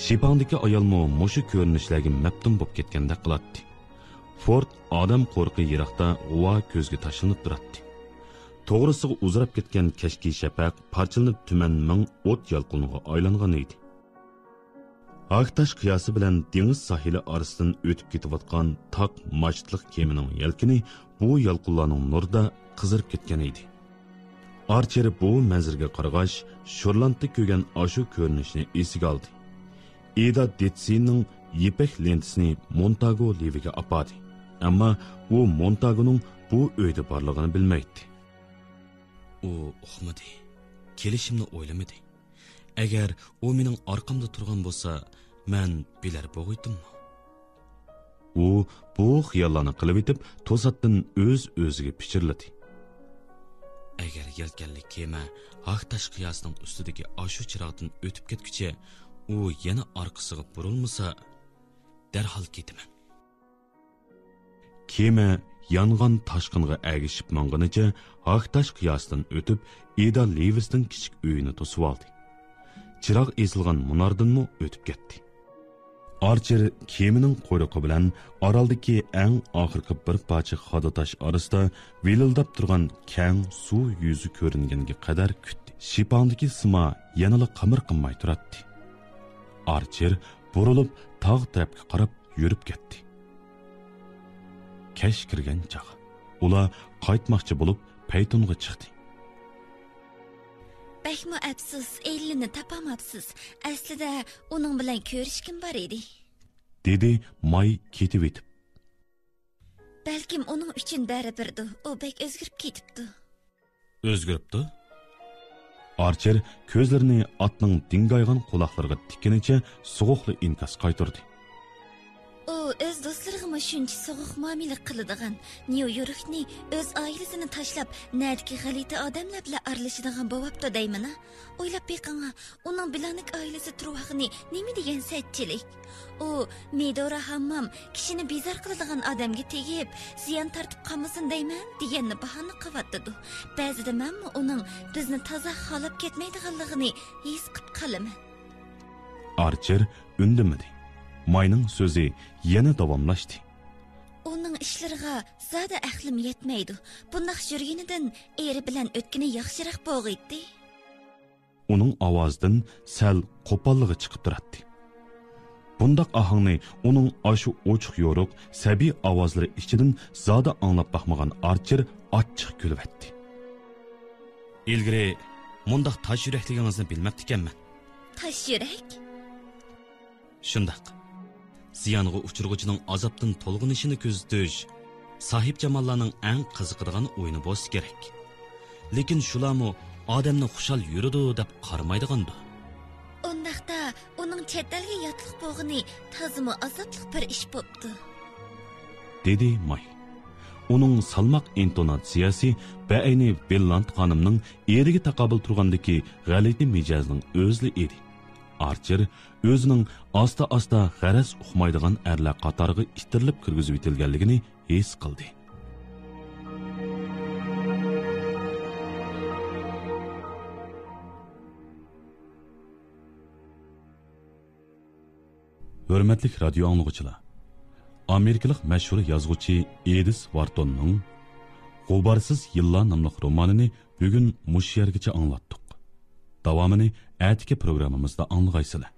Shipangdagi ayolmo mushu ko'rinishlarga mabtum bo'lib ketgandek qiladi. Ford odam qo'rqi yiroqda g'uva ko'zga tashlanib turadi. To'g'risiga uzrab ketgan kashki shapaq parchalanib tuman ming o't yalqiniga aylangan edi. Aqtash qiyosi bilan dengiz sohili orasidan o'tib ketayotgan taq machitliq kemining yelkini bu yalqinlarning nurida qizirib ketgan edi. Archer bu manzarga qarag'ach, sho'rlandda ko'rgan ashu ko'rinishni esiga oldi. Ida Detsining yipak lentisini Montago leviga apadi. Ammo u Montagoning bu uyda borligini bilmaydi. U uxmadi. Kelishimni o'ylamadi. Agar u mening orqamda turgan bo'lsa, men bilar bo'g'idimmi? U bu xiyollarni qilib etib, to'satdan o'ziga pichirladi. Agar yelkanli kema Haqtash qiyosining ustidagi ashu chiroqdan o'tib ketguncha, u yana orqasiga burilmasa, darhol ketaman. Kema yanğan taşqınğa əgişib manğınıca Haqtash qiyasından ötüb Ida Levis'nin kichik uyini to'sib oldi. Chiroq esilgan munardanmı o'tib ketdi. Archer kemining quyruqi bilan oroldagi eng oxirgi bir parcha xodotash orasida vilildab turgan keng suv yuzi ko'ringanga qadar kutdi. Shipangdagi sima yanala qimir qilmay turadi. Archer burilib tog' tarafga qarab yurib ketdi. Kesh kirgan chaq. Ular qaytmoqchi bo'lib Paytunga chiqdi. Bakmo afsus, elini topamabsiz. Aslida uning bilan ko'rishkim bor edi. Dedi May ketib etib. Balkim uning uchun baribirdi. U bek o'zgarib ketibdi. O'zgaribdi? Archer ko'zlarini atning dingaygan quloqlariga tikkanicha sovuqli inkas qaytardi. U o'z do'stlariga Manga shuncha so'g'uq muomala qiladigan, Nyu-Yorkni o'z oilasini tashlab, nerdagi g'alati odamlar bilan aralashadigan bo'pti deyman. O'ylab beqinga, uning bilanik oilasi turvaqini nima degan satchilik? U Medora hammam kishini bezar qiladigan odamga tegib, ziyon tortib qolmasin deyman deganni bahona qilyapti. Ba'zida men uning bizni toza xolab ketmaydiganligini his qilib qolaman. Archer ündimidi. Mayning so'zi yana davomlashdi. Uning ishlariga zada aqlim yetmaydi. Bundaq yurganidan eri bilan o'tkini yaxshiroq bo'g'iydi. Uning ovozidan sal qo'pollig'i chiqib turadi. Bundaq ahangni uning ashu ochiq yo'ruq, sabiy ovozlari ichidan zada anglab baxmagan Archer achchiq kulvatdi. ilgari mundaq tosh yurakligingizni bilmabdikanman. Tosh yurak? Shundaq. Ziyonga uchirg'uchining azobdan to'lg'inishini ko'zitish sahib jamallarning eng qiziqadigan o'yini bo'lsa kerak. Lekin shularmi odamni xushal yuridi deb qaramaydigandu. Undaqda uning chetalga yotliq bo'g'ini tazimi azobli bir ish bo'pti. Dedi May. Uning salmoq intonatsiyasi ba'ayni Belland xonimning eriga taqobil turgandagi g'alati mijozning o'zli edi. Archer o'zining asta-asta g'araz uqmaydigan erlar qatoriga ittirilib kirgizib etilganligini his qildi. Hürmetlik radyo anlıqçılar. Amerikalik mashhur yozuvchi Edis Whartonning G'ubarsiz yillar nomli romanini bugun mush yergacha anglatdik. Davomini atigi programmamizda anglaysizlar.